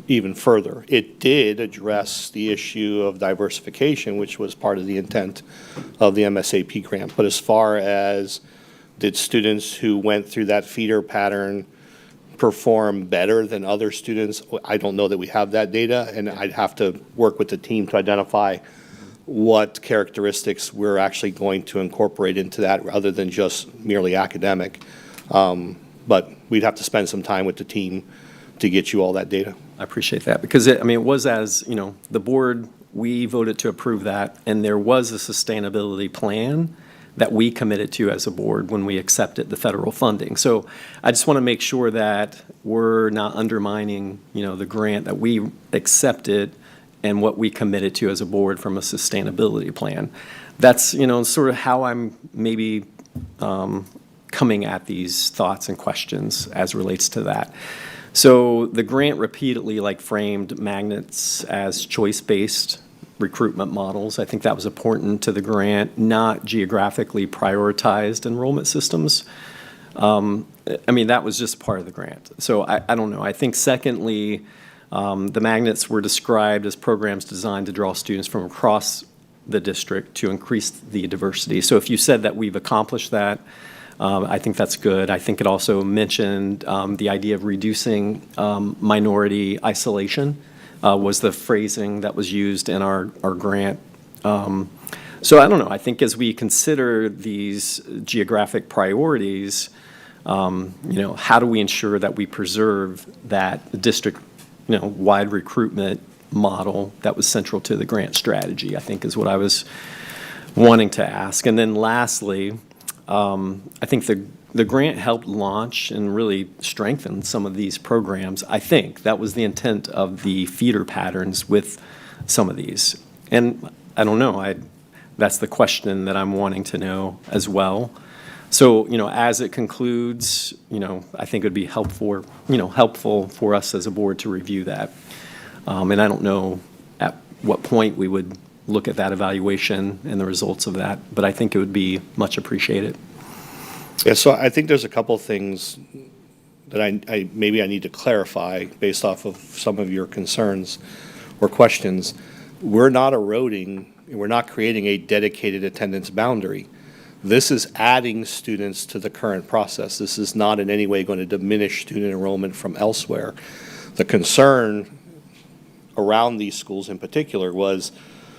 even further. It did address the issue of diversification, which was part of the intent of the MSAP grant. But as far as did students who went through that feeder pattern perform better than other students, I don't know that we have that data, and I'd have to work with the team to identify what characteristics we're actually going to incorporate into that other than just merely academic. But we'd have to spend some time with the team to get you all that data.
I appreciate that because it was as, the board, we voted to approve that, and there was a sustainability plan that we committed to as a board when we accepted the federal funding. So I just want to make sure that we're not undermining, the grant that we accepted and what we committed to as a board from a sustainability plan. That's, sort of how I'm maybe coming at these thoughts and questions as relates to that. So the grant repeatedly framed magnets as choice-based recruitment models. I think that was important to the grant, not geographically prioritized enrollment systems. That was just part of the grant. So I don't know. I think secondly, the magnets were described as programs designed to draw students from across the district to increase the diversity. So if you said that we've accomplished that, I think that's good. I think it also mentioned the idea of reducing minority isolation was the phrasing that was used in our grant. So I don't know. I think as we consider these geographic priorities, how do we ensure that we preserve that district, wide recruitment model that was central to the grant strategy, I think is what I was wanting to ask. And then lastly, I think the grant helped launch and really strengthen some of these programs. I think that was the intent of the feeder patterns with some of these. And I don't know, that's the question that I'm wanting to know as well. So, as it concludes, I think it would be helpful for us as a board to review that. And I don't know at what point we would look at that evaluation and the results of that, but I think it would be much appreciated.
Yeah, so I think there's a couple things that I maybe I need to clarify based off of some of your concerns or questions. We're not eroding, we're not creating a dedicated attendance boundary. This is adding students to the current process. This is not in any way going to diminish student enrollment from elsewhere. The concern around these schools in particular was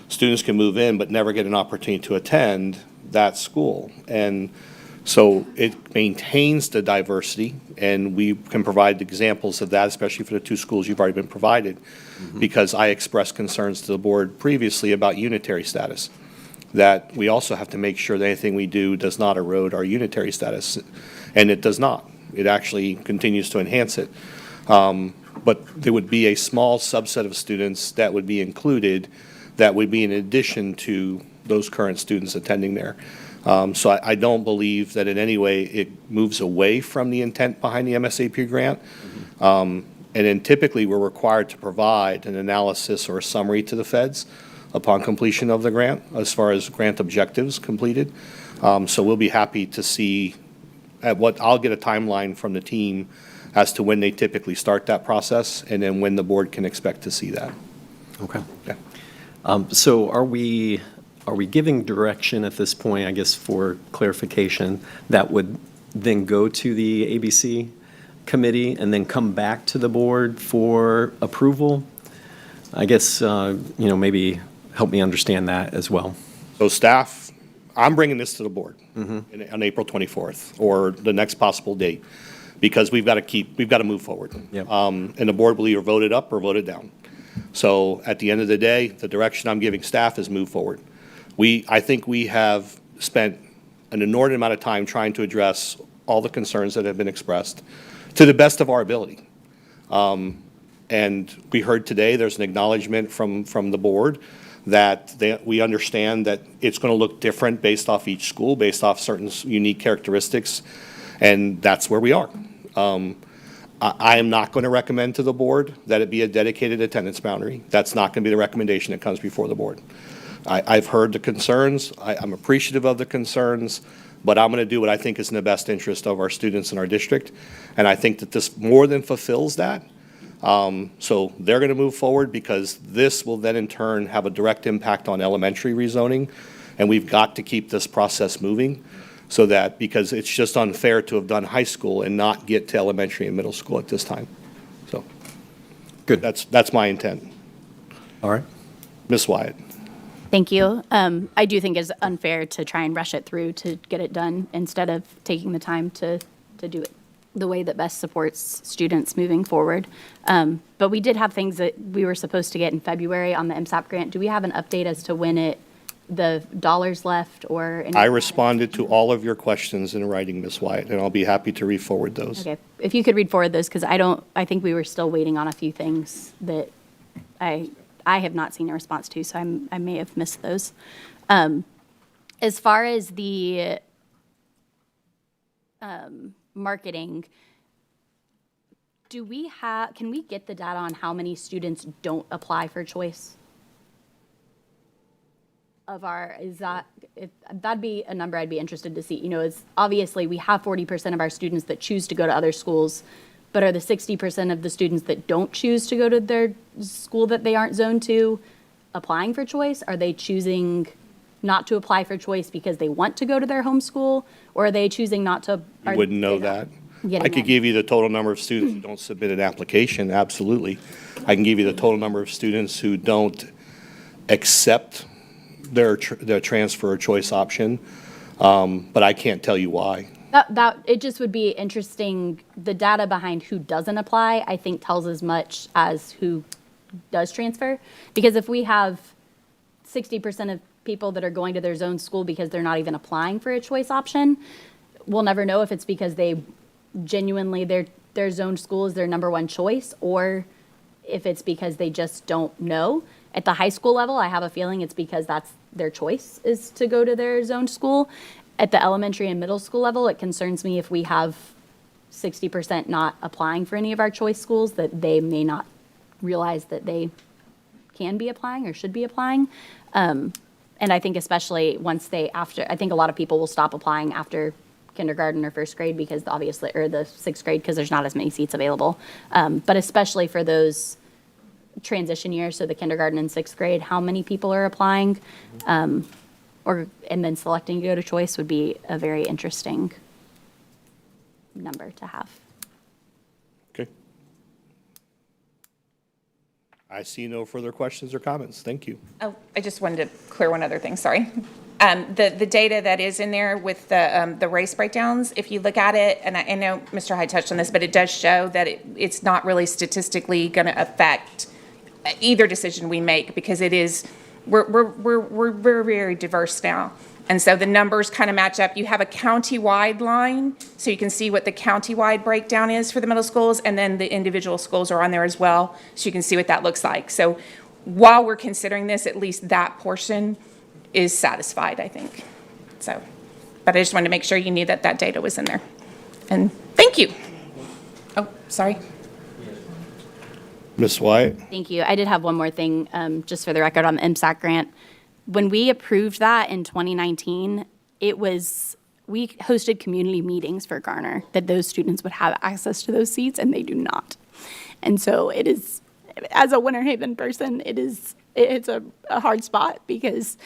students can move in but never get an opportunity to attend that school. And so it maintains the diversity, and we can provide examples of that, especially for the two schools you've already been provided, because I expressed concerns to the board previously about unitary status, that we also have to make sure that anything we do does not erode our unitary status, and it does not. It actually continues to enhance it. But there would be a small subset of students that would be included that would be in addition to those current students attending there. So I don't believe that in any way it moves away from the intent behind the MSAP grant. And then typically we're required to provide an analysis or a summary to the feds upon completion of the grant as far as grant objectives completed. So we'll be happy to see I'll get a timeline from the team as to when they typically start that process and then when the board can expect to see that.
Okay.
Yeah.
So are we giving direction at this point, I guess for clarification, that would then go to the ABC committee and then come back to the board for approval? I guess, maybe help me understand that as well.
So staff, I'm bringing this to the board on April 24th or the next possible date, because we've got to move forward.
Yep.
And the board will either vote it up or vote it down. So at the end of the day, the direction I'm giving staff is move forward. I think we have spent an inordinate amount of time trying to address all the concerns that have been expressed to the best of our ability. And we heard today there's an acknowledgement from the board that we understand that it's going to look different based off each school, based off certain unique characteristics, and that's where we are. I am not going to recommend to the board that it be a dedicated attendance boundary. That's not going to be the recommendation that comes before the board. I've heard the concerns. I'm appreciative of the concerns, but I'm going to do what I think is in the best interest of our students in our district, and I think that this more than fulfills that. So they're going to move forward because this will then in turn have a direct impact on elementary rezoning, and we've got to keep this process moving so that, because it's just unfair to have done high school and not get to elementary and middle school at this time. So
good.
That's my intent.
All right.
Ms. Wyatt.
Thank you. I do think it's unfair to try and rush it through to get it done instead of taking the time to do it the way that best supports students moving forward. But we did have things that we were supposed to get in February on the MSAP grant. Do we have an update as to when the dollars left or anything?
I responded to all of your questions in writing, Ms. Wyatt, and I'll be happy to re-forward those.
Okay, if you could read forward those, because I think we were still waiting on a few things that I have not seen a response to, so I may have missed those. As far as the marketing, can we get the data on how many students don't apply for choice? That'd be a number I'd be interested to see. It's obviously we have 40% of our students that choose to go to other schools, but are the 60% of the students that don't choose to go to their school that they aren't zoned to applying for choice? Are they choosing not to apply for choice because they want to go to their home school, or are they choosing not to?
You wouldn't know that. I could give you the total number of students who don't submit an application, absolutely. I can give you the total number of students who don't accept their transfer or choice option, but I can't tell you why.
It just would be interesting. The data behind who doesn't apply, I think, tells as much as who does transfer. Because if we have 60% of people that are going to their zone school because they're not even applying for a choice option, we'll never know if it's because they genuinely, their zone school is their number one choice, or if it's because they just don't know. At the high school level, I have a feeling it's because that's their choice is to go to their zone school. At the elementary and middle school level, it concerns me if we have 60% not applying for any of our choice schools, that they may not realize that they can be applying or should be applying. And I think especially I think a lot of people will stop applying after kindergarten or first grade because or the sixth grade, because there's not as many seats available. But especially for those transition years, so the kindergarten and sixth grade, how many people are applying? and then selecting to go to choice would be a very interesting number to have.
Okay. I see no further questions or comments. Thank you.
Oh, I just wanted to clear one other thing, sorry. The data that is in there with the race breakdowns, if you look at it, and I know Mr. Hyde touched on this, but it does show that it's not really statistically going to affect either decision we make, because it is, we're very, very diverse now. And so the numbers kind of match up. You have a county-wide line, so you can see what the county-wide breakdown is for the middle schools, and then the individual schools are on there as well, so you can see what that looks like. So while we're considering this, at least that portion is satisfied, I think. So, but I just wanted to make sure you knew that that data was in there. And thank you. Oh, sorry.
Ms. Wyatt?
Thank you. I did have one more thing, just for the record on the MSAC grant. When we approved that in 2019, we hosted community meetings for Garner, that those students would have access to those seats, and they do not. And so it is, as a Winter Haven person, it's a hard spot, because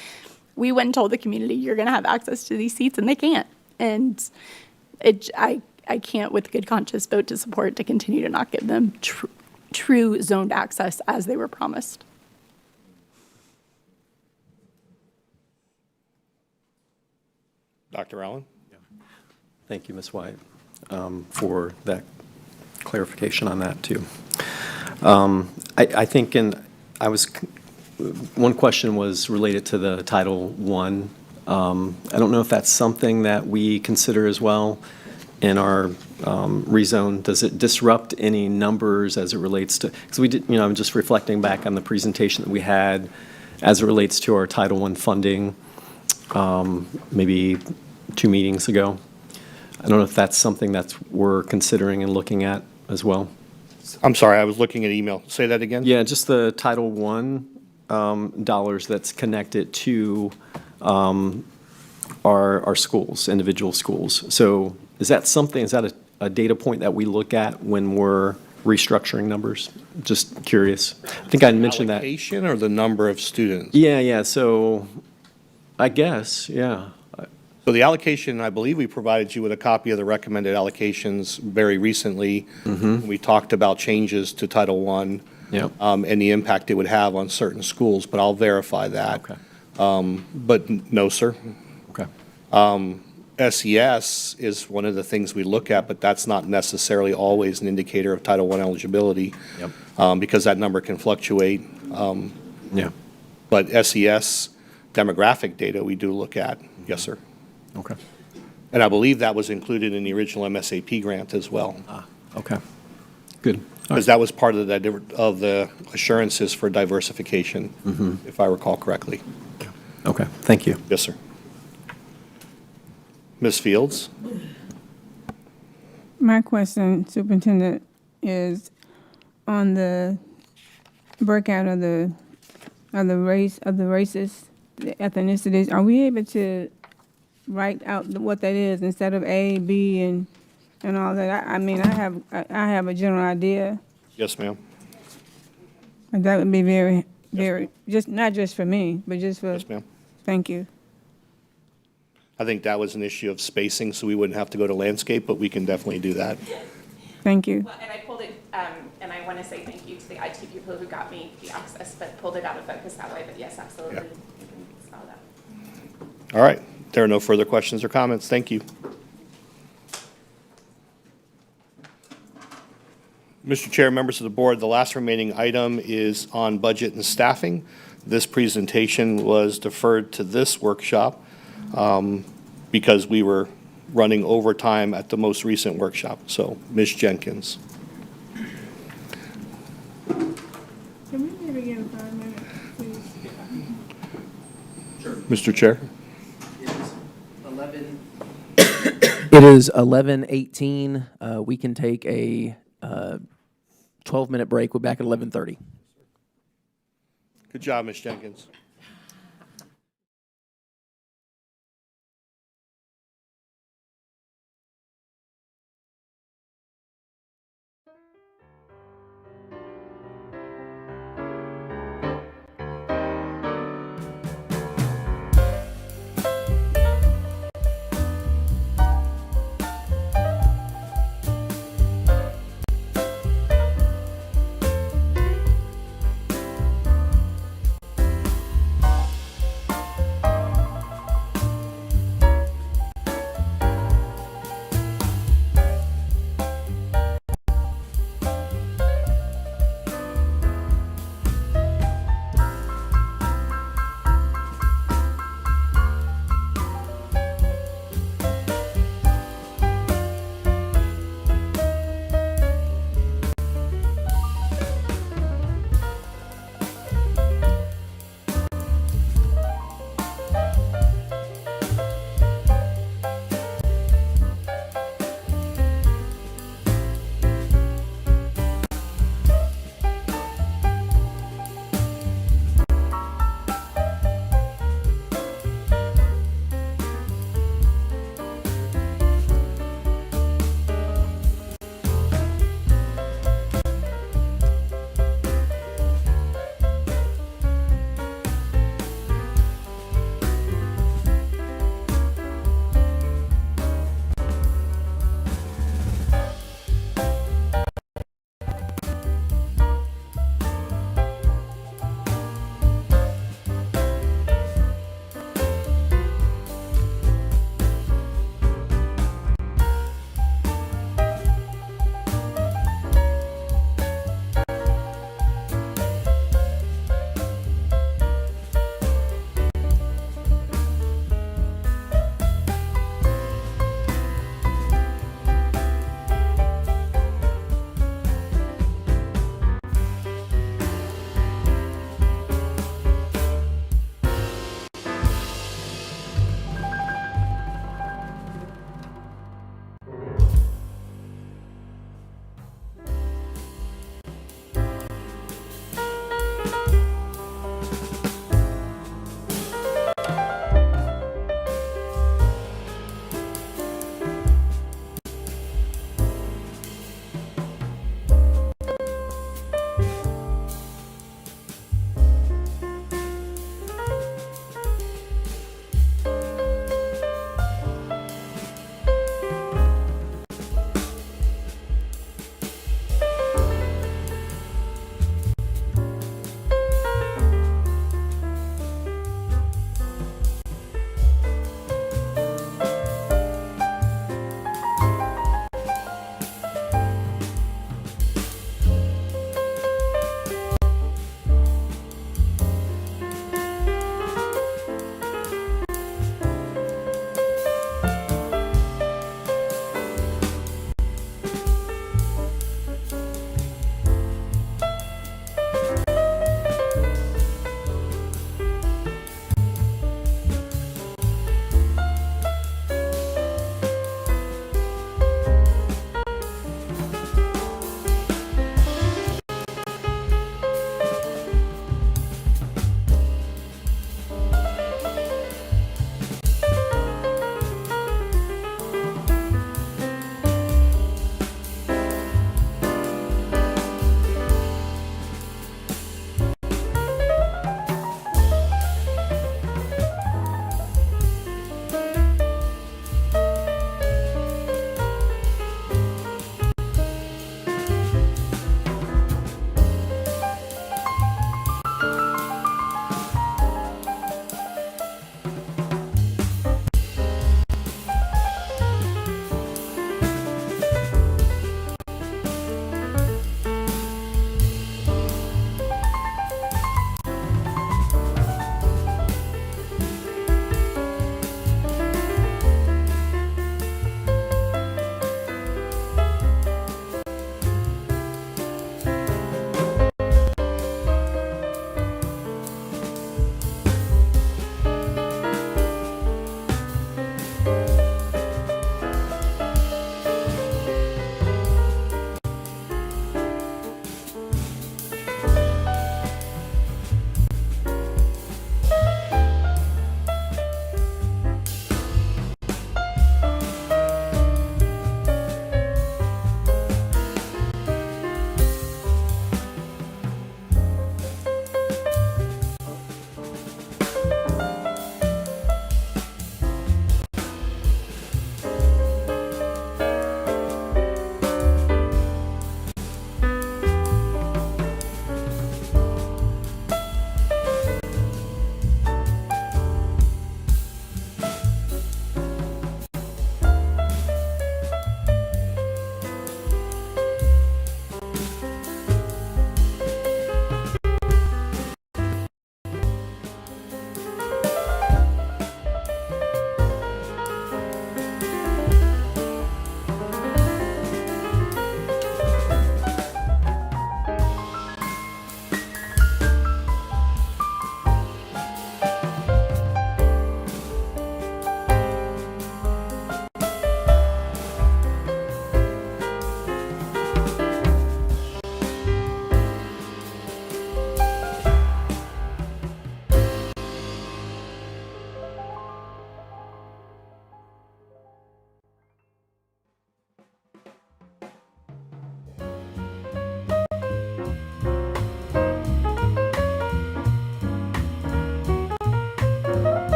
we went and told the community, you're going to have access to these seats, and they can't. And I can't with good conscience vote to support to continue to not give them true zoned access as they were promised.
Dr. Allen?
Thank you, Ms. White, for that clarification on that, too. I think, one question was related to the Title I. I don't know if that's something that we consider as well in our rezone. Does it disrupt any numbers as it relates to, because we did, I'm just reflecting back on the presentation that we had as it relates to our Title I funding, maybe 2 meetings ago. I don't know if that's something that we're considering and looking at as well.
I'm sorry, I was looking at email. Say that again?
Yeah, just the Title I dollars that's connected to our schools, individual schools. So is that a data point that we look at when we're restructuring numbers? Just curious. I think I mentioned that.
Allocation or the number of students?
Yeah, so I guess, yeah.
So the allocation, I believe we provided you with a copy of the recommended allocations very recently. We talked about changes to Title I.
Yep.
And the impact it would have on certain schools, but I'll verify that.
Okay.
But no, sir.
Okay.
SES is one of the things we look at, but that's not necessarily always an indicator of Title I eligibility.
Yep.
Because that number can fluctuate.
Yeah.
But SES demographic data we do look at. Yes, sir.
Okay.
And I believe that was included in the original MSAP grant as well.
Okay. Good.
Because that was part of the assurances for diversification, if I recall correctly.
Okay, thank you.
Yes, sir. Ms. Fields?
My question, Superintendent, is on the breakout of the races, the ethnicities. Are we able to write out what that is instead of A, B, and all that? I mean, I have a general idea.
Yes, ma'am.
And that would be very, very, just not just for me, but just for.
Yes, ma'am.
Thank you.
I think that was an issue of spacing, so we wouldn't have to go to landscape, but we can definitely do that.
Thank you.
Well, and I pulled it, and I want to say thank you to the IT people who got me the access, but pulled it out of focus that way. But yes, absolutely,
Yeah.
you can spell that.
All right. There are no further questions or comments. Thank you. Mr. Chair, members of the board, the last remaining item is on budget and staffing. This presentation was deferred to this workshop because we were running overtime at the most recent workshop. So, Ms. Jenkins.
Can we meet again in 5 minutes, please?
Mr. Chair?
It is 11:18. We can take a 12-minute break. We're back at 11:30.
Good job, Ms. Jenkins.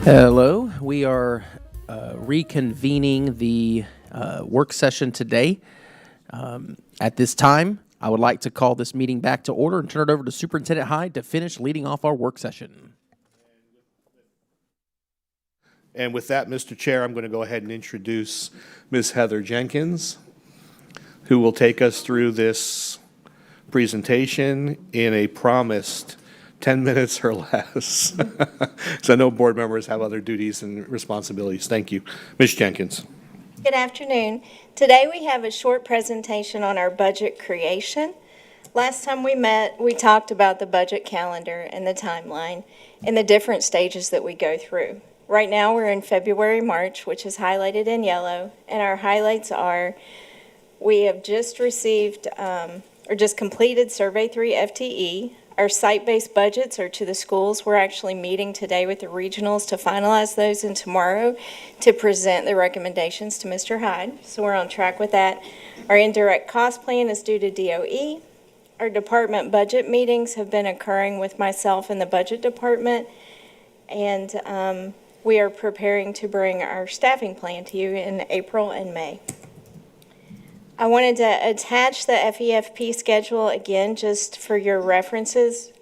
Hello, we are reconvening the work session today. At this time, I would like to call this meeting back to order and turn it over to Superintendent Hyde to finish leading off our work session.
And with that, Mr. Chair, I'm going to go ahead and introduce Ms. Heather Jenkins, who will take us through this presentation in a promised 10 minutes or less. So I know board members have other duties and responsibilities. Thank you. Ms. Jenkins.
Good afternoon. Today we have a short presentation on our budget creation. Last time we met, we talked about the budget calendar and the timeline and the different stages that we go through. Right now we're in February, March, which is highlighted in yellow, and our highlights are we have just received or just completed Survey 3 FTE. Our site-based budgets are to the schools. We're actually meeting today with the regionals to finalize those and tomorrow to present the recommendations to Mr. Hyde. So we're on track with that. Our indirect cost plan is due to DOE. Our department budget meetings have been occurring with myself and the budget department. And we are preparing to bring our staffing plan to you in April and May. I wanted to attach the FEFP schedule again just for your references.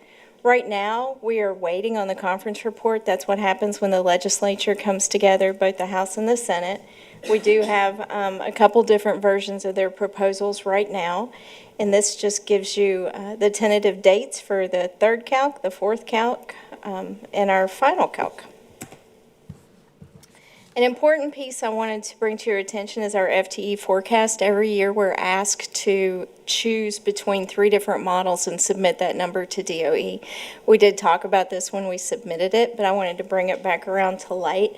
Right now, we are waiting on the conference report. That's what happens when the legislature comes together, both the House and the Senate. We do have a couple different versions of their proposals right now, and this just gives you the tentative dates for the third calc, the fourth calc, and our final calc. An important piece I wanted to bring to your attention is our FTE forecast. Every year we're asked to choose between 3 different models and submit that number to DOE. We did talk about this when we submitted it, but I wanted to bring it back around to light.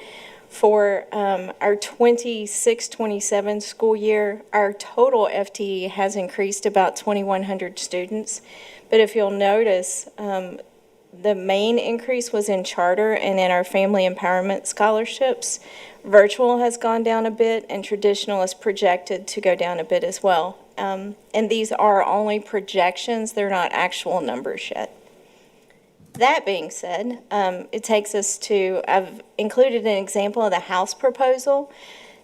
For our 26-27 school year, our total FTE has increased about 2,100 students. But if you'll notice, the main increase was in charter and in our family empowerment scholarships. Virtual has gone down a bit, and traditional is projected to go down a bit as well. And these are only projections, they're not actual numbers yet. That being said, it takes us to, I've included an example of the House proposal.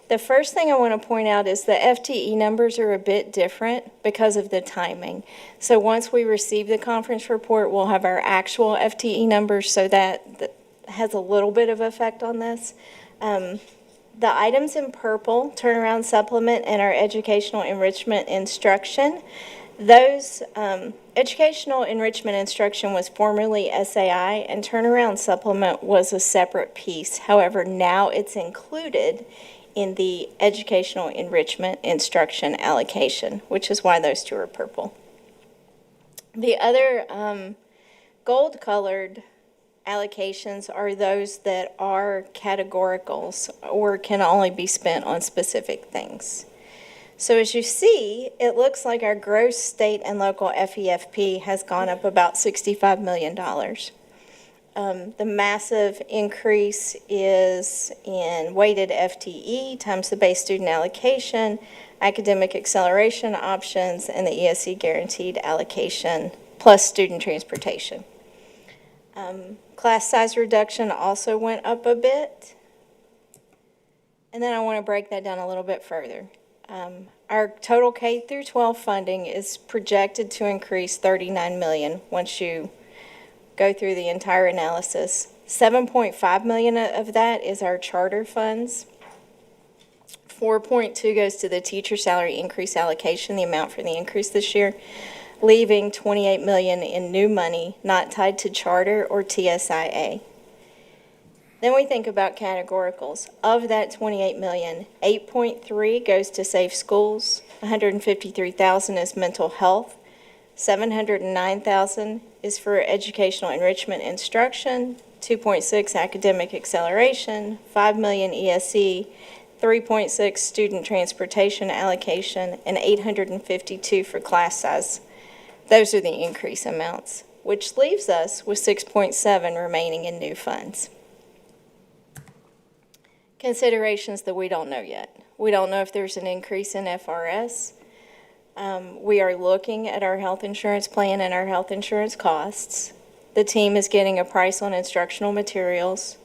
The first thing I want to point out is the FTE numbers are a bit different because of the timing. So once we receive the conference report, we'll have our actual FTE numbers, so that has a little bit of effect on this. The items in purple, turnaround supplement, and our educational enrichment instruction, those educational enrichment instruction was formerly SAI, and turnaround supplement was a separate piece. However, now it's included in the educational enrichment instruction allocation, which is why those 2 are purple. The other gold-colored allocations are those that are categoricals or can only be spent on specific things. So as you see, it looks like our gross state and local FEFP has gone up about $65 million. The massive increase is in weighted FTE times the base student allocation, academic acceleration options, and the ESE guaranteed allocation, plus student transportation. Class size reduction also went up a bit. And then I want to break that down a little bit further. Our total K through 12 funding is projected to increase $39 million once you go through the entire analysis. $7.5 million of that is our charter funds. $4.2 goes to the teacher salary increase allocation, the amount for the increase this year, leaving $28 million in new money not tied to charter or TSIA. Then we think about categoricals. Of that $28 million, $8.3 goes to Safe Schools, $153,000 is mental health, $709,000 is for educational enrichment instruction, $2.6 academic acceleration, $5 million ESE, $3.6 student transportation allocation, and $852 for class size. Those are the increase amounts, which leaves us with $6.7 remaining in new funds. Considerations that we don't know yet. We don't know if there's an increase in FRS. We are looking at our health insurance plan and our health insurance costs. The team is getting a price on instructional materials.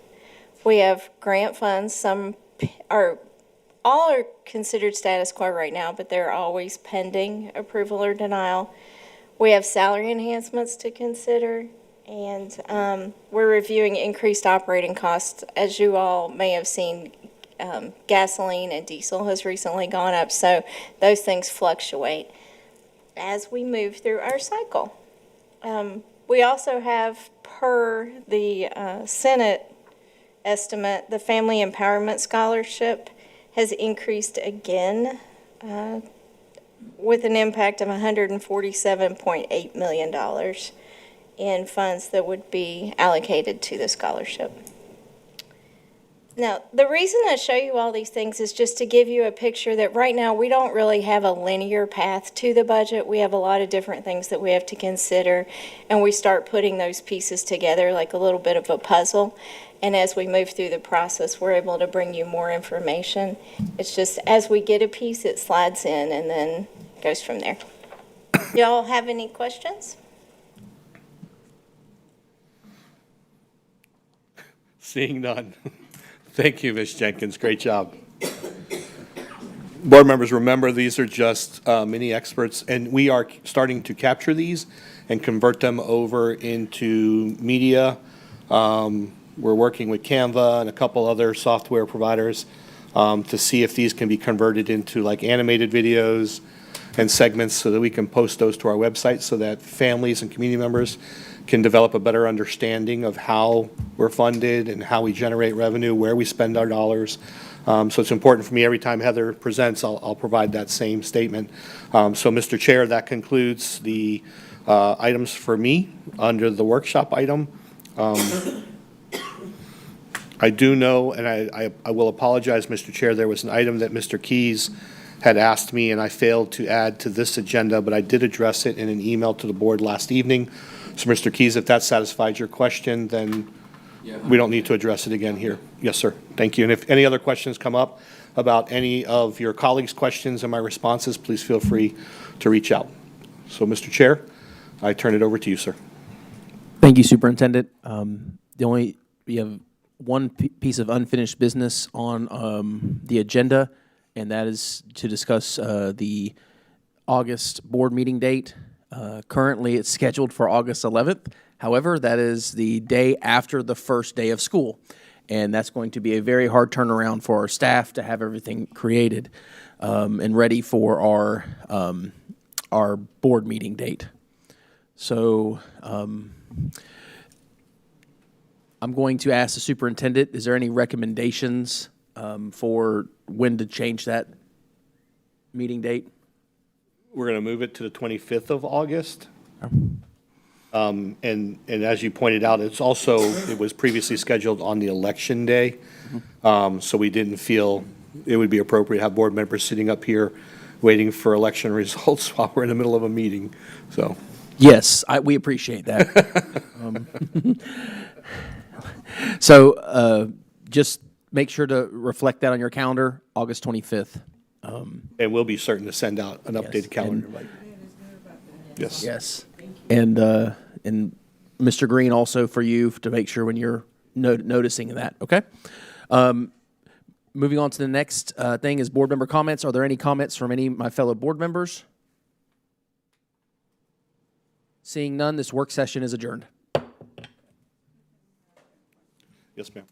We have grant funds, some all are considered status quo right now, but they're always pending approval or denial. We have salary enhancements to consider, and we're reviewing increased operating costs. As you all may have seen, gasoline and diesel has recently gone up, so those things fluctuate as we move through our cycle. We also have, per the Senate estimate, the Family Empowerment Scholarship has increased again with an impact of $147.8 million in funds that would be allocated to the scholarship. Now, the reason I show you all these things is just to give you a picture that right now we don't really have a linear path to the budget. We have a lot of different things that we have to consider, and we start putting those pieces together like a little bit of a puzzle. And as we move through the process, we're able to bring you more information. It's just as we get a piece, it slides in and then goes from there. Y'all have any questions?
Seeing none. Thank you, Ms. Jenkins. Great job. Board members, remember, these are just mini experts, and we are starting to capture these and convert them over into media. We're working with Canva and a couple other software providers to see if these can be converted into like animated videos and segments so that we can post those to our website so that families and community members can develop a better understanding of how we're funded and how we generate revenue, where we spend our dollars. So it's important for me every time Heather presents, I'll provide that same statement. So, Mr. Chair, that concludes the items for me under the workshop item. I do know, and I will apologize, Mr. Chair, there was an item that Mr. Keys had asked me, and I failed to add to this agenda, but I did address it in an email to the board last evening. So, Mr. Keys, if that satisfies your question, then we don't need to address it again here. Yes, sir. Thank you. And if any other questions come up about any of your colleagues' questions and my responses, please feel free to reach out. So, Mr. Chair, I turn it over to you, sir.
Thank you, Superintendent. We have one piece of unfinished business on the agenda, and that is to discuss the August board meeting date. Currently, it's scheduled for August 11th. However, that is the day after the first day of school, and that's going to be a very hard turnaround for our staff to have everything created and ready for our board meeting date. So I'm going to ask the superintendent, is there any recommendations for when to change that meeting date?
We're going to move it to the 25th of August. And as you pointed out, it was previously scheduled on the election day. So we didn't feel it would be appropriate to have board members sitting up here waiting for election results while we're in the middle of a meeting. So.
Yes, we appreciate that. So just make sure to reflect that on your calendar, August 25th.
And we'll be certain to send out an updated calendar. Yes.
Yes. And Mr. Green, also for you to make sure when you're noticing that, okay? Moving on to the next thing is board member comments. Are there any comments from any of my fellow board members? Seeing none, this work session is adjourned.
Yes, ma'am.